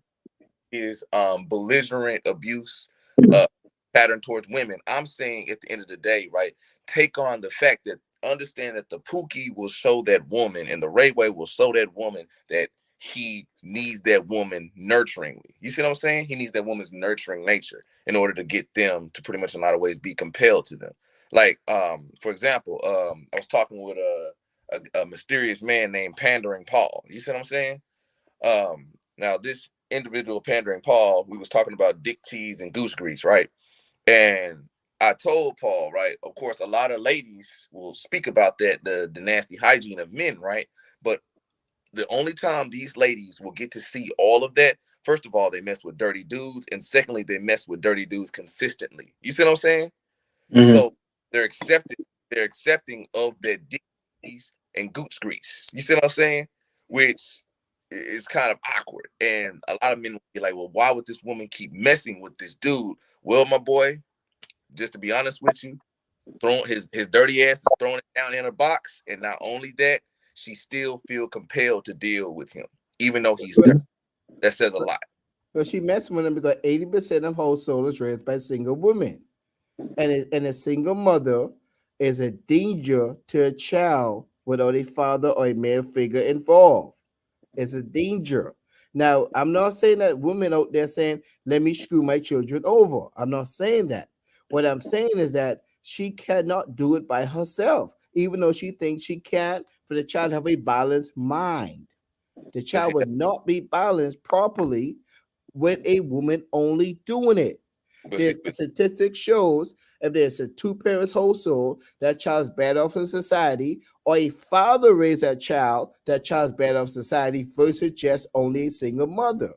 his belligerent abuse uh pattern towards women. I'm saying at the end of the day, right, take on the fact that understand that the Pookie will show that woman and the Rayway will show that woman that he needs that woman nurturingly. You see what I'm saying? He needs that woman's nurturing nature in order to get them to pretty much in a lot of ways be compelled to them. Like, for example, I was talking with a mysterious man named Pandering Paul. You see what I'm saying? Now this individual Pandering Paul, we was talking about dick cheese and goose grease, right? And I told Paul, right? Of course, a lot of ladies will speak about that, the nasty hygiene of men, right? But the only time these ladies will get to see all of that, first of all, they mess with dirty dudes, and secondly, they mess with dirty dudes consistently. You see what I'm saying? Mhm. So they're accepting, they're accepting of their dickies and gooch grease. You see what I'm saying? Which is kind of awkward. And a lot of men will be like, well, why would this woman keep messing with this dude? Well, my boy, just to be honest with you, throwing his dirty ass is throwing it down in a box. And not only that, she still feel compelled to deal with him, even though he's dirty. That says a lot. But she messed with them because 80% of households raised by single women. And a single mother is a danger to a child without a father or a male figure involved. It's a danger. Now, I'm not saying that women out there saying, let me screw my children over. I'm not saying that. What I'm saying is that she cannot do it by herself, even though she thinks she can, for the child to have a balanced mind. The But see, child would not be balanced properly with a woman only doing it. but see, There's statistics shows if there's a two parents household, that child's better off in society, or a father raised that child's better off society versus just only a single mother.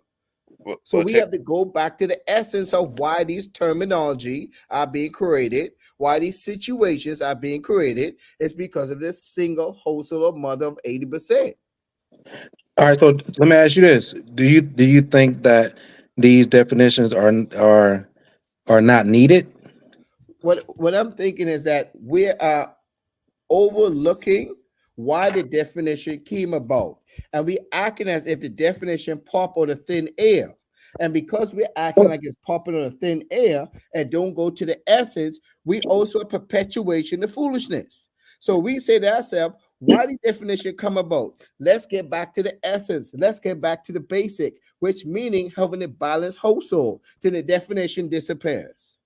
So well, we check. have to go back to the essence of why these terminology are being created, why these situations are being created. It's because of this single household of mother of 80%. All right. So let me ask you this: Do you think that these definitions are not needed? What I'm thinking is that we are overlooking why the definition came about. And we acting as if the definition popped out of thin air. And because we're acting like it's popping out of thin air and don't go to the essence, we also perpetuation the foolishness. So we say to ourselves, Why the definition come about? Let's get back to the essence. Let's get back to the basic, which meaning having a balanced household. Then the definition disappears.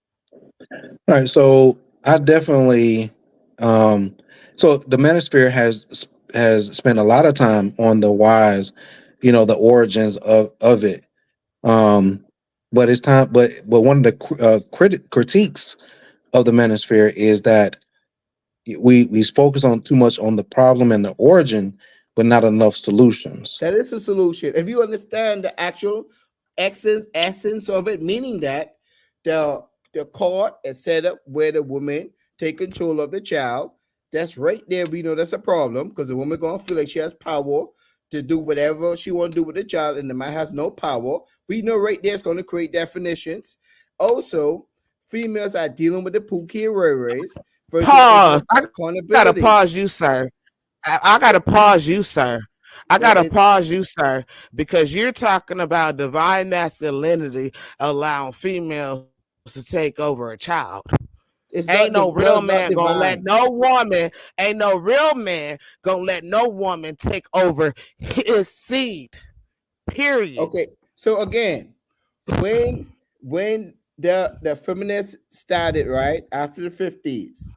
All right, so I definitely, um, so the Manosphere has spent a lot of time on the whys, the origins of it. Um, but it's time. But one of the critiques of the Manosphere is that we focus on too much on the problem and the origin, but not enough solutions. That is the solution. If you understand the actual essence of it, meaning that the court is set up where the woman take control of the child. That's right there. We know that's a problem because the woman gonna feel like she has power to do whatever she want to do with the child, and the man has no power. We know right there it's going to create definitions. Also, females are dealing with the pookie rays versus Pause. I gotta accountability. pause you, sir. I gotta pause you, sir. I Well, gotta pause you, sir, because you're talking about divine masculinity allowing females to take over a child. it's Ain't not no the real well, not man gonna let divine. no woman, ain't no real man gonna let no woman take over his seed. Period. Okay, so again, when the feminists started right after the 50s,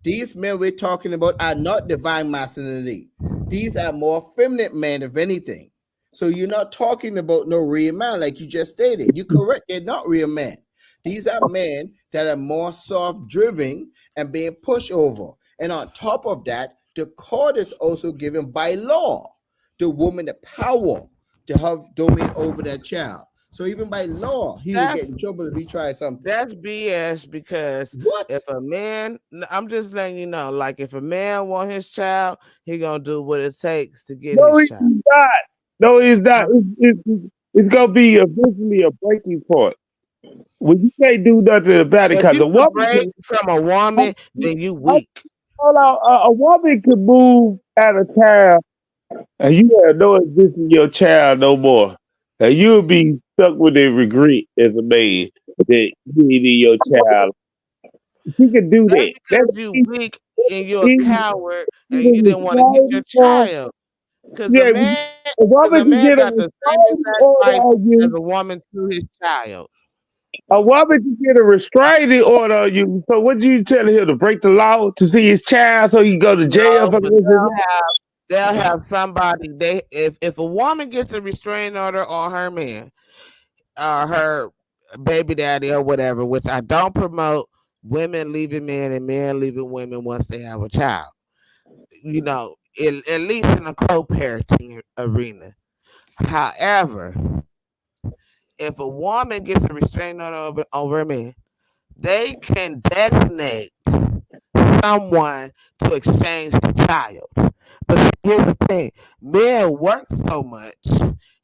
these men we're talking about are not divine masculinity. These are more feminine men, if anything. So you're not talking about no real man, like you just stated. You're correct, they're not real men. These are men that are more soft driven and being pushed over. And on top of that, the court is also given by law the woman the power to have domain over that child. So even by law, he will get That's in trouble if he tries something. That's BS because What? if a man, I'm just letting you know, like if a man want his child, he gonna do what it takes to get No, his he's child. not. No, he's not. Huh? It's gonna be eventually a breaking point when you can't do nothing about it If because you a could woman break can. from a woman, then you weak. Hold on, a woman could move out of town and you have no interest in your child no more. And you'll be stuck with a regret as a man that you needed your child. She can do That's that. That's because you weak and you're a easy. coward and you didn't want to get your child. Yeah, a Cause a woman can man get a got the same restraining exact order right on as you. a woman to his child. A woman can get a restraining order on you. So what you telling him to break the law to see his child so he can go to jail No, for but the they'll have somebody. They if a woman gets a restraining order on her man, her baby daddy or whatever, which I don't promote women leaving men and men leaving women once they have a child. At least in a co-parenting arena. However, if a woman gets a restraining order over a man, they can designate someone to exchange the child. But here's the thing: men work so much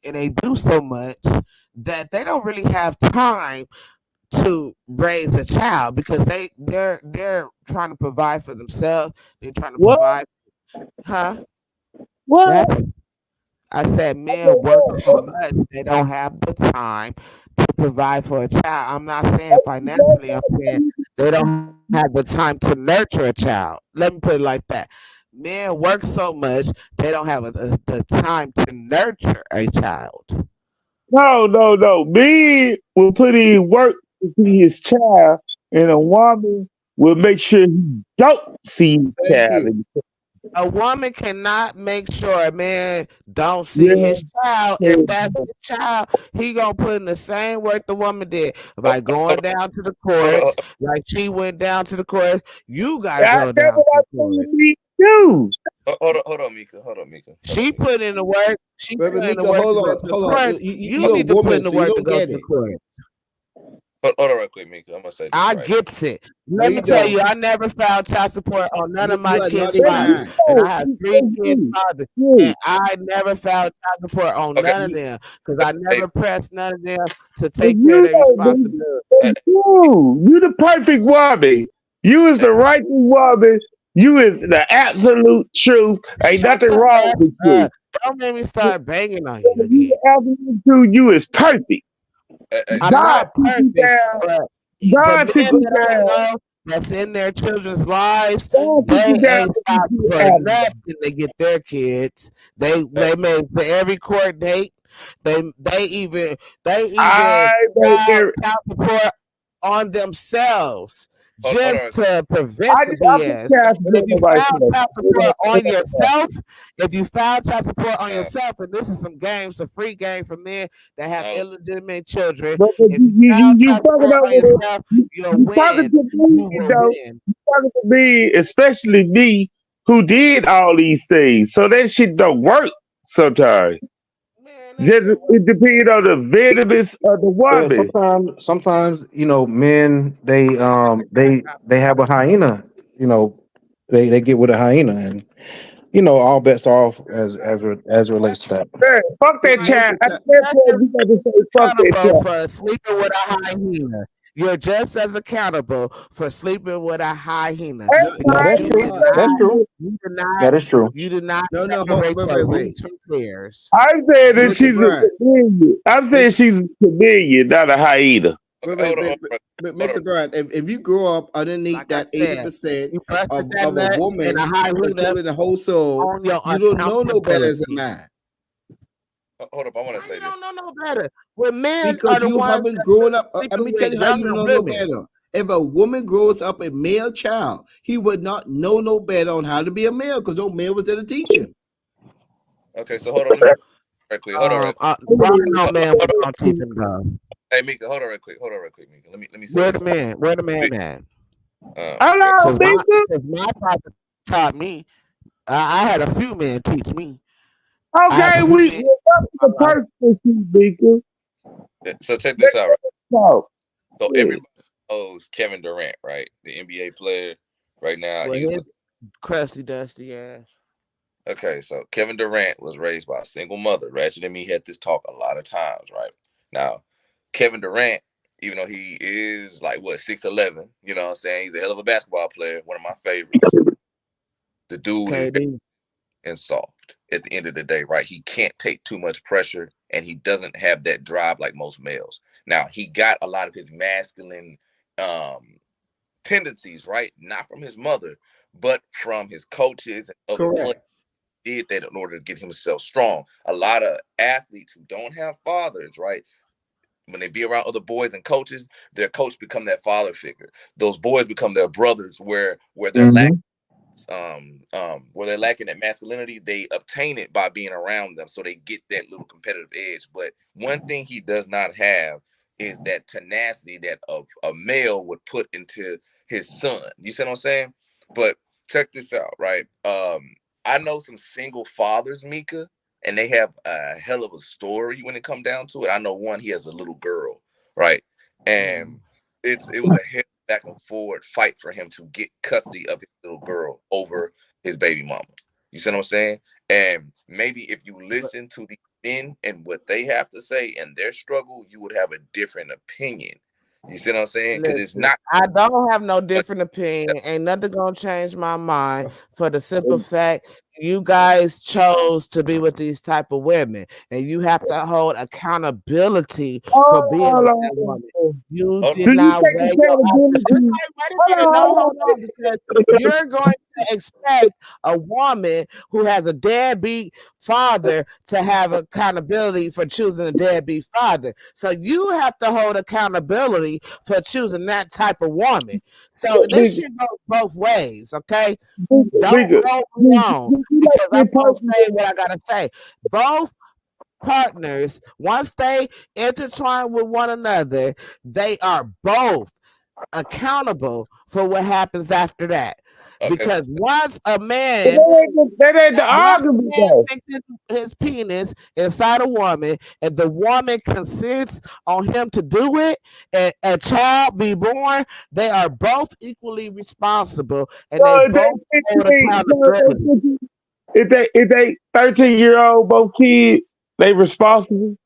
and they do so much that they don't really have time to raise a child because they're trying to provide for themselves. They're trying to what? provide, huh? What? That I said men work so much they don't have the time to provide for a child. I'm not saying financially. I'm saying they don't have the time to nurture a child. Let me put it like that. Men work so much they don't have the time to nurture a child. No. Men will put in work to see his child, and a woman will make sure he don't see his Thank child. you. A woman cannot make sure a man don't see Yeah. his child. If that's his child, he gonna put in the same work the woman did Hold, by hold, going down to the hold, courts, like she went down to the courts. You gotta I, go that's down what to I'm the saying. court. Me too. hold on, Mika. Hold She on, Mika. put in the work. She Baby put in the Mika, work to hold go on, to the hold on. courts. You You're a need to put woman, in the so you work to don't go to get the it. court. Hold on, right quick, Mika. I'm gonna say this I right. gets it. No, Let me you tell don't. you, I never filed child support on none of You my are not kids' a Yes, you fathers, man. and I do. have You, 3 kids' fathers, and you, I never filed child support on Okay. none of You them because I Hey, never pressed none of them to but take care of you their know, responsibility. hey, you the perfect woman. You is hey, the right woman. You is the absolute truth. Ain't Shut nothing the wrong ass with you. up! Don't make me You start banging on you again. the absolute truth. You is perfect. hey, I'm God not took you perfect, down. but the God took men you that I down. know, that's in their children's lives, Don't put they you down ain't with stopping you for nothing to get their kids. They made for every court date. They even I make filed every, child support on themselves Hold just on. to prevent the I put BS. child And if support you on file myself. child support on yourself, if you file child support on Uh, yourself, and this is some free game for men that have no, illegitimate children. But If you file you child fucking support up on with it. yourself, you'll You talking win. to me You will though. win. You talking to me, especially me, who did all these things. So that shit don't work sometimes. Man, that Just shit works. it depends on the venomous of the Yeah, woman. sometimes men they have a hyena. You know, they get with a hyena, and all bets are off as it relates to that. Man, fuck that Right. child. At Misconception. that Just point, as you got to say fuck that accountable child. for sleeping with a hyena. You're just as accountable for sleeping with a hyena That's No, No, because that's right. no, true. no, That's true. you did not That is true. no. separate Wait, your wait, wheat wait. from tares. I'm saying that Mr. she's a Brian, chameleon. I'm saying Mr. she's a chameleon, not a hyena. Wait, okay, hold on, hold on. Mr. Brian, if you grow up underneath Like I that eighty said, percent you busted that of a nut in woman a hyena controlling the whole soul, on your you don't know no better as a accountability. man Hold up. I want to Why say you this. don't know no better? When men are because the you ones haven't that grown up. Let sleeping me tell with you how you younger know no women. better. If a woman grows up a male child, he would not know no better on how to be a male because no male was there to teach him. Okay, so hold on. Let me right quick. Hold on, right quick. Why no man was Hold on. gonna teach him though? Hey, Mika, hold on, right quick. Hold on, right quick, Mika. Let me say Where this. the man? Where the man at? Okay. Hello, Cause Mika. my father taught me. I had a few men teach me. I have Okay, a few men welcome in to my life. personal shit, Mika. So check Let's this out, right? talk. So Yeah. everybody knows Kevin Durant, right? The NBA player right now. Well, He was his with. crusty, dusty ass. Okay, so Kevin Durant was raised by a single mother. Ratchet and me had this talk a lot of times, right? Now, Kevin Durant, even though he is like what 6'11", you know what I'm saying? He's a hell of a basketball player, one of my favorites. The dude is KD. and soft at the end of the day, right? He can't take too much pressure and he doesn't have that drive like most males. Now, he got a lot of his masculine tendencies, right? Not from his mother, but from his coaches and other players. Correct. Did that in order to get himself strong. A lot of athletes who don't have fathers, right? When they be around other boys and coaches, their coach become that father figure. Those boys become their brothers where they're lacking Mm-hmm. where they're lacking that masculinity, they obtain it by being around them, so they get that little competitive edge. But one thing he does not have is that tenacity that a male would put into his son. You see what I'm saying? But check this out, right? I know some single fathers, Mika, and they have a hell of a story when it come down to it. I know one, he has a little girl, right? And it was a hell back and forward fight for him to get custody of his little girl over his baby mama. You see what I'm saying? And maybe if you listen to the men and what they have to say and their struggle, you would have a different opinion. You see what I'm saying? Because it's Listen, not. I don't have no different opinion. Ain't nothing gonna change my mind for the simple fact you guys chose to be with these type of women, and you have to hold accountability for being with that woman. You Hold on. did Do you not take weigh your options. accountability? Wait a minute, no, hold on, because you're going to expect a woman who has a deadbeat father to have accountability for choosing a deadbeat father. So you have to hold accountability for choosing that type of woman. So this Mika, shit goes both ways, okay? Mika, Don't Mika, hold me Mika, on you like because to I'm get gonna personal. say what I gotta say. Both partners, once they intertwine with one another, they are both accountable for what happens after that. Okay, so Because once a But man that ain't the once a argument, man though. sticks his penis inside a woman and the woman consents on him to do it and a child be born, they are both equally responsible and So they if both hold accountability. if they 13-year-old both kids, they responsible.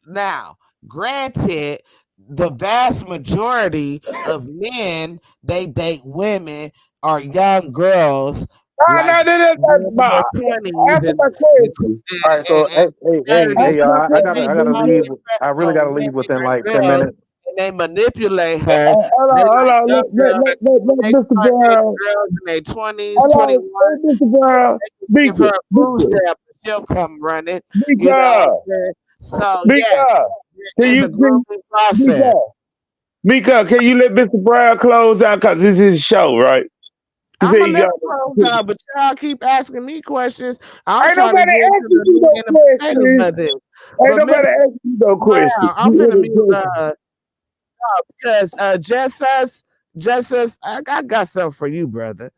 Now, granted, the vast majority of men they date women are young girls Nah, like nah, they're that's in my their 20s answer and, my and, question. All right, so and hey, 30s. Answer y'all. my I They gotta be question. I gotta all leave. these I really young gotta leave women within and like 10 girls minutes. they manipulate her. Hold They on, hold like on. young girls. Let They Mr. start dating Brown. girls in their 20s, Hold on, 21. let Mr. Brown. Give her Mika, a food Mika, stamp and she'll come running. You know what Mika, I'm saying? So yes, Mika. Can it's you, a grooming Mika, process. Mika, can you let Mr. Brown close out? Cause this is his show, right? He I'm said gonna he let got. it close out, but y'all keep asking me questions. I'm Ain't trying to nobody get to asking the you meat no and the potatoes questions. of this. Ain't But nobody Mr. asking you no questions. Brown, I'm You finna mute interjecting. because just us, I got something for you, brother.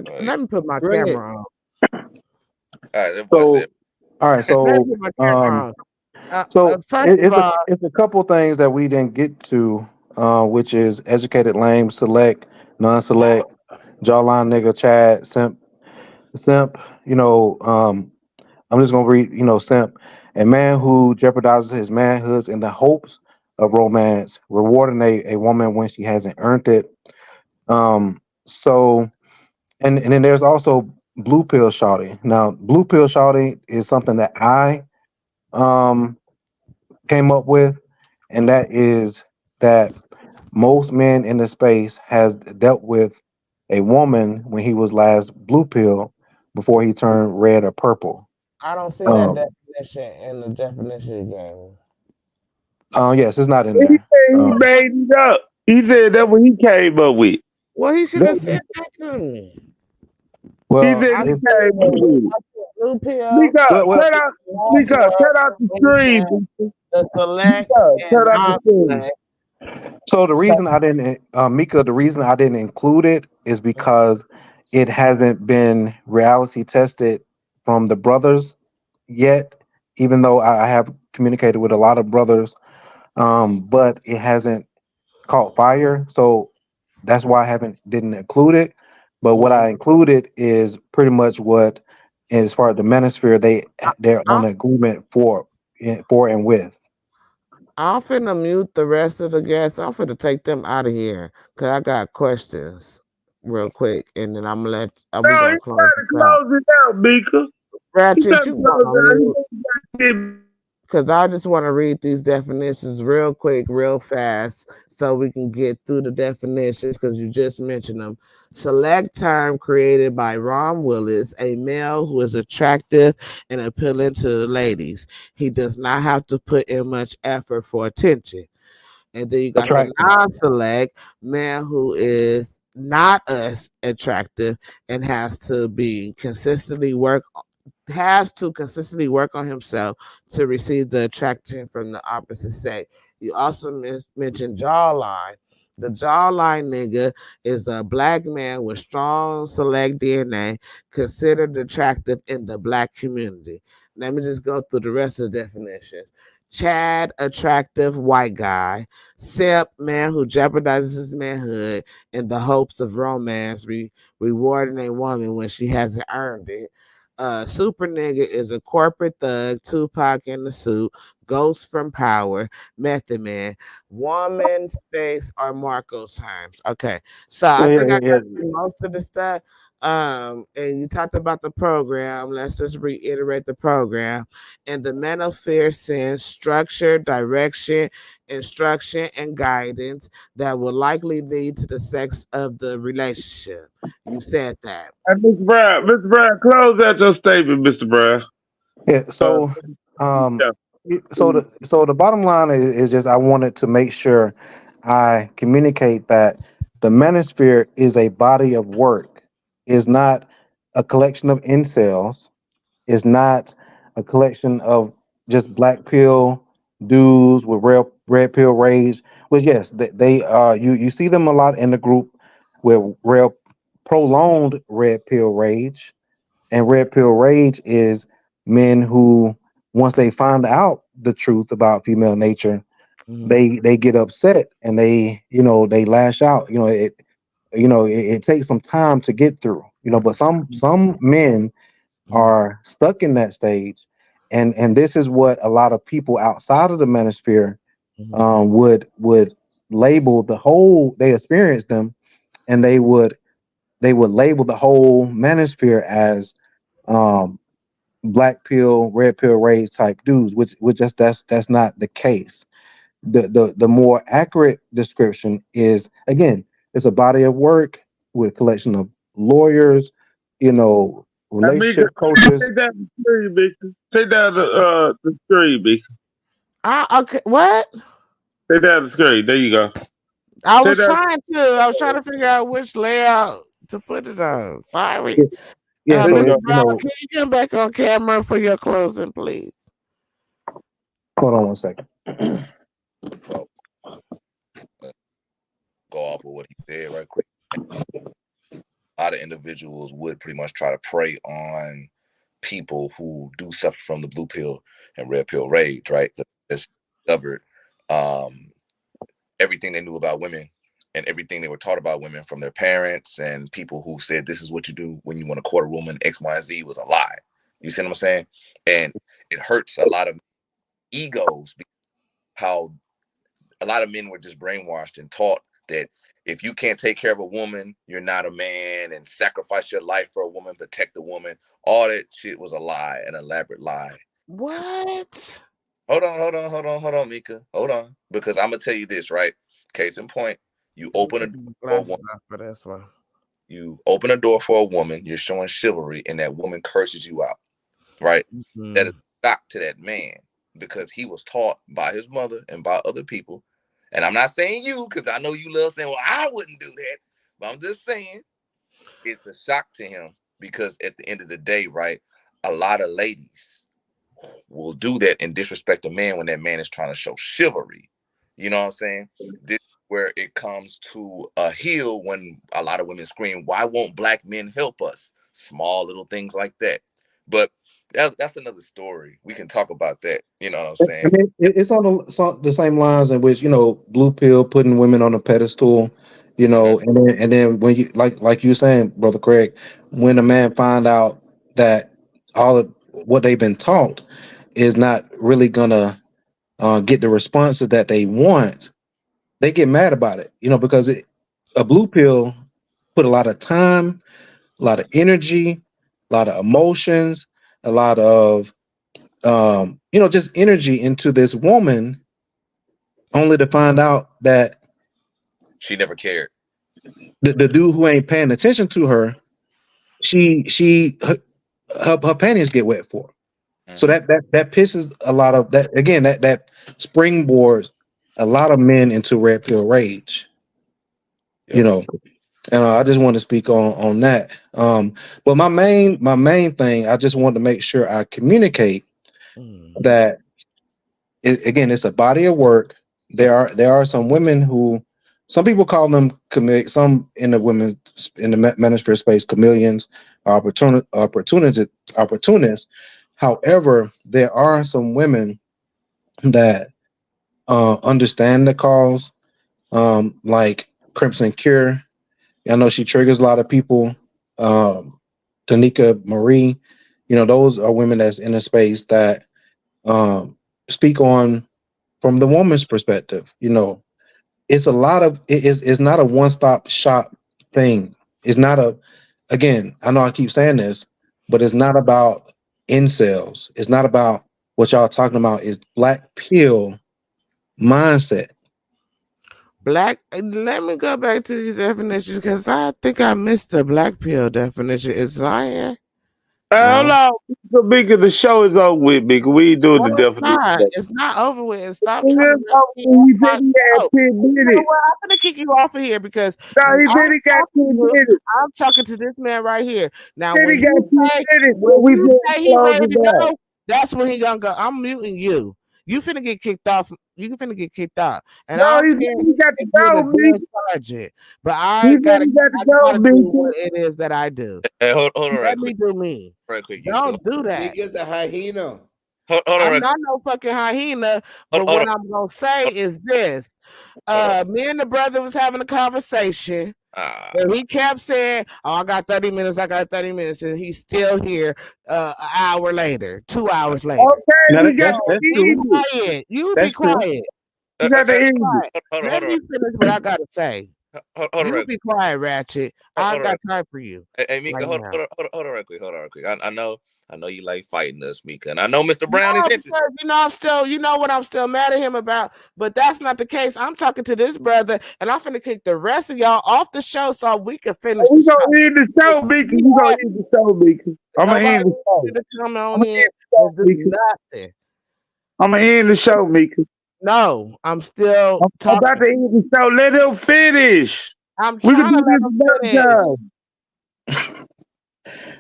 Right. Let me put my Bring it. camera on. All right, that boy said. So, all right. Let me So, put my camera on. First of it's a all, it's a couple things that we didn't get to, which is educated, lame, select, non-select, jawline, nigga, Chad, simp. You know, I'm just gonna read. You know, simp, a man who jeopardizes his manhoods in the hopes of romance, rewarding a woman when she hasn't earned it. So, and then there's also blue pill shawty. Now, blue pill shawty is something that I um came up with, and that is that most men in the space has dealt with a woman when he was last blue pill before he turned red or purple. I don't see that Um, definition in the definition you gave me. yes, it's not in He there. said he made it up. He said that's what he came up with. Well, he should have That- said that to me. He Well, said I he said it's came up with it. I said blue pill, Mika, well. turn out, non Mika, select, turn out the and stream. Mika, the select turn and out the non stream. select. So the So reason I didn't, Mika, the reason I didn't include it is because it hasn't been reality tested from the brothers yet. Even though I have communicated with a lot of brothers, but it hasn't caught fire. So that's why I haven't didn't include it. But what mhm. I included is pretty much what, as far as the manosphere, they're I, on agreement for and with. I'm finna mute the rest of the guests. I'm finna take them out of here because I got questions real quick, and then we No, gonna he close trying to this out. close it out, Mika. He Ratchet, trying to you close gonna it mute? out. He gonna get. Because I just want to read these definitions real quick, real fast, so we can get through the definitions because you just mentioned them. Select term created by Ron Willis, a male who is attractive and appealing to the ladies. He does not have to put in much effort for attention. And then you got the Attractive. non-select man who is not as attractive and has to consistently work on himself to receive the attraction from the opposite sex. You also mentioned jawline. The jawline nigga is a black man with strong select DNA, considered attractive in the black community. Let me just go through the rest of the definitions. Chad, attractive white guy. Simp, man who jeopardizes his manhood in the hopes of romance, rewarding a woman when she hasn't earned it. Super nigga is a corporate thug, Tupac in the suit, Ghost from Power, Method Man, Woman, Space, or Marco's Times. Okay, so I Yeah, think I yeah, got yeah. through most of the stuff. And you talked about the program. Let's just reiterate the program. And the Manosphere sends structure, direction, instruction, and guidance that will likely lead to the sex of the relationship. You said that. And Mr. Brown, close out your statement, Mr. Brown. Yeah. Uh, So, um, yeah. so the bottom line is just I wanted to make sure I communicate that the manosphere is a body of work, is not a collection of incels, is not a collection of just black pill dudes with red pill rage. Which yes, they you see them a lot in the group with real prolonged red pill rage, and red pill rage is men who, once they find out the truth about female nature, Mhm, they get upset and they lash out. It takes some time to get through. But some men mhm, are stuck in that stage, and this is what a lot of people outside of the manosphere mhm, would label the whole. They experience them, and they would label the whole manosphere as um black pill, red pill rage type dudes, which just that's not the case. the more accurate description is, again, it's a body of work with a collection of lawyers, you know, Mika, relationship coaches. take down the screen, Mika. Take down the screen, Mika. Okay, what? Take down the screen. There you go. I Take was down. trying to. I was trying to figure out which layout to put it on. Sorry. Yeah, yeah, so There you Mr. go. you Brown, know, can you come back on camera for your closing, please? hold on one second. Well, go off with what he said right quick. A lot of individuals would pretty much try to prey on people who do suffer from the blue pill and red pill rage, right? Because it's discovered everything they knew about women and everything they were taught about women from their parents and people who said this is what you do when you want to court a woman, X, Y, and Z was a lie. You see what I'm saying? And it hurts a lot of egos because how a lot of men were just brainwashed and taught that if you can't take care of a woman, you're not a man, and sacrifice your life for a woman, protect a woman. All that shit was a lie, an elaborate lie. What? Hold on, Meika. Hold on. Because I'm gonna tell you this, right? Case in point, you Let me open a take door my for a glasses woman. off for this one. You open a door for a woman, you're showing chivalry, and that woman curses you out, right? That is Mhm. a shock to that man because he was taught by his mother and by other people. And I'm not saying you, because I know you love saying, well, I wouldn't do that. But I'm just saying it's a shock to him because at the end of the day, right, a lot of ladies will do that and disrespect a man when that man is trying to show chivalry. You know what I'm saying? This is where it comes to a heel when a lot of women scream, why won't black men help us? Small little things like that. But that's another story. We can talk about that. You know what I'm I saying? mean, it's on the same lines in which, you know, blue pill putting women on a pedestal, you Mm-hmm. know, and then when you like you were saying, brother Craig, when a man find out that all of what they've been taught is not really gonna get the responses that they want, they get mad about it, you know, because a blue pill put a lot of time, a lot of energy, a lot of emotions, a lot of you know, just energy into this woman, only to find out that She never cared. the dude who ain't paying attention to her, her panties get wet for her. So Mm-hmm. that pisses a lot of that, again, that springboards a lot of men into red pill rage, you Yep. know. And I just want to speak on that. But my main thing, I just want to make sure I communicate Mm. that again, it's a body of work. There are some women who, some people call them some in the women in the manosphere space, chameleons, opportunists. However, there are some women that understand the cause, like Crimson Cure. I know she triggers a lot of people. Tanika Marie, you know, those are women that's in a space that speak on from the woman's perspective. You know, it's a lot of it's not a one-stop shop thing. It's not a, again, I know I keep saying this, but it's not about incels. It's not about what y'all talking about is black pill mindset. Black. Let me go back to these definitions because I think I missed the black pill definition. Is lying? Hold No. on, Mika. The show is over with, Mika. We ain't doing No, the it's definition. not. It's not over with. And stop It trying to is rush over me with. off He my said he had show. 10 You know minutes. what? I'm gonna kick you off of here because No, he I'm said he got talking to 10 you. minutes. I'm talking to this man right here. Now, He said when he got you 10 say minutes. when But we you said say he close ready it to out. go, that's when he gonna go. I'm muting you. You finna get kicked off. You finna get kicked out, and No, I don't he care said he got to if you're the go, drill Mika. sergeant, but He said he got to I go, gotta do Mika. what it is that I do. Hey, hold on right Let me quick. do me. Right quick. You still Don't do that. Nigga's a hyena. hold on I'm right quick. not no fucking hyena, but Hold what on. I'm gonna say is this. Hold on. Me and the brother was having a conversation, and Ah, he kept saying, "Oh, I got 30 minutes. I got 30 minutes," and he's still here. An hour later, 2 hours later. Okay, Now he got So to that's be true. end it. quiet. You be That's true. quiet. He uh, got to uh, end it. Quiet. hold Let on. me finish what I gotta say. Hold on You right be quiet, Ratchet. hold I on right got time for you Hey, Mika, right now. hold on right quick. I know I know you like fighting us, Meika, and I know Mr. No, Brown is interested. because I'm still, what I'm still mad at him about, but that's not the case. I'm talking to this brother, and I'm finna kick the rest of y'all off the show so we can finish the We show. gonna end the show, Mika. We gonna end the show, Mika. I'm gonna Nobody end the show. to come I'm on gonna here end the show, and do Mika. nothing. I'm gonna end the show, Mika. No, I'm still I'm about talking. to end the show. Let him finish. I'm We can trying to do let this him another finish. time.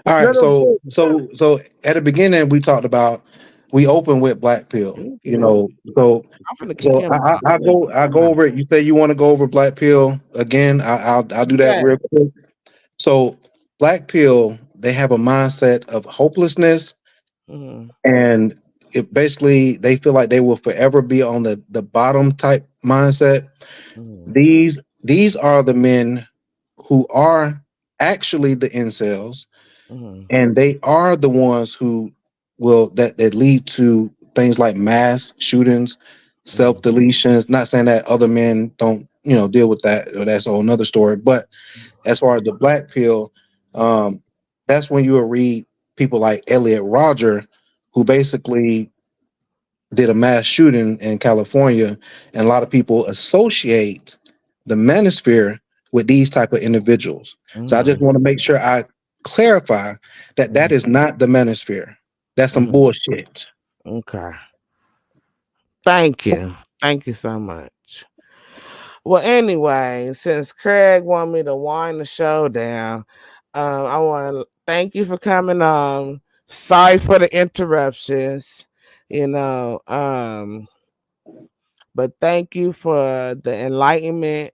All right, Let him so finish. so so at the beginning we talked about we opened with Black Pill. Give me some. So I'm finna kick so him out. I go over it. You say you want to go over Black Pill again. I'll do that Yeah. real quick. So Black Pill, they have a mindset of hopelessness, Mhm, and it basically they feel like they will forever be on the bottom type mindset. mhm, These are the men who are actually the incels, mhm, and they are the ones who will that lead to things like mass shootings, self mhm, deletions. Not saying that other men don't deal with that, or that's a whole another story. But as far as the Black Pill, um, that's when you will read people like Elliot Rodger, who basically did a mass shooting in California, and a lot of people associate the Manosphere with these type of individuals. So I just mhm, want to make sure I clarify that that mhm, is not the Manosphere. That's some mhm. bullshit. Okay. Thank you. Thank you so much. Well, anyway, since Craig want me to wind the show down, I want to thank you for coming on. Sorry for the interruptions, you know, but thank you for the enlightenment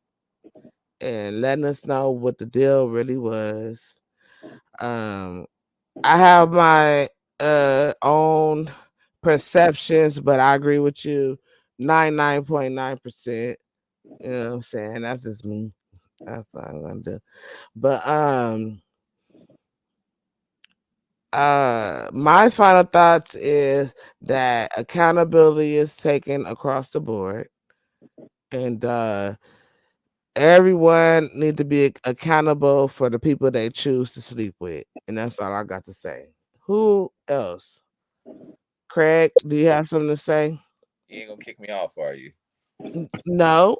and letting us know what the deal really was. Um, I have my own perceptions, but I agree with you 99.9%. You know what I'm saying? That's just me. That's what I'm gonna do. But my final thoughts is that accountability is taken across the board, and everyone need to be accountable for the people they choose to sleep with, and that's all I got to say. Who else? Craig, do you have something to say? You ain't gonna kick me off, are you? No,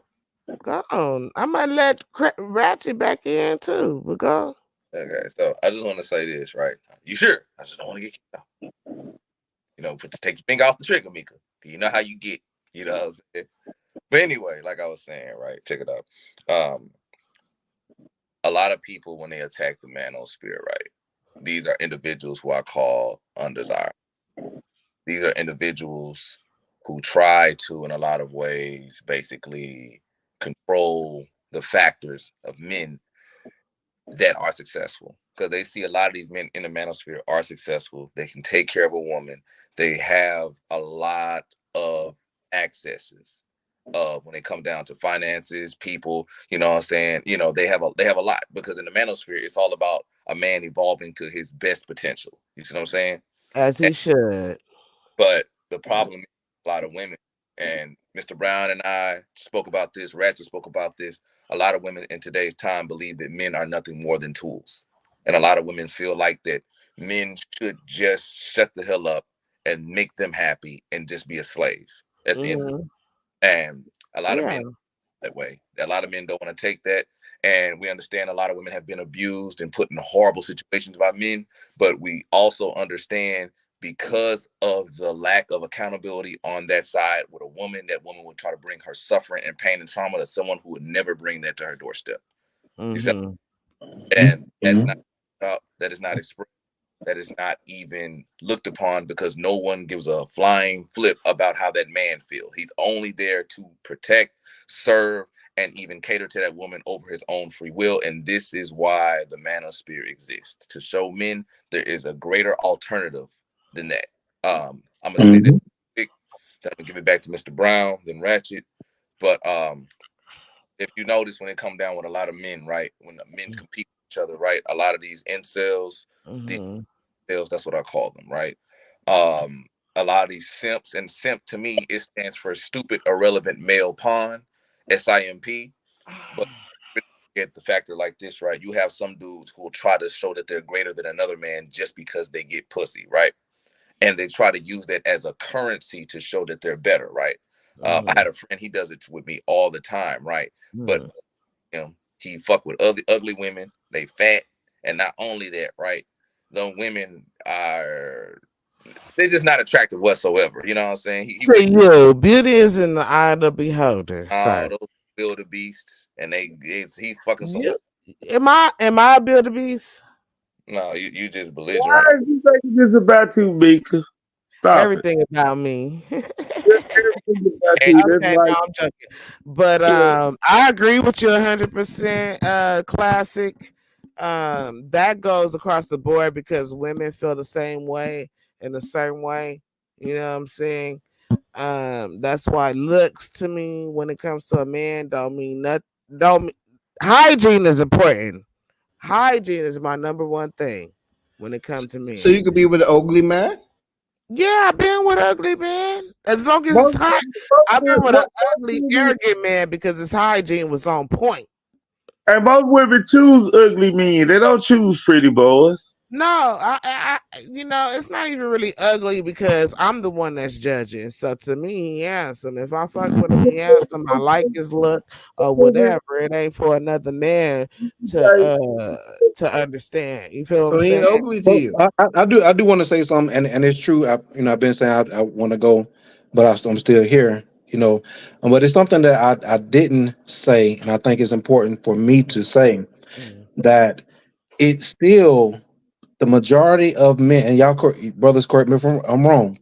go on. I might let Ratchet back in too, but go. Okay, so I just want to say this, right? You sure? I just don't want to get kicked off. Take your finger off the trigger, Mika. You know how you get. You know what I'm saying? But anyway, like I was saying, right? Check it out. Um, a lot of people when they attack the Manosphere, right? These are individuals who I call undesirable. These are individuals who try to, in a lot of ways, basically control the factors of men that are successful, because they see a lot of these men in the manosphere are successful. They can take care of a woman. They have a lot of accesses when they come down to finances, people, you know what I'm saying? They have a lot, because in the manosphere it's all about a man evolving to his best potential. You see what I'm saying? As he should. But the problem is a lot of women, and Mr. Brown and I spoke about this, Ratchet spoke about this. A lot of women in today's time believe that men are nothing more than tools. And a lot of women feel like that men should just shut the hell up and make them happy and just be a slave at the end of the Hmm. day. And a lot of Yeah. men that way. A lot of men don't want to take that. And we understand a lot of women have been abused and put in horrible situations by men, but we also understand, because of the lack of accountability on that side with a woman, that woman would try to bring her suffering and pain and trauma to someone who would never bring that to her doorstep. You see, Hmm. and that is not Mhm. that is not expressed, that is not even looked upon, because no one gives a flying flip about how that man feels. He's only there to protect, serve, and even cater to that woman over his own free will. And this is why the manosphere exists, to show men there is a greater alternative than that. I'm gonna say this Mhm. quick, then I'm gonna give it back to Mr. Brown, then Ratchet. But if you notice, when it come down with a lot of men, right, when the men compete with each other, right, a lot of these incels, these Hmm. sales, that's what I call them, right? Um, a lot of these simps, and simp to me, it stands for stupid, irrelevant male pawn, SIMP. But at the factor like this, right? You have some dudes who will try to show that they're greater than another man just because they get pussy, right? And they try to use that as a currency to show that they're better, right? I had a friend, he does it with me all the time, right? But he fuck with ugly women, they fat, and not only that, right? The women they're just not attractive whatsoever. You know what I'm saying? He To you, beauty is in the eye of the beholder, all sir. those wildebeests, and he fucking some. You, am I a wildebeest? No, you just Why belligerent. is you making this about you, Meika? Stop it. Everything about me. Everything about Hey, you. That's Okay, like no, I'm joking. But I agree with you 100%. Classic. That goes across the board because women feel the same way in a certain way. You know what I'm saying? That's why looks to me when it comes to a man don't mean nothing. Hygiene is important. Hygiene is my number one thing when it comes to men. So you could be with an ugly man? Yeah, I've been with ugly man. As long as it's most high, I've been with an ugly, women, arrogant man because his hygiene was on point. and most women choose ugly men. They don't choose pretty boys. No, it's not even really ugly because I'm the one that's judging. So to me, he handsome. If I fuck with him, he handsome. I like his look or whatever. It ain't for another man to understand. You feel what So I'm he ain't saying? ugly to Well, you. I do want to say something, and it's true. I've been saying I want to go, but I'm still here. But it's something that I didn't say, and I think it's important for me to say Mm. that it's still the majority of men, and y'all, brothers, correct me if I'm wrong.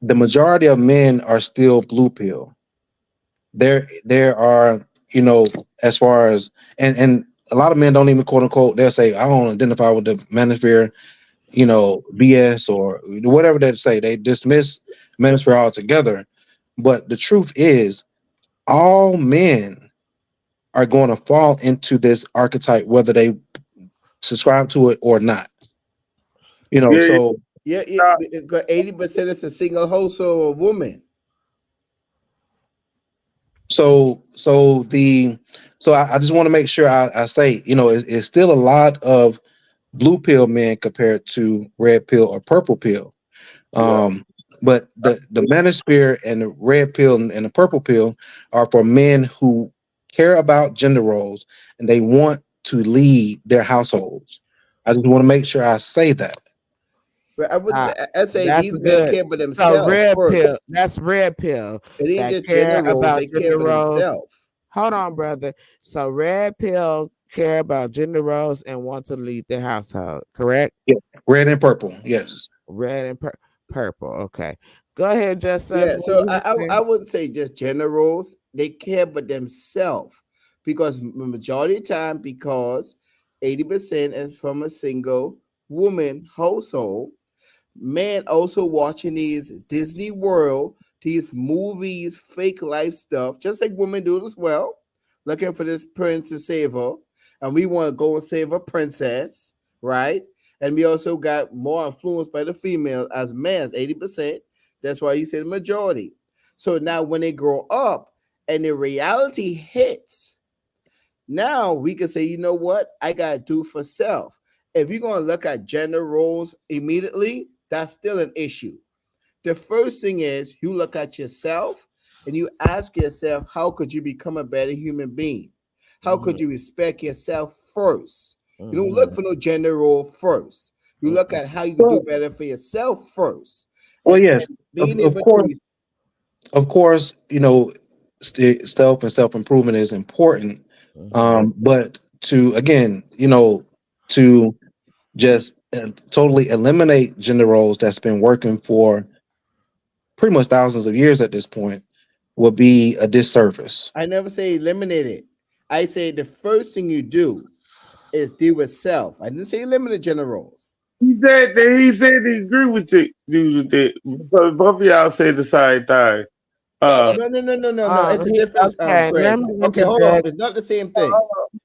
The majority of men are still blue pill. There are, as far as and a lot of men don't even quote unquote. They'll say I don't identify with the manosphere, BS or whatever they say. They dismiss manosphere altogether. But the truth is, all men are going to fall into this archetype, whether they subscribe to it or not. Yeah, So Yeah, yeah. because 80% is a single household woman. I just want to make sure I say, it's still a lot of blue pill men compared to red pill or purple pill. Yeah. But the manosphere and the red pill and the purple pill are for men who care about gender roles and they want to lead their households. I just want to make sure I say that. But I would Uh, I say that's these men good. care about So themselves red pill, first. that's red pill It ain't that just care gender roles, about they care gender about roles. themselves. Hold on, brother. So red pill care about gender roles and want to lead their household, correct? Yeah, red and purple. Yes. Red and purple. Okay. Go ahead, Just Us. Yeah, What so was you I saying? wouldn't say just gender roles. They care about themselves because majority of the time, because 80% is from a single woman household. Man also watching these Disney World, these movies, fake life stuff, just like women do it as well, looking for this prince to save her. And we want to go and save a princess, right? And we also got more influence by the female as men, 80%. That's why you say the majority. So now when they grow up and the reality hits, now we can say, you know what? I got to do for self. If you're going to look at gender roles immediately, that's still an issue. The first thing is you look at yourself and you ask yourself, how could you become a better human being? How Mhm, could you respect yourself first? You don't look mhm, for no gender role first. You look mhm. at how you can do Well, better for yourself first. well, And yes, being of able to, course, of course, self and self improvement is important. Mhm. But to again, to just totally eliminate gender roles that's been working for pretty much thousands of years at this point would be a disservice. I never say eliminate it. I say the first thing you do is deal with self. I didn't say eliminate gender roles. He said he agree with you with it. Because both of y'all say the same thing. No, Uh, no, No, no, no, no, no, no. It's a difference, Okay, Craig. let me Okay, hold on. interject. It's not the same thing.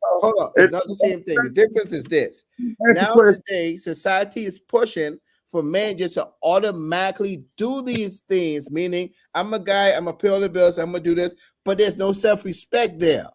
Hold on. It's it, not the same thing. The difference is this. that's the Now question. today, society is pushing for men just to automatically do these things, meaning I'm a guy, I'm a pay all the bills, I'm gonna do this, but there's no self-respect there.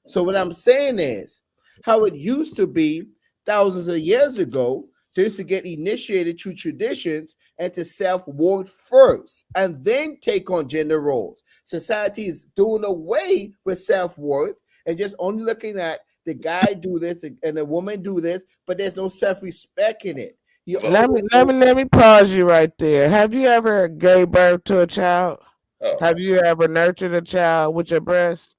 So what I'm saying is how it used to be thousands of years ago. They used to get initiated through traditions and to self-worth first and then take on gender roles. Society is doing away with self-worth and just only looking at the guy do this and the woman do this, but there's no self-respect in it. You But Let me pause you right there. Have you ever gave birth to a child? oh, Have you ever nurtured a child with your breast?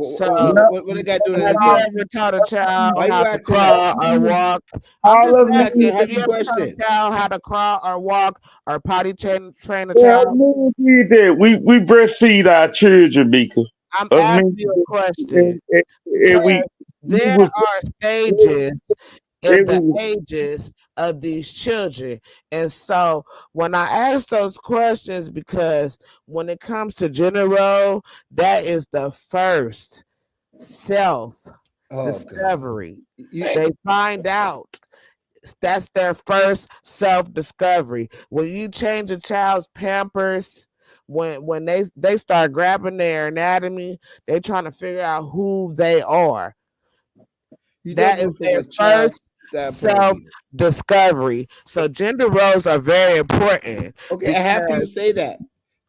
So No, what they got to do have with you it? ever taught a child Why how you to asking that? crawl or walk? I'm just all of You asking me, asking, a have silly you ever taught a question. child how to crawl or walk or potty train a yeah, child? me did that. We breastfeed our children, Mika. I'm Of me, asking you a question and because we there was are stages in it the was ages of these children. And so when I ask those questions, because when it comes to gender role, that is the first self Oh God. discovery. You, They find out that's their first self discovery. When you change a child's pampers, when they start grabbing their anatomy, they trying to figure out who they are. you That talking is about from their a child first standpoint of self view. discovery. So gender roles are very important Okay, I'm happy you because say that.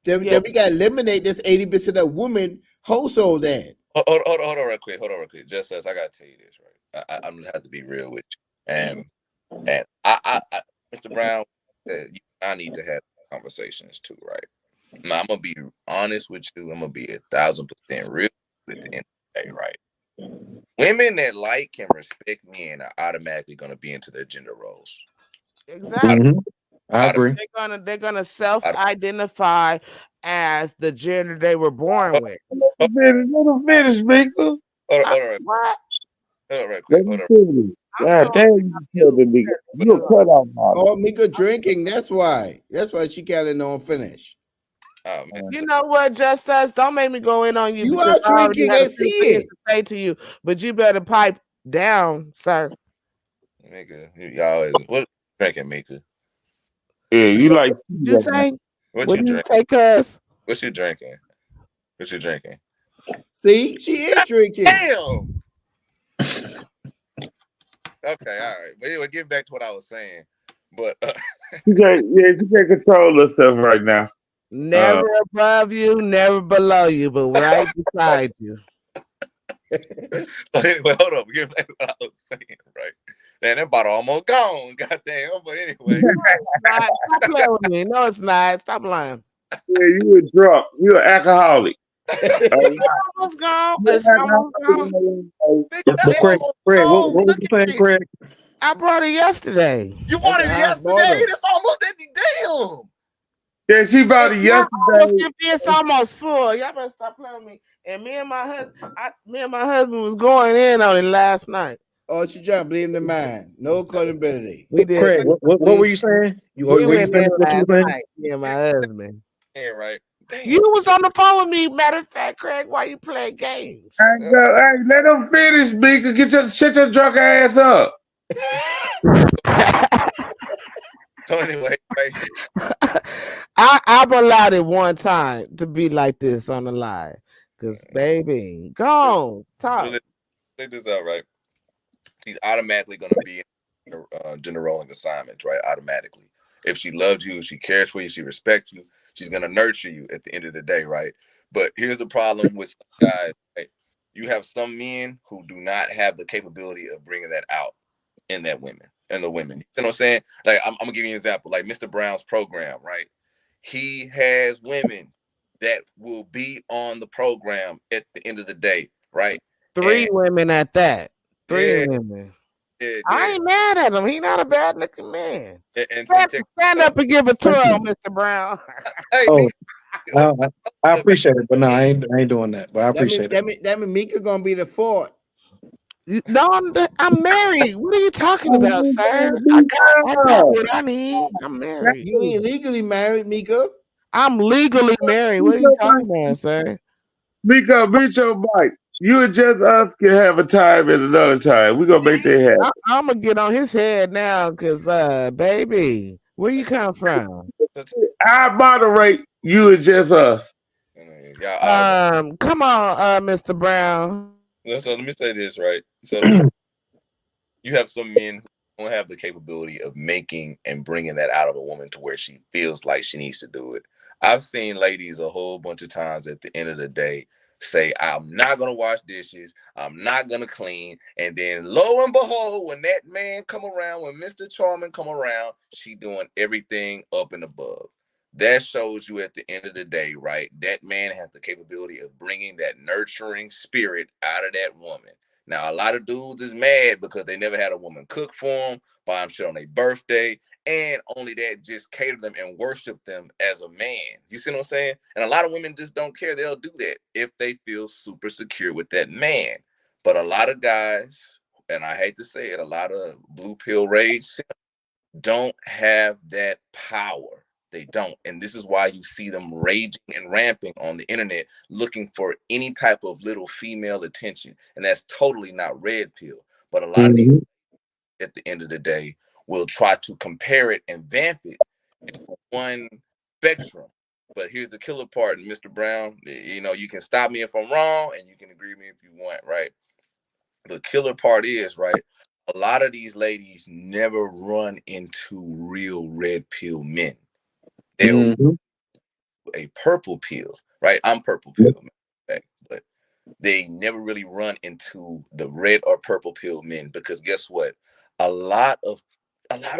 Then yeah, we gotta eliminate this 80% of women household then. hold on, real quick. Hold on, real quick. Just as I gotta tell you this, right? I'm gonna have to be real with you, and Mr. Brown, I need to have conversations too, right? Now, I'm gonna be honest with you. I'm gonna be 1,000% real at the end of the day, right? Women that like and respect men are automatically gonna be into their gender roles. Auto- exactly. I auto- agree. They're gonna self auto- identify as the gender they were born hold, with. hold, Let him finish, Mika. I, what? hold on, real quick. Let Hold him on. finish. I'm God doing damn, you killed you. the nigga. Put You it a on. cut off model. Oh, Mika drinking, that's why. That's why she can't let no one finish. Oh man, You know what, Just Us? Don't make me go in on you You because are I already drinking, had I a see few things it. to say to you, but you better pipe down, sir. nigga, y'all is what drinking, Mika? Yeah, you like What you say? What What you do you drink? say, cuz? What you drinking? What you drinking? See, she is drinking. Damn. Okay, all right. But anyway, getting back to what I was saying. But she can't control herself right now. Uh, Never above you, never below you, but right beside you. so anyway, hold up. Getting back to what I was saying, right? Man, that bottle almost gone. Goddamn. But anyway, Stop playing with me. No, it's not. Stop lying. yeah, you a drunk. You an alcoholic. Almost gone. You It's an almost gone. alcoholic. nigga, But, that but Craig, almost Craig, gone. what was Look you at saying, me. Craig? I brought it yesterday. You That's bought a it half yesterday. bottle. That's almost that. Damn. Yeah, she bought it It's not almost yesterday. empty. It's almost full. Y'all better stop playing with me. And me and my husband was going in on it last night. Oh, she trying to blame the man. No accountability. We did. Craig, what We were you saying? we Were you went in finished what you last were saying? night. Me and my husband. Yeah, right. You Damn. was on the phone with me. Matter of fact, Craig, why you play games? Hey, go, hey, let him finish, Mika. Shut your drunk ass up. So anyway, right. I've allowed it one time to be like this on the line. Cause baby, go on, So talk. check this out, right? She's automatically going to be in gender rolling assignments, right? Automatically. If she loves you, she cares for you, she respects you, she's going to nurture you at the end of the day, right? But here's the problem with some guys, right? You have some men who do not have the capability of bringing that out in that women, in the women. You know what I'm saying? Like, I'm going to give you an example. Like Mr. Brown's program, right? He has women that will be on the program at the end of the day, right? 3 And women at that. 3 yeah, women. yeah, I yeah. ain't mad at him. He not a bad looking man. And see, check Stand this out. up and give a Thank twirl, you. Mr. Brown. Hey, Oh, Meek, let, I, I let back appreciate it, but no, in. I ain't doing that. But I That mean appreciate it. that mean Mika gonna be the fourth. No, I'm married. What are you talking Oh, about, you gotta sir? be I got down. what I need. I'm married. You ain't legally married, Mika. I'm legally married. What are you talking about, sir? Mika, beat your bike. You and just us can have a time at another time. We're gonna make that happen. I'm gonna get on his head now, cause baby, where you come from? I moderate you and just us. Y'all already Come on, Mr. Brown. So let me say this, right? So you have some men who don't have the capability of making and bringing that out of a woman to where she feels like she needs to do it. I've seen ladies a whole bunch of times at the end of the day say, I'm not gonna wash dishes, I'm not gonna clean, and then lo and behold, when that man come around, when Mr. Charming come around, she doing everything up and above. That shows you at the end of the day, right? That man has the capability of bringing that nurturing spirit out of that woman. Now, a lot of dudes is mad because they never had a woman cook for them, buy them shit on their birthday, and only that, just cater them and worship them as a man. You see what I'm saying? And a lot of women just don't care. They'll do that if they feel super secure with that man. But a lot of guys, and I hate to say it, a lot of blue pill rage don't have that power. They don't. And this is why you see them raging and ramping on the internet looking for any type of little female attention. And that's totally not red pill. But a lot of these, at the end of the day, will try to compare it and vamp it into one spectrum. But here's the killer part, and Mr. Brown, you can stop me if I'm wrong and you can agree with me if you want, right? The killer part is, right, a lot of these ladies never run into real red pill men. They'll a purple pill, right? I'm purple pill, but they never really run into the red or purple pill men, because guess what? A lot of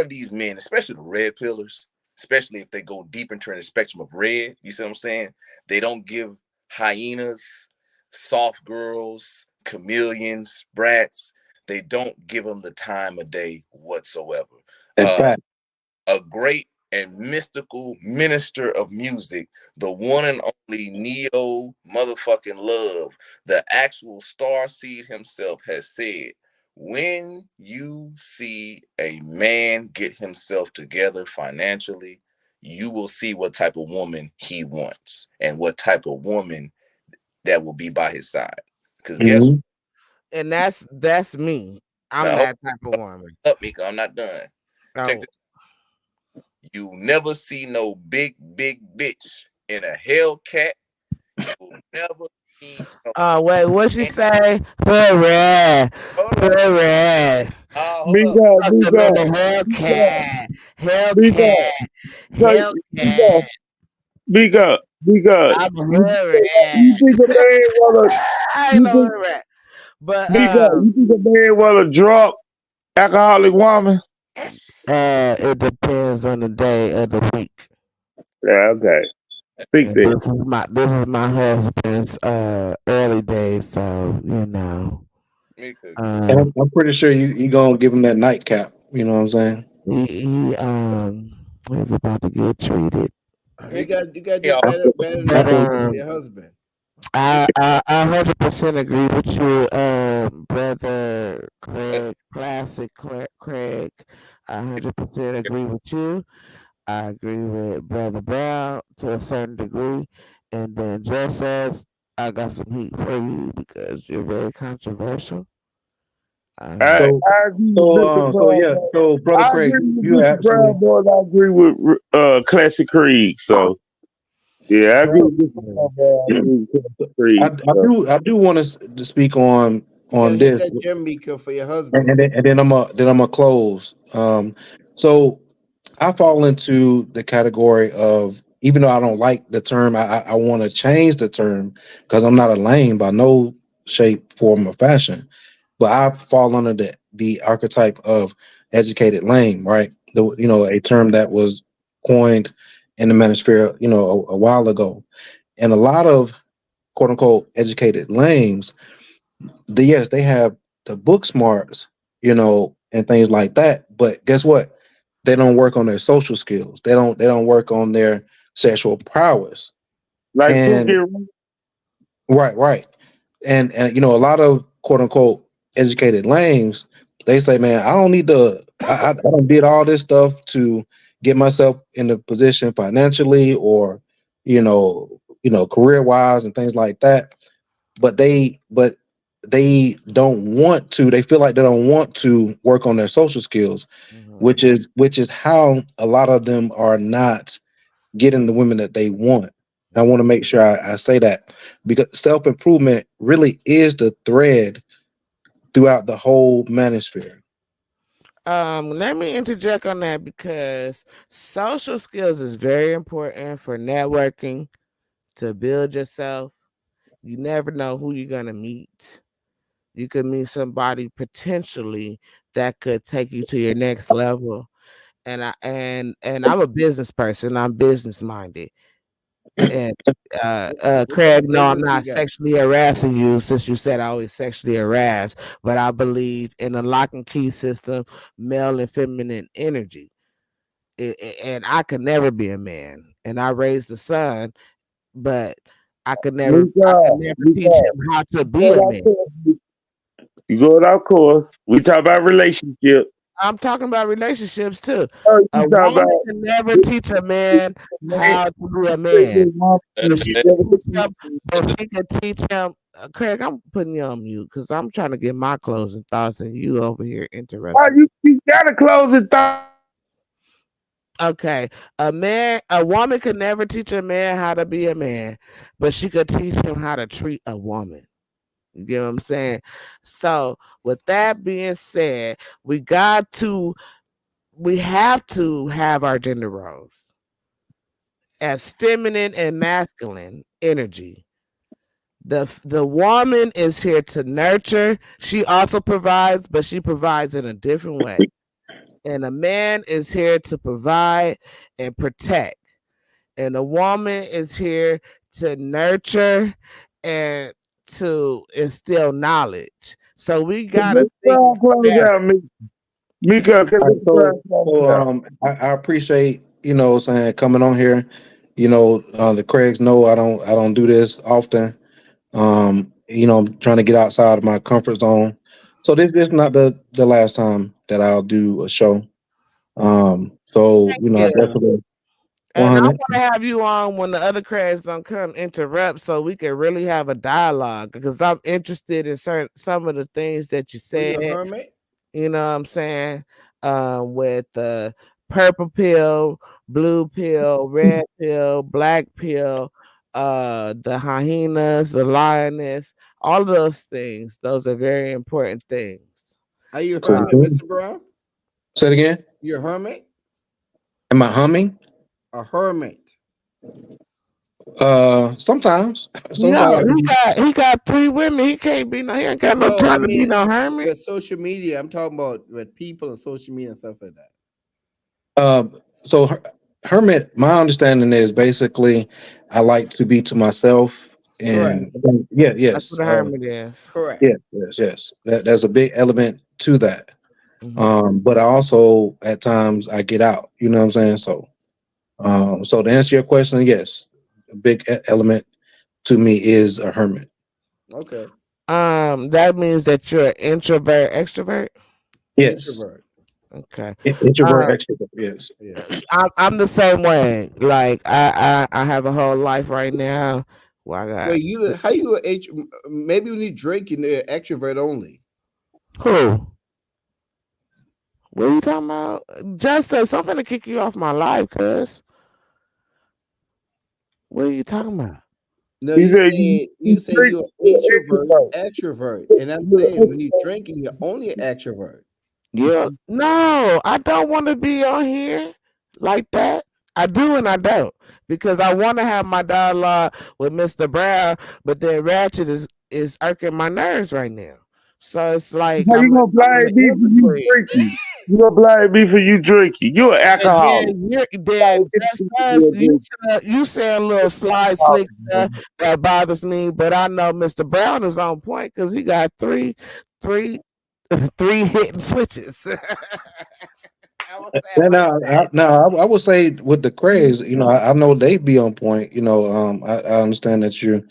these men, especially the red pillars, especially if they go deep into the spectrum of red, you see what I'm saying? They don't give hyenas, soft girls, chameleons, brats. They don't give them the time of day whatsoever. That's fact. A great and mystical minister of music, the one and only Neo motherfucking Love, the actual star seed himself, has said, when you see a man get himself together financially, you will see what type of woman he wants and what type of woman that will be by his side. Because guess what? And that's me. I'm Now, that type of woman. up, Meika, I'm not done. Check Oh, this. You never see no big bitch in a Hellcat. You'll never see no. wait, what she say? Hooray! Hold up. Hooray! Be Hold up. God, be Fucking in God, the be God, Hellcat. be God. Hellcat. So, be God, Hellcat. be God, be God. I'm a You, hooray. you think a man wanna, I ain't you no think, hooray. But be God, you think a man wanna drop alcoholic woman? it depends on the day of the week. Yeah, okay. Speak And that. this is my husband's early days, so Mika, And um I'm pretty sure you gonna give him that nightcap. You know what I'm saying? he's about to get treated. You Mika, got you got to do y'all. better than But that for your husband. I 100% agree with you, brother Craig, classic Craig. I 100% agree with you. I agree with brother Brown to a certain degree, and then Joe says I got some heat for you because you're very controversial. I, So I agree with Mr. Brown. yeah. So brother I Craig, agree with you Mr. actually Brown more than I agree with Classic Creed. So yeah, I agree with Mr. Brown more than I agree with Classic I, Creed. So I do want to speak You got to on hit this, that gym, Mika, for your and, husband. then I'm gonna close. So I fall into the category of, even though I don't like the term, I want to change the term because I'm not a lame by no shape, form, or fashion. But I fall under the archetype of educated lame, right? A term that was coined in the manosphere, a while ago, and a lot of quote unquote educated lames, yes, they have the book smarts, and things like that. But guess what? They don't work on their social skills. They don't work on their sexual prowess. like And Pookie, right. And a lot of quote unquote educated lames, they say, man, I don't need to I don't did all this stuff to get myself in a position financially or career wise and things like that. But they don't want to, they feel like they don't want to work on their social skills, which Mhm, is how a lot of them are not getting the women that they want. I want to make sure I say that because self improvement really is the thread throughout the whole manosphere. Let me interject on that because social skills is very important for networking to build yourself. You never know who you're gonna meet. You could meet somebody potentially that could take you to your next level. And I'm a business person. I'm business minded. And What kind Craig, of no, I'm business you not got? sexually harassing you since you said I always sexually harass, but I believe in a lock and key system, male and feminine energy. And I could never be a man. And I raised a son, but I Mika, could never teach Mika, him how to go be a without man. course. You go without course. We talk about relationships. I'm talking about relationships too. Oh, A you talk woman about can never teach a man man, how to be a man. pregnant woman, But you she Let, could never teach could him. But she could teach him. Craig, I'm putting you on mute because I'm trying to get my closing thoughts, and you over here why interrupting. you gotta close it thought. Okay, a woman could never teach a man how to be a man, but she could teach him how to treat a woman. You get what I'm saying? So, with that being said, we have to have our gender roles as feminine and masculine energy. The woman is here to nurture. She also provides, but she provides in a different way. And a man is here to provide and protect. And a woman is here to nurture and to instill knowledge. So we Can gotta this think song close together. out, Mika? Can All right, this song close out? I appreciate saying coming on here. The Craigs know I don't do this often. I'm trying to get outside of my comfort zone. So this is not the last time that I'll do a show. I Yeah. definitely And I 100. want to have you on when the other crowds don't come interrupt so we can really have a dialogue because I'm interested in some of the things that you Are you a said. hermit? You know what I'm saying? With the purple pill, blue pill, red pill, black pill, the hyenas, the lioness, all of those things. Those are very important things. Are you a Cool, hermit, cool. Mr. Brown? Say it again. You a hermit? Am I humming? A hermit. Sometimes, No, sometimes. he got three women. He can't be no. He ain't got no No, I time to be mean no hermit. with social media. I'm talking about with people and social media and stuff like that. Uh, so hermit, my understanding is basically I like to be to myself, Correct. and yeah, That's yes, what a hermit is. Correct. yes. There's a big element to that. Mhm. But I also at times I get out. You know what I'm saying? So to answer your question, yes, a big element to me is a hermit. Okay. That means that you're an introvert, extrovert. Yes, Introvert. Okay. introvert, Um, extrovert. Yes. Yeah. I'm the same way. Like I have a whole life right now. Well, I got Wait, how you a H? Maybe when you drink, you're extrovert only. who? What are you talking about? Justice, I'm finna kick you off my life, cuz. What are you talking about? No, You you said said you you say drink, you're you're introvert, introvert. extrovert, and I'm You're saying when you're extrovert. drinking, you're only an extrovert. Yeah. No, I don't want to be on here like that. I do and I don't. Because I want to have my dialogue with Mr. Brown, but then Ratchet is irking my nerves right now. So it's like How you gonna I'm in blame me for in you between. drinking? You gonna blame me for you drinking? You an And alcoholic. then just us, you say a little slide slick stuff that bothers me, but I know Mr. Brown is on point because he got three, three hitting switches. I will say it Yeah, like I would say with the craze, I know they be on point. I understand that you're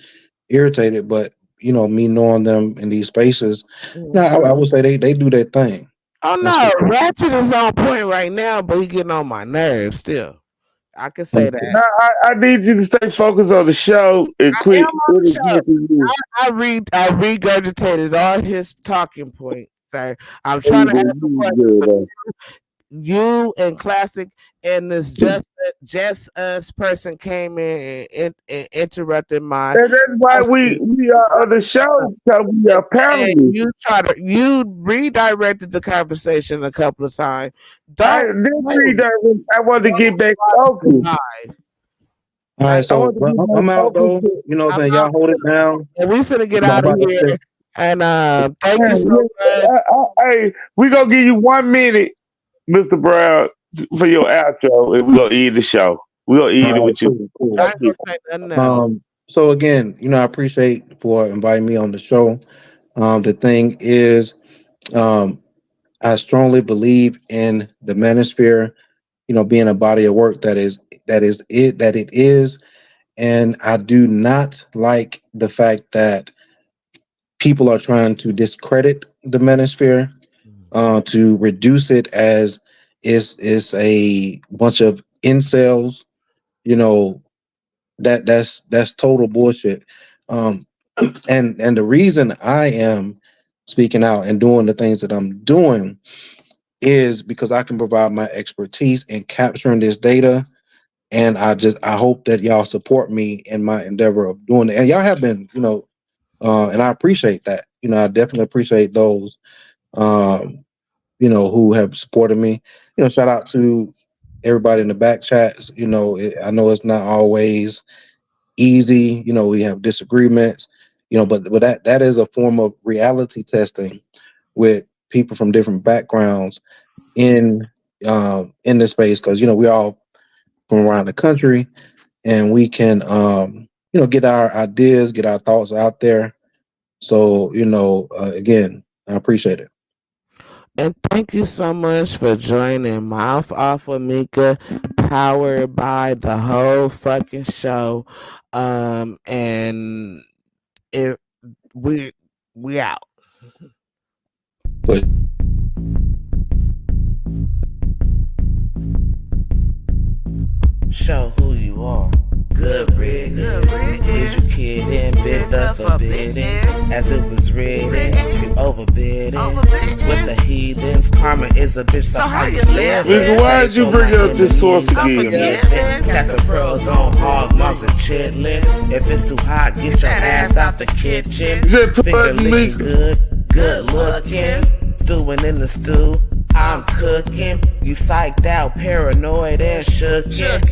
irritated, but me knowing them in these spaces, that. I would say they do their thing. Oh That's for no, sure. Ratchet is on point right now, but he getting on my nerves still. I can say that. Now, I need you to stay focused on the show and I am quit on the show. interjecting you. I regurgitated all his talking points, sir. I'm Oh, trying you to ask did, a you question, did but good, you and Classic and this just us person came in and interrupted my. And that's why we are on the show, because we are And panelists. you redirected the conversation a couple of times. I Don't didn't read that. I wanted to get back focused. All right, I so want to get back I'm out though. focused. You know what I'm I'm saying? Y'all hold it down. and we finna get You know, I'm out of about to here. say, And thank you so much. Hey, we gonna give you 1 minute, Mr. Brown, for your outro, and we gonna end the show. We gonna end it all right, with you. cool. I ain't gonna say nothing else. So again, you know, I appreciate for inviting me on the show. The thing is, um, I strongly believe in the Manosphere, you know, being a body of work that it is, and I do not like the fact that people are trying to discredit the Manosphere, to reduce it as is a bunch of incels. You know, that's total bullshit. Um, and the reason I am speaking out and doing the things that I'm doing is because I can provide my expertise in capturing this data, and I hope that y'all support me in my endeavor of doing it. And y'all have been, you know, and I appreciate that. You know, I definitely appreciate those, um, you know, who have supported me. You know, shout out to everybody in the back chats. You know, I know it's not always easy. You know, we have disagreements. You know, but that is a form of reality testing with people from different backgrounds in this space, because you know we all from around the country, and we can you know, get our ideas, get our thoughts out there. So you know, again, I appreciate it. And thank you so much for joining Mouth Off with Meika, powered by the whole fucking show. And it we out. But Show who you are. Good riddance. Is your kid in bid the forbidden? As it was written, you overbid it. With the heathens, karma is a bitch, so how you live? Nigga, why'd you bring up this source again, man? Cast the pearls on hog moms and chitlin. If it's too hot, get your ass out the kitchen. Just put Finger licking Meika. good looking. Stewing in the stew, I'm cooking. You psyched out, paranoid and shookin'.